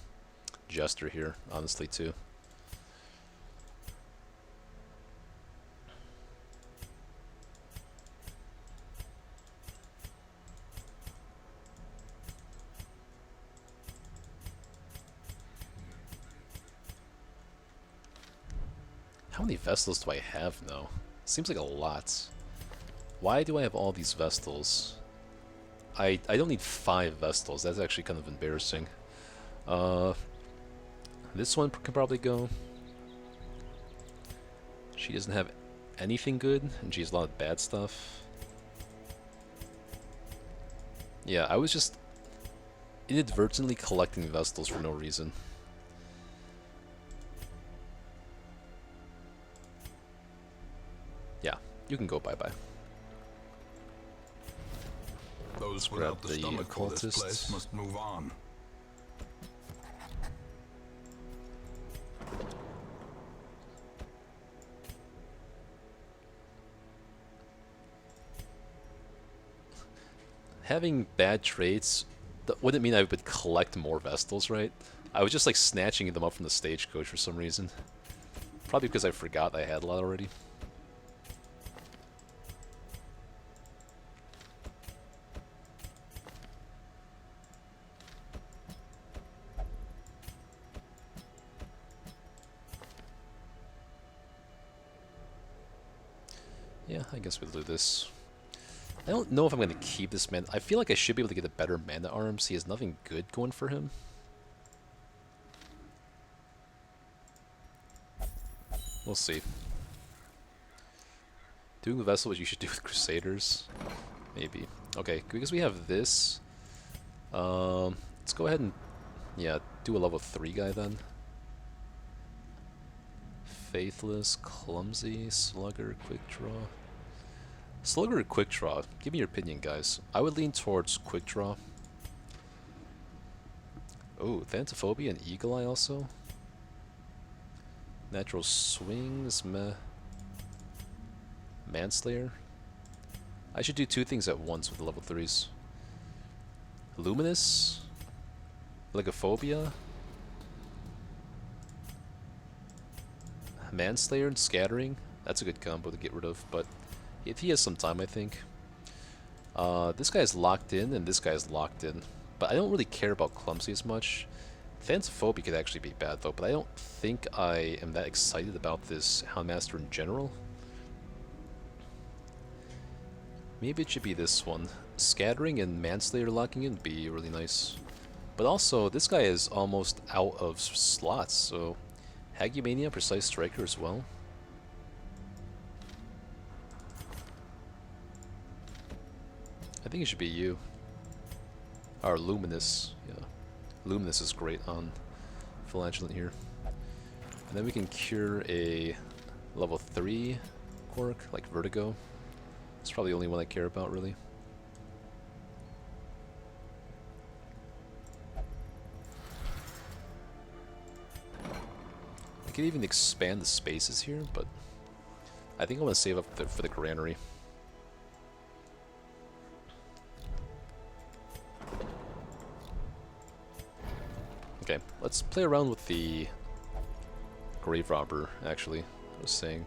Jester here, honestly, too. How many Vestals do I have now? Seems like a lot. Why do I have all these Vestals? I don't need 5 Vestals. That's actually kind of embarrassing. This one can probably go. She doesn't have anything good, and she has a lot of bad stuff. Yeah, I was just inadvertently collecting Vestals for no reason. Yeah, you can go bye-bye. Those grab without the the stomach for this Occultist. place must move on. Having bad traits wouldn't mean I would collect more Vestals, right? I was just like snatching them up from the stagecoach for some reason. Probably because I forgot I had a lot already. Yeah, I guess we'll do this. I don't know if I'm going to keep this man. I feel like I should be able to get a better Man-at-Arms. He has nothing good going for him. We'll see. Doing the Vessel what you should do with Crusaders. Maybe. Okay, because we have this. Let's go ahead and, yeah, do a level 3 guy then. Faithless, Clumsy, Slugger, Quick Draw. Slugger or Quick Draw? Give me your opinion, guys. I would lean towards Quick Draw. Oh, Thanatophobia and Eagle Eye also. Natural Swings, meh. Manslayer. I should do 2 things at once with the level 3s. Luminous. Legophobia. Manslayer and Scattering. That's a good combo to get rid of, but if he has some time, I think. This guy's locked in, and this guy's locked in. But I don't really care about Clumsy as much. Thanatophobia could actually be bad, though, but I don't think I am that excited about this Houndmaster in general. Maybe it should be this one. Scattering and Manslayer locking in would be really nice. But also, this guy is almost out of slots, so Hagumania, Precise Striker as well. I think it should be you. Or Luminous, yeah. Luminous is great on Flagellant here. And then we can cure a level 3 quirk, like Vertigo. It's probably the only one I care about, really. I could even expand the spaces here, but I think I want to save up for the Granary. Okay, let's play around with the Grave Robber, actually, I was saying.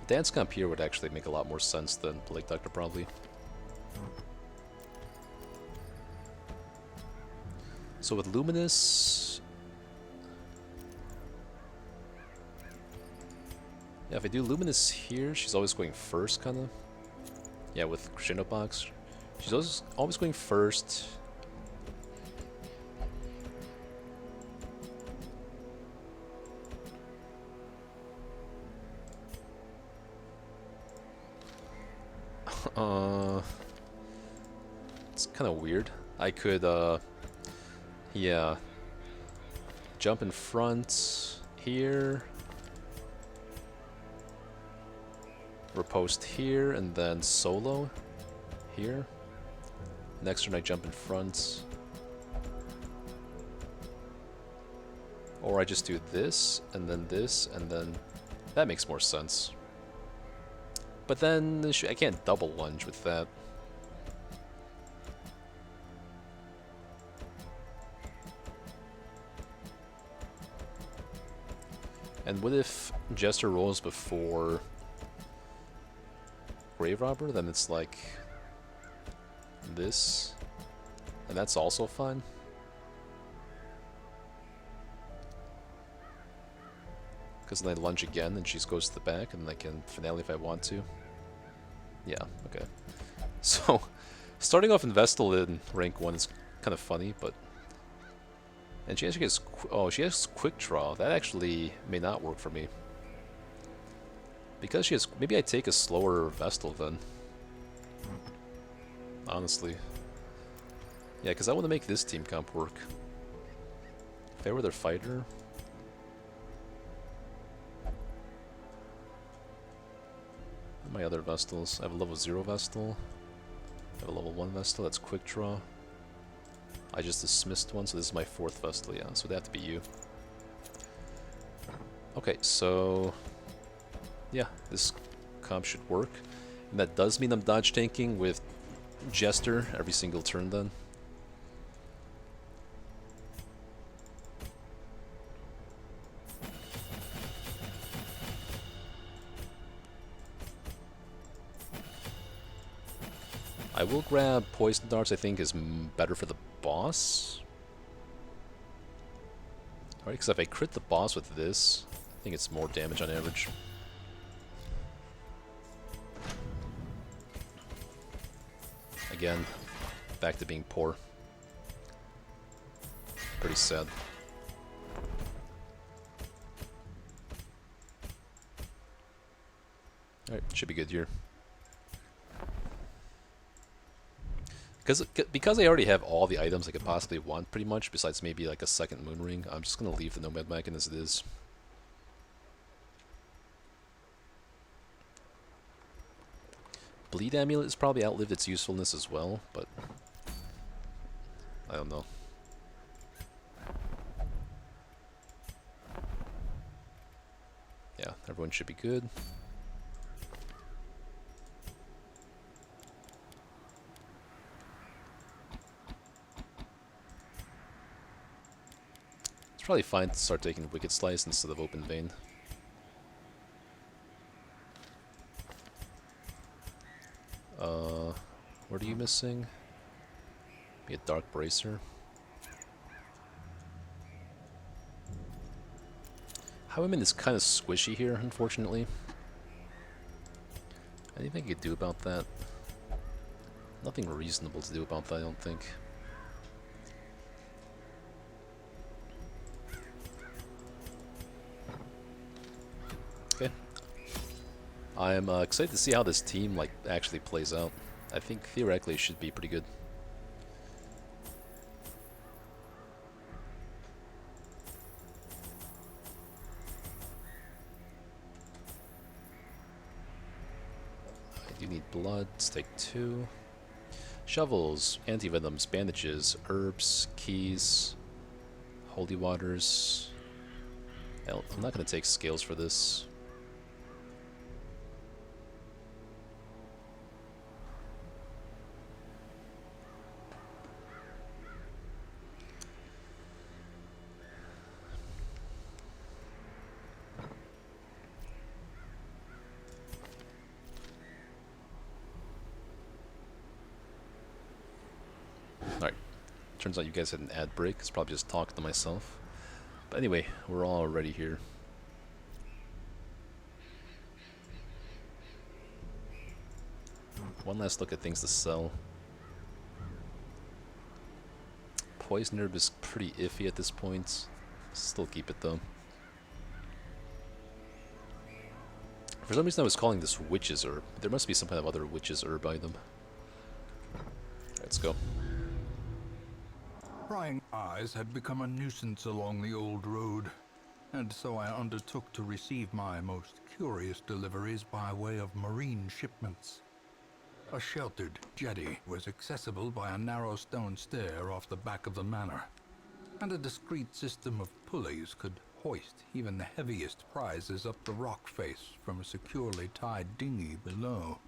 Dance Comp here would actually make a lot more sense than Plague Doctor, probably. So with Luminous... Yeah, if I do Luminous here, she's always going first, kind of. Yeah, with Crescendo Box. She's always going first. It's kind of weird. I could, yeah, jump in front here, riposte here, and then solo here. Next turn I jump in front. Or I just do this, and then that makes more sense. But then I can't double lunge with that. And what if Jester rolls before Grave Robber? Then it's like this, and that's also fine. Because then I lunge again, and she goes to the back, and I can finale if I want to. Yeah, okay. So, starting off in Vestal in rank 1 is kind of funny, but... And she actually gets... Oh, she has Quick Draw. That actually may not work for me. Because she has... Maybe I take a slower Vestal then. Honestly. Yeah, because I want to make this team comp work. If I were their fighter... My other Vestals. I have a level 0 Vestal. I have a level 1 Vestal, that's Quick Draw. I just dismissed one, so this is my 4th Vestal, yeah, so they have to be you. Okay, so... Yeah, this comp should work. And that does mean I'm dodge tanking with Jester every single turn then. I will grab Poison Darts, I think is better for the boss. Alright, because if I crit the boss with this, I think it's more damage on average. Again, back to being poor. Pretty sad. Alright, should be good here. Because I already have all the items I could possibly want, pretty much, besides maybe like a second moon ring, I'm just going to leave the Nomad Wagon as it is. Bleed Amulet has probably outlived its usefulness as well, but I don't know. Yeah, everyone should be good. It's probably fine to start taking Wicked Slice instead of Open Vein. What are you missing? Be a Dark Bracer. Highwayman is kind of squishy here, unfortunately. Anything I could do about that? Nothing reasonable to do about that, I don't think. Okay. I'm excited to see how this team actually plays out. I think theoretically it should be pretty good. I do need blood. Let's take 2. Shovels, antivenoms, bandages, herbs, keys, holy waters. I'm not going to take scales for this. Alright, turns out you guys had an ad break. It's probably just talking to myself. But anyway, we're all ready here. One last look at things to sell. Poison herb is pretty iffy at this point. Still keep it though. For some reason I was calling this witch's herb. There must be some kind of other witch's herb item. Let's go. Prying eyes had become a nuisance along the old road, and so I undertook to receive my most curious deliveries by way of marine shipments. A sheltered jetty was accessible by a narrow stone stair off the back of the manor, and a discreet system of pulleys could hoist even the heaviest prizes up the rock face from a securely tied dinghy below.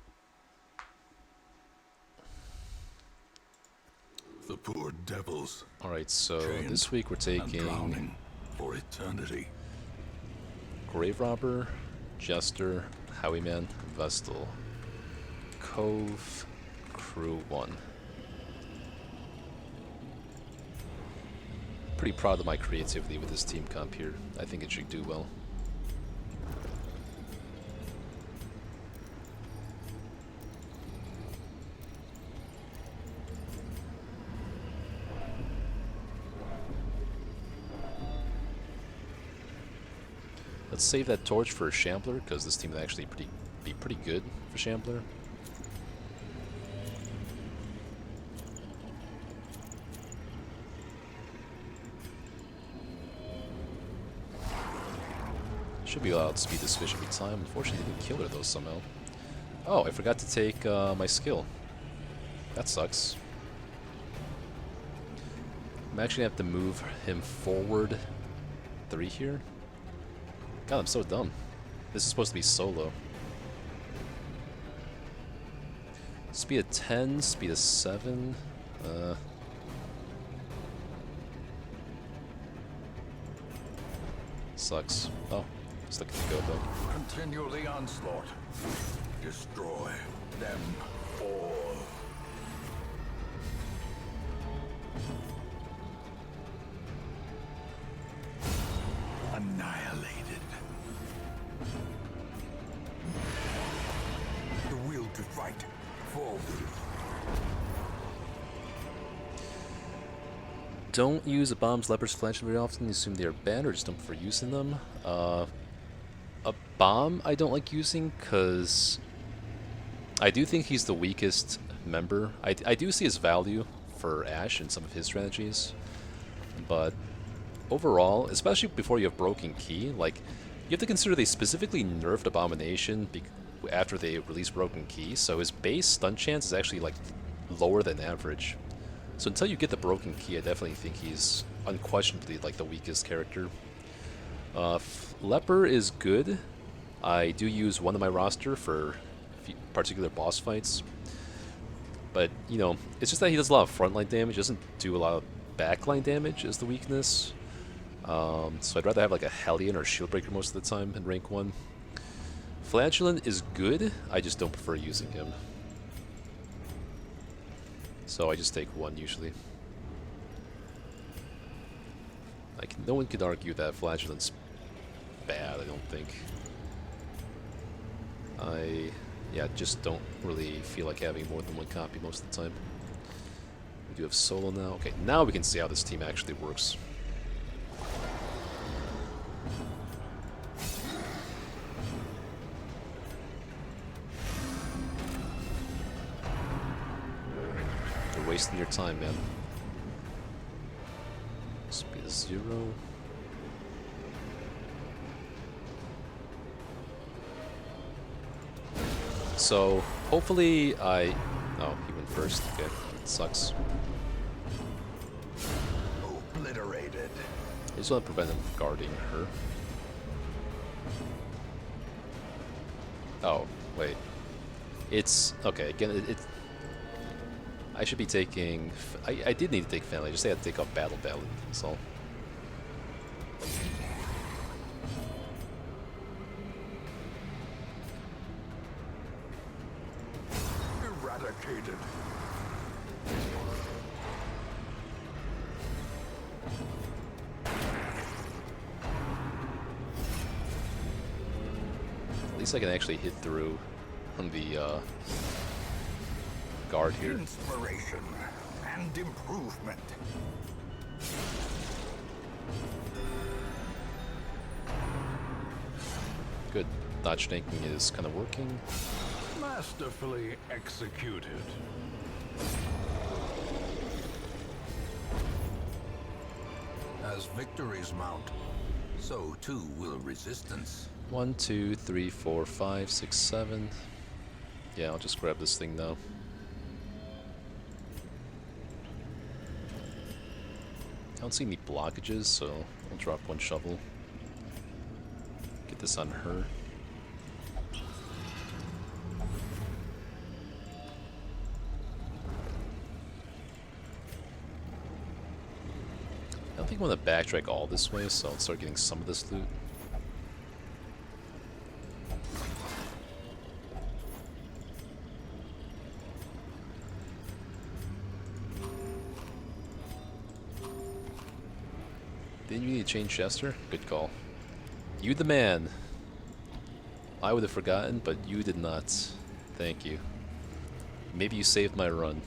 The poor devils. Alright, so Chained this week we're and taking drowning for eternity. Grave Robber, Jester, Howieman, Vestal, Cove, Crew 1. Pretty proud of my creativity with this team comp here. I think it should do well. Let's save that torch for Shambler, because this team would actually be pretty good for Shambler. Should be allowed to speed this fish every time. Unfortunately, didn't kill her though somehow. Oh, I forgot to take my skill. That sucks. I'm actually gonna have to move him forward 3 here. God, I'm so dumb. This is supposed to be solo. Speed of 10, speed of 7. Sucks. Oh, it's looking to go though. Continue the onslaught. Destroy them all. Annihilated. The will to fight. Forward. Don't use a bomb's leper's flash very often. You assume they are banned or just don't prefer using them. A bomb I don't like using because I do think he's the weakest member. I do see his value for Ashe and some of his strategies, but overall, especially before you have Broken Key, like, you have to consider they specifically nerfed Abomination after they released Broken Key, so his base stun chance is actually like lower than average. So until you get the Broken Key, I definitely think he's unquestionably like the weakest character. Leper is good. I do use one on my roster for particular boss fights, but you know, it's just that he does a lot of frontline damage. He doesn't do a lot of backline damage is the weakness. So I'd rather have like a Hellion or Shieldbreaker most of the time in rank 1. Flagellant is good, I just don't prefer using him. So I just take 1 usually. No one could argue that Flagellant's bad, I don't think. I just don't really feel like having more than 1 copy most of the time. We do have solo now. Okay, now we can see how this team actually works. You're wasting your time, man. Speed of 0. So, hopefully Oh, he went first. Okay, that sucks. Obliterated. I just want to prevent him from guarding her. Oh, wait. It's... Okay, again, I should be taking... I did need to take Family, I just had to take off Battle Ballad, that's all. Eradicated. At least I can actually hit through on the guard here. Inspiration and improvement. Good. Dodge tanking is kind of working. Masterfully executed. As victories mount, so too will resistance. 1, 2, 3, 4, 5, 6, 7. Yeah, I'll just grab this thing now. I don't see any blockages, so I'll drop one shovel. Get this on her. I don't think I want to backtrack all this way, so I'll start getting some of this loot. Didn't you need to change Chester? Good call. You the man. I would have forgotten, but you did not. Thank you. Maybe you saved my run.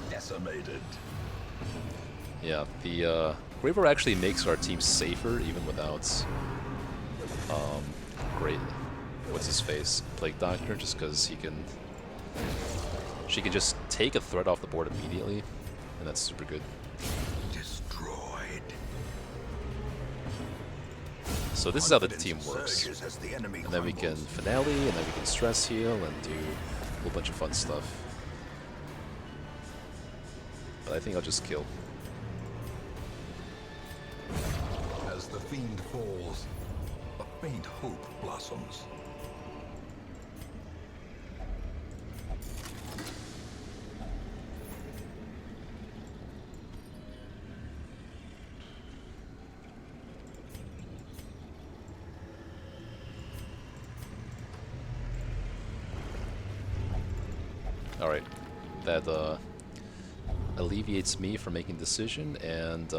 Decimated. Yeah, the Graver actually makes our team safer even without great what's his face? Plague Doctor, just because she can just take a threat off the board immediately, and that's super good. Destroyed. So this is how the team works. And then we can finale, and then we can stress heal, and do a whole bunch of fun stuff. But I think I'll just kill. As the fiend falls, a faint hope blossoms. Alright, that alleviates me from making a decision, and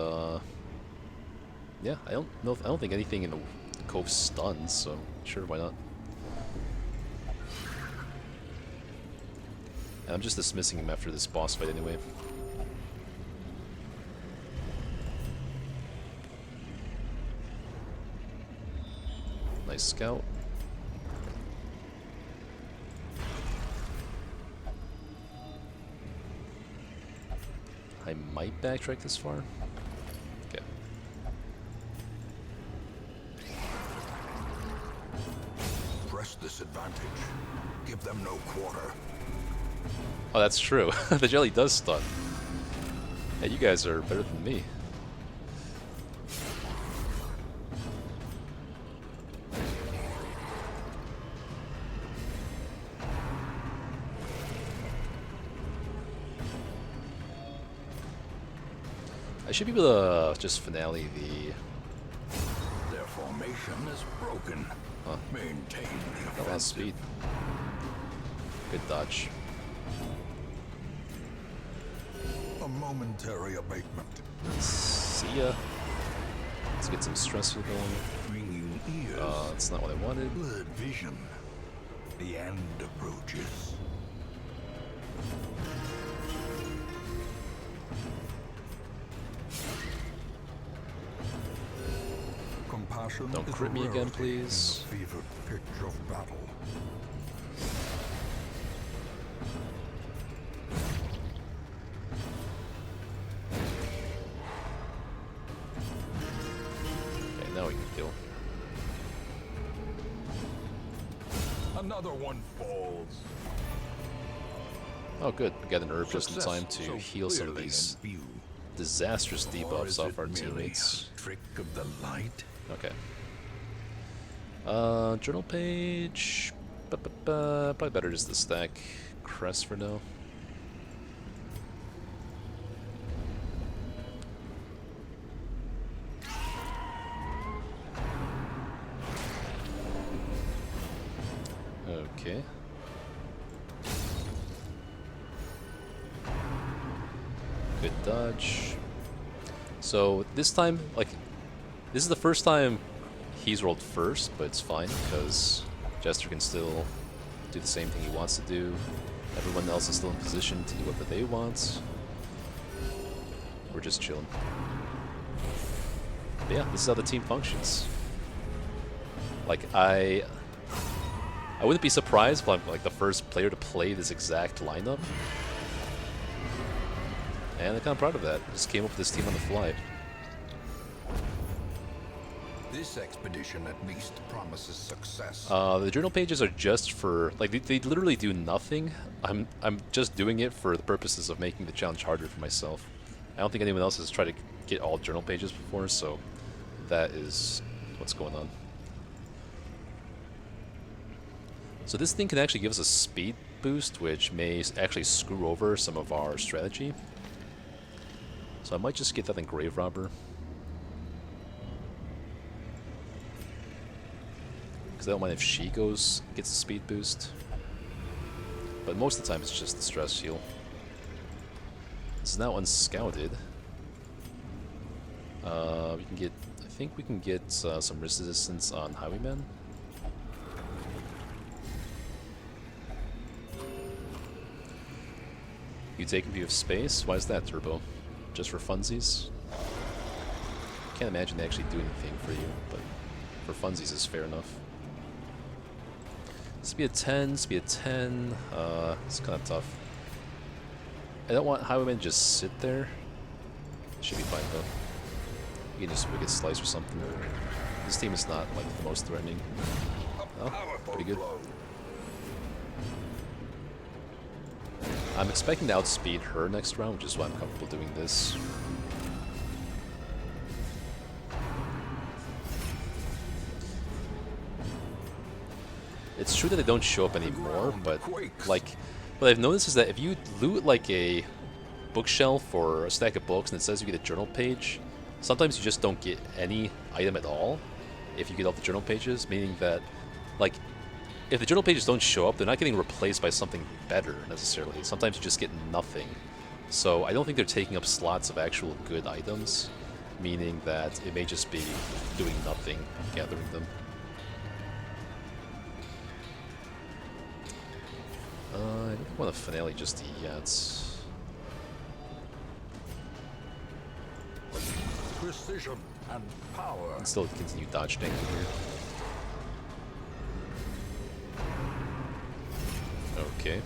yeah, I don't think anything in the cove stuns, so sure, why not? And I'm just dismissing him after this boss fight anyway. Nice scout. I might backtrack this far. Okay. Press this advantage. Give them no quarter. Oh, that's true. The jelly does stun. Hey, you guys are better than me. I should be able to just finale the... Their formation is broken. Huh. Maintain the Got a lot of offensive. speed. Good dodge. A momentary abatement. See ya. Let's get some stress heal going. Ringing ears. That's not what I wanted. Blurred vision. The end approaches. Compassion Don't is crit a me again, rarity please. in the fevered pitch of battle. Okay, now we can kill. Another one falls. Oh good, we got an herb just in Success time to so heal some of clearly these in view. disastrous Or debuffs is off it our merely teammates. a trick of the light. Okay. Journal page. Probably better just to stack crest for now. Okay. Good dodge. So this time, like, this is the first time he's rolled first, but it's fine because Jester can still do the same thing he wants to do. Everyone else is still in position to do whatever they want. We're just chilling. But yeah, this is how the team functions. Like, I wouldn't be surprised if I'm like the first player to play this exact lineup. And I'm kind of proud of that. Just came up with this team on the fly. This expedition at least promises success. The journal pages are just for like they literally do nothing. I'm just doing it for the purposes of making the challenge harder for myself. I don't think anyone else has tried to get all journal pages before, so that is what's going on. So this thing can actually give us a speed boost, which may actually screw over some of our strategy. So I might just get that in Grave Robber. Because I don't mind if she gets a speed boost. But most of the time it's just the stress heal. This is now unscouted. We can get, I think we can get some resistance on Highwayman. You take a view of space? Why is that, Turbo? Just for funsies? Can't imagine they actually do anything for you, but for funsies is fair enough. Speed of 10, speed of 10, it's kind of tough. I don't want Highwayman to just sit there. Should be fine though. You can just Wicked Slice or something. This team is not like the most threatening. Oh, pretty good. I'm expecting to outspeed her next round, which is why I'm comfortable doing this. It's true that they don't show up anymore, but like what I've noticed is that if you loot like a bookshelf or a stack of books and it says you get a journal page, sometimes you just don't get any item at all if you get all the journal pages, meaning that like if the journal pages don't show up, they're not getting replaced by something better necessarily. Sometimes you just get nothing. So I don't think they're taking up slots of actual good items, meaning that it may just be doing nothing, gathering them. I don't want a finale just yet. Precision and power. And still continue dodge tanking here. Okay.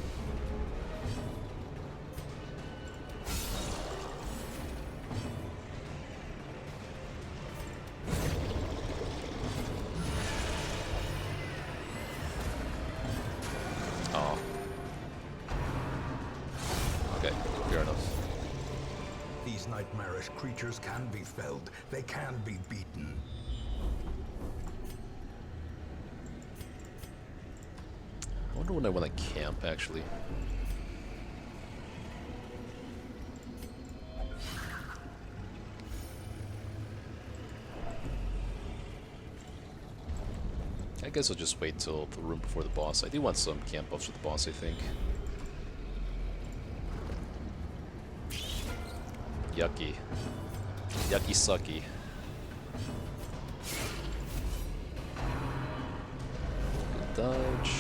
Oh. Okay, fair enough. These nightmarish creatures can be felled. They can be beaten. I wonder when I want to camp, actually. I guess I'll just wait till the room before the boss. I do want some camp buffs for the boss, I think. Yucky. Yucky sucky. Good dodge.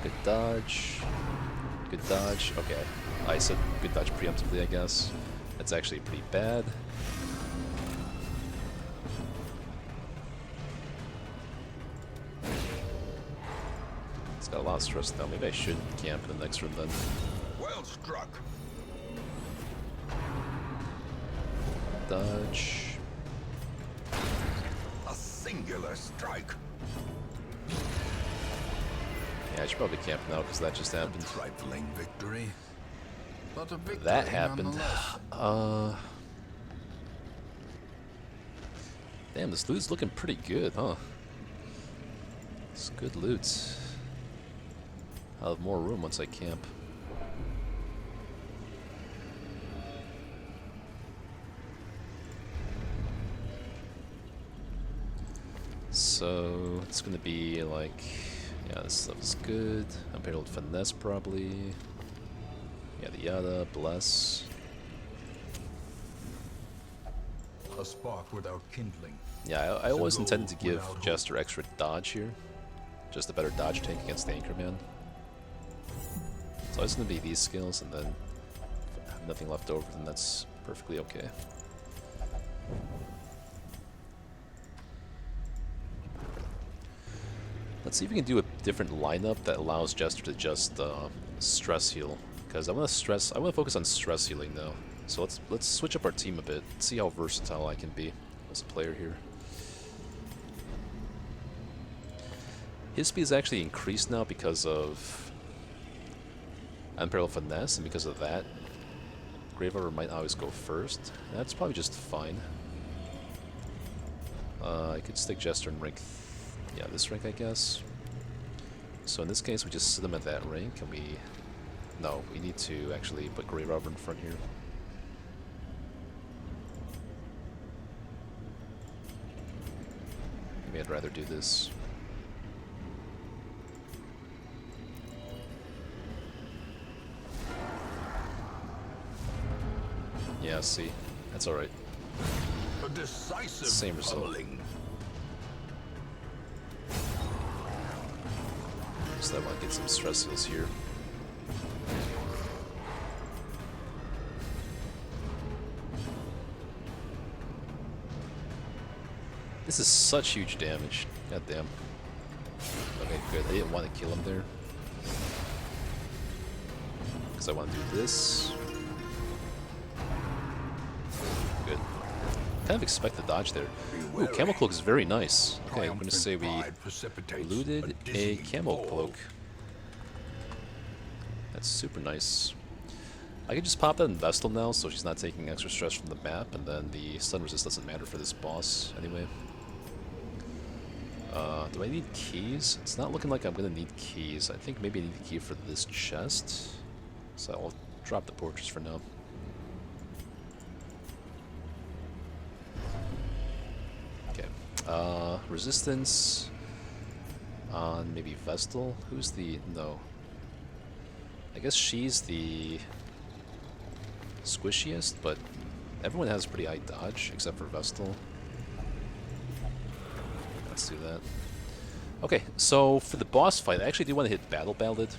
Good dodge. Good dodge. Okay. I said good dodge preemptively, I guess. That's actually pretty bad. It's got a lot of stress now. Maybe I should camp in the next room then. Well struck. Dodge. A singular strike. Yeah, I should probably camp now because that just happened. Trifling victory. But a victory That happened. nonetheless. Damn, this loot's looking pretty good, huh? It's good loot. I'll have more room once I camp. So it's gonna be like, yeah, this stuff is good. Imperial Finesse probably. Yada yada, bless. A spark without kindling Yeah, I always go intended to give without hope. Jester extra dodge here. Just a better dodge tank against the Anchorman. So it's going to be these skills, and then if I have nothing left over, then that's perfectly okay. Let's see if we can do a different lineup that allows Jester to just stress heal. Because I want to focus on stress healing now. So let's switch up our team a bit, see how versatile I can be as a player here. His speed is actually increased now because of Unparalleled Finesse, and because of that, Grave Robber might always go first. That's probably just fine. I could stick Jester in rank, yeah, this rank I guess. So in this case we just sit him at that rank, and no, we need to actually put Grave Robber in front here. Maybe I'd rather do this. Yeah, see, that's alright. A decisive Same result. pummeling. So I want to get some stress heals here. This is such huge damage. God damn. Okay, good. I didn't want to kill him there. Because I want to do this. Good. Kind of expect the dodge there. Ooh, Camel Cloak is very nice. Okay, I'm going to say we looted a Camel Cloak. That's super nice. I can just pop that in Vestal now, so she's not taking extra stress from the map, and then the stun resist doesn't matter for this boss anyway. Do I need keys? It's not looking like I'm going to need keys. I think maybe I need a key for this chest. So I'll drop the portraits for now. Okay. Resistance on maybe Vestal. Who's the... no. I guess she's the squishiest, but everyone has pretty high dodge except for Vestal. Let's do that. Okay, so for the boss fight, I actually do want to hit Battle Ballad.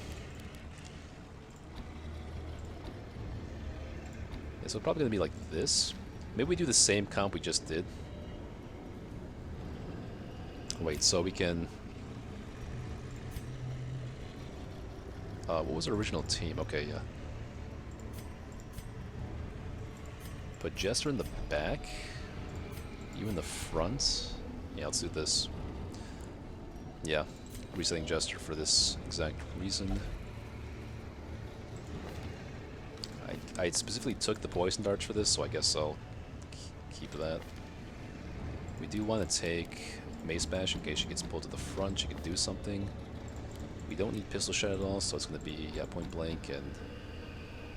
Yeah, so it's probably going to be like this. Maybe we do the same comp we just did. Wait, so we can... what was our original team? Okay, yeah. Put Jester in the back. You in the front. Yeah, let's do this. Yeah, resetting Jester for this exact reason. I specifically took the poison darts for this, so I guess I'll keep that. We do want to take Mace Bash in case she gets pulled to the front. She can do something. We don't need Pistol Shot at all, so it's going to be Point Blank and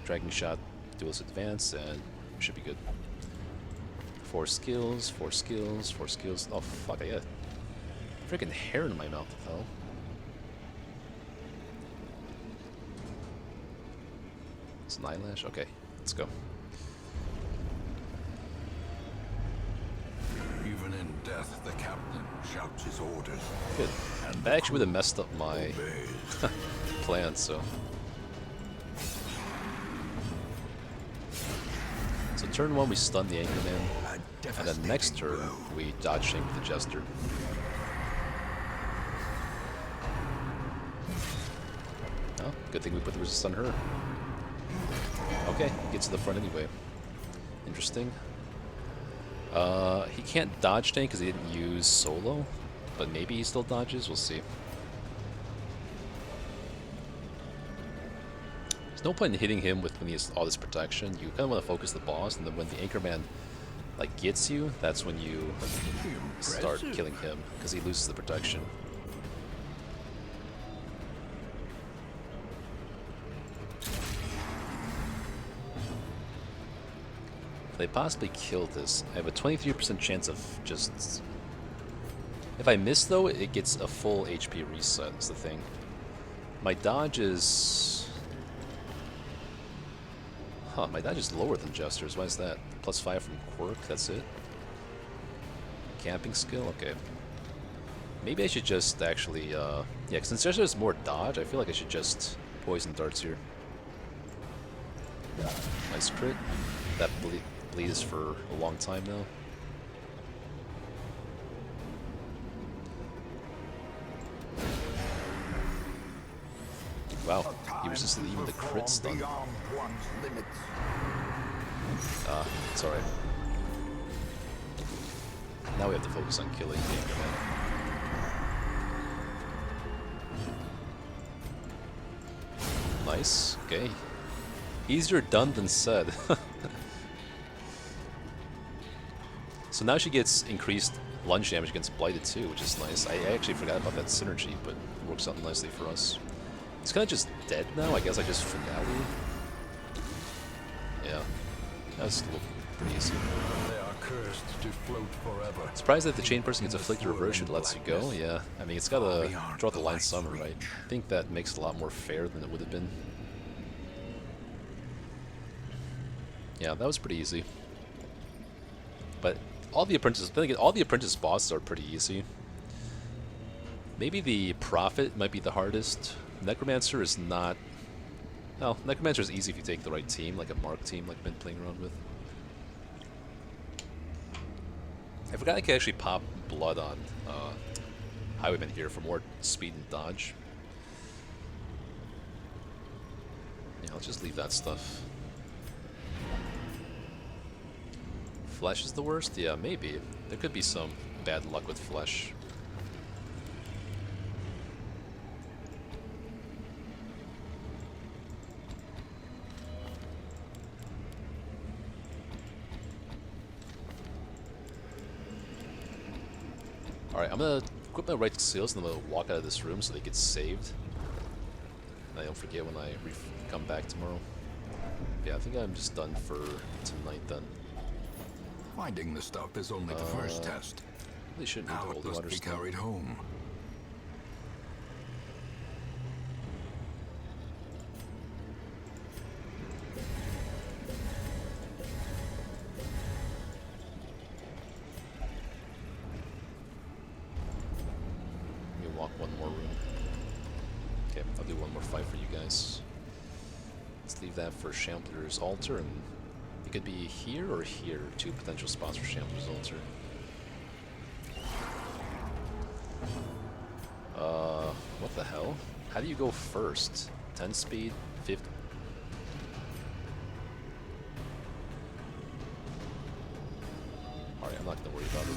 Dragon Shot, Duelist Advance, and we should be good. 4 skills, 4 skills, 4 skills. Oh fuck, I got a freaking hair in my mouth, what the hell? It's an eyelash? Okay, let's go. Even in death, the captain shouts his orders. Good. That actually would have messed up my Obeys. plan, so... So turn 1 we stun the Anchorman, and then next turn we dodge shank the Jester. Oh, good thing we put the resist on her. Okay, gets to the front anyway. Interesting. He can't dodge tank because he didn't use solo, but maybe he still dodges, we'll see. There's no point in hitting him when he has all this protection. You kind of want to focus the boss, and then when the Anchorman like gets you, that's when you start killing him, because he loses the protection. If they possibly kill this, I have a 23% chance of just... If I miss though, it gets a full HP reset, is the thing. My dodge is... My dodge is lower than Jester's. Why is that? +5 from Quirk, that's it? Camping skill? Okay. Maybe I should just actually, yeah, since there's more dodge, I feel like I should just poison darts here. Nice crit. That bleeds for a long time now. Wow, he resisted even the crit stun. Ah, it's alright. Now we have to focus on killing the Anchorman. Nice, okay. Easier done than said. So now she gets increased lunge damage against Blighted too, which is nice. I actually forgot about that synergy, but it works out nicely for us. He's kind of just dead now. I guess I just finale. Yeah, that's pretty easy. They are cursed to float forever. Surprised that the chain person gets afflicted reverse it lets you go. Yeah, I mean it's gotta draw the line somewhere, right? I think that makes it a lot more fair than it would have been. Yeah, that was pretty easy. But all the apprentices, then again, all the apprentice bosses are pretty easy. Maybe the Prophet might be the hardest. Necromancer is not. Well, Necromancer is easy if you take the right team, like a Mark team, like I've been playing around with. I forgot I could actually pop blood on Highwayman here for more speed and dodge. Yeah, I'll just leave that stuff. Flesh is the worst? Yeah, maybe. There could be some bad luck with flesh. Alright, I'm gonna equip my right skills and I'm gonna walk out of this room so they get saved. And I don't forget when I come back tomorrow. Yeah, I think I'm just done for tonight then. Finding the stuff is only the first test. They shouldn't need Now the it holy must water be stone. carried home. Let me walk one more room. Okay, I'll do one more fight for you guys. Let's leave that for Shambler's altar, and it could be here or here. Two potential spots for Shambler's altar. What the hell? How do you go first? 10 speed? 50? Alright, I'm not gonna worry about it.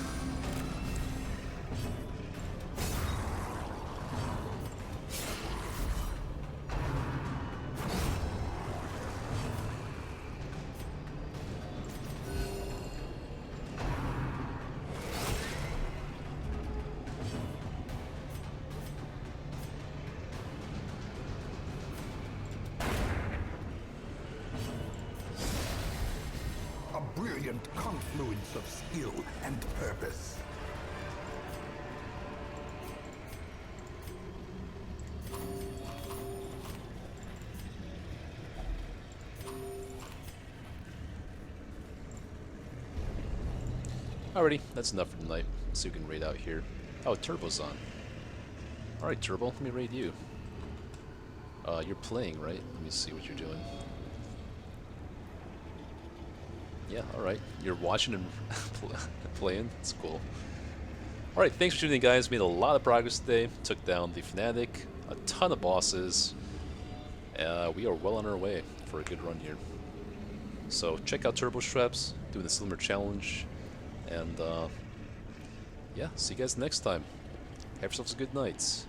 A brilliant confluence of skill and purpose. Alrighty, that's enough for tonight. So you can raid out here. Oh, Turbo's on. Alright, Turbo, let me raid you. You're playing, right? Let me see what you're doing. Yeah, alright. You're watching and playing. That's cool. Alright, thanks for tuning in, guys. Made a lot of progress today. Took down the Fnatic, a ton of bosses. We are well on our way for a good run here. So check out Turbo Straps, doing the Slimmer Challenge. And yeah, see you guys next time. Have yourselves a good night.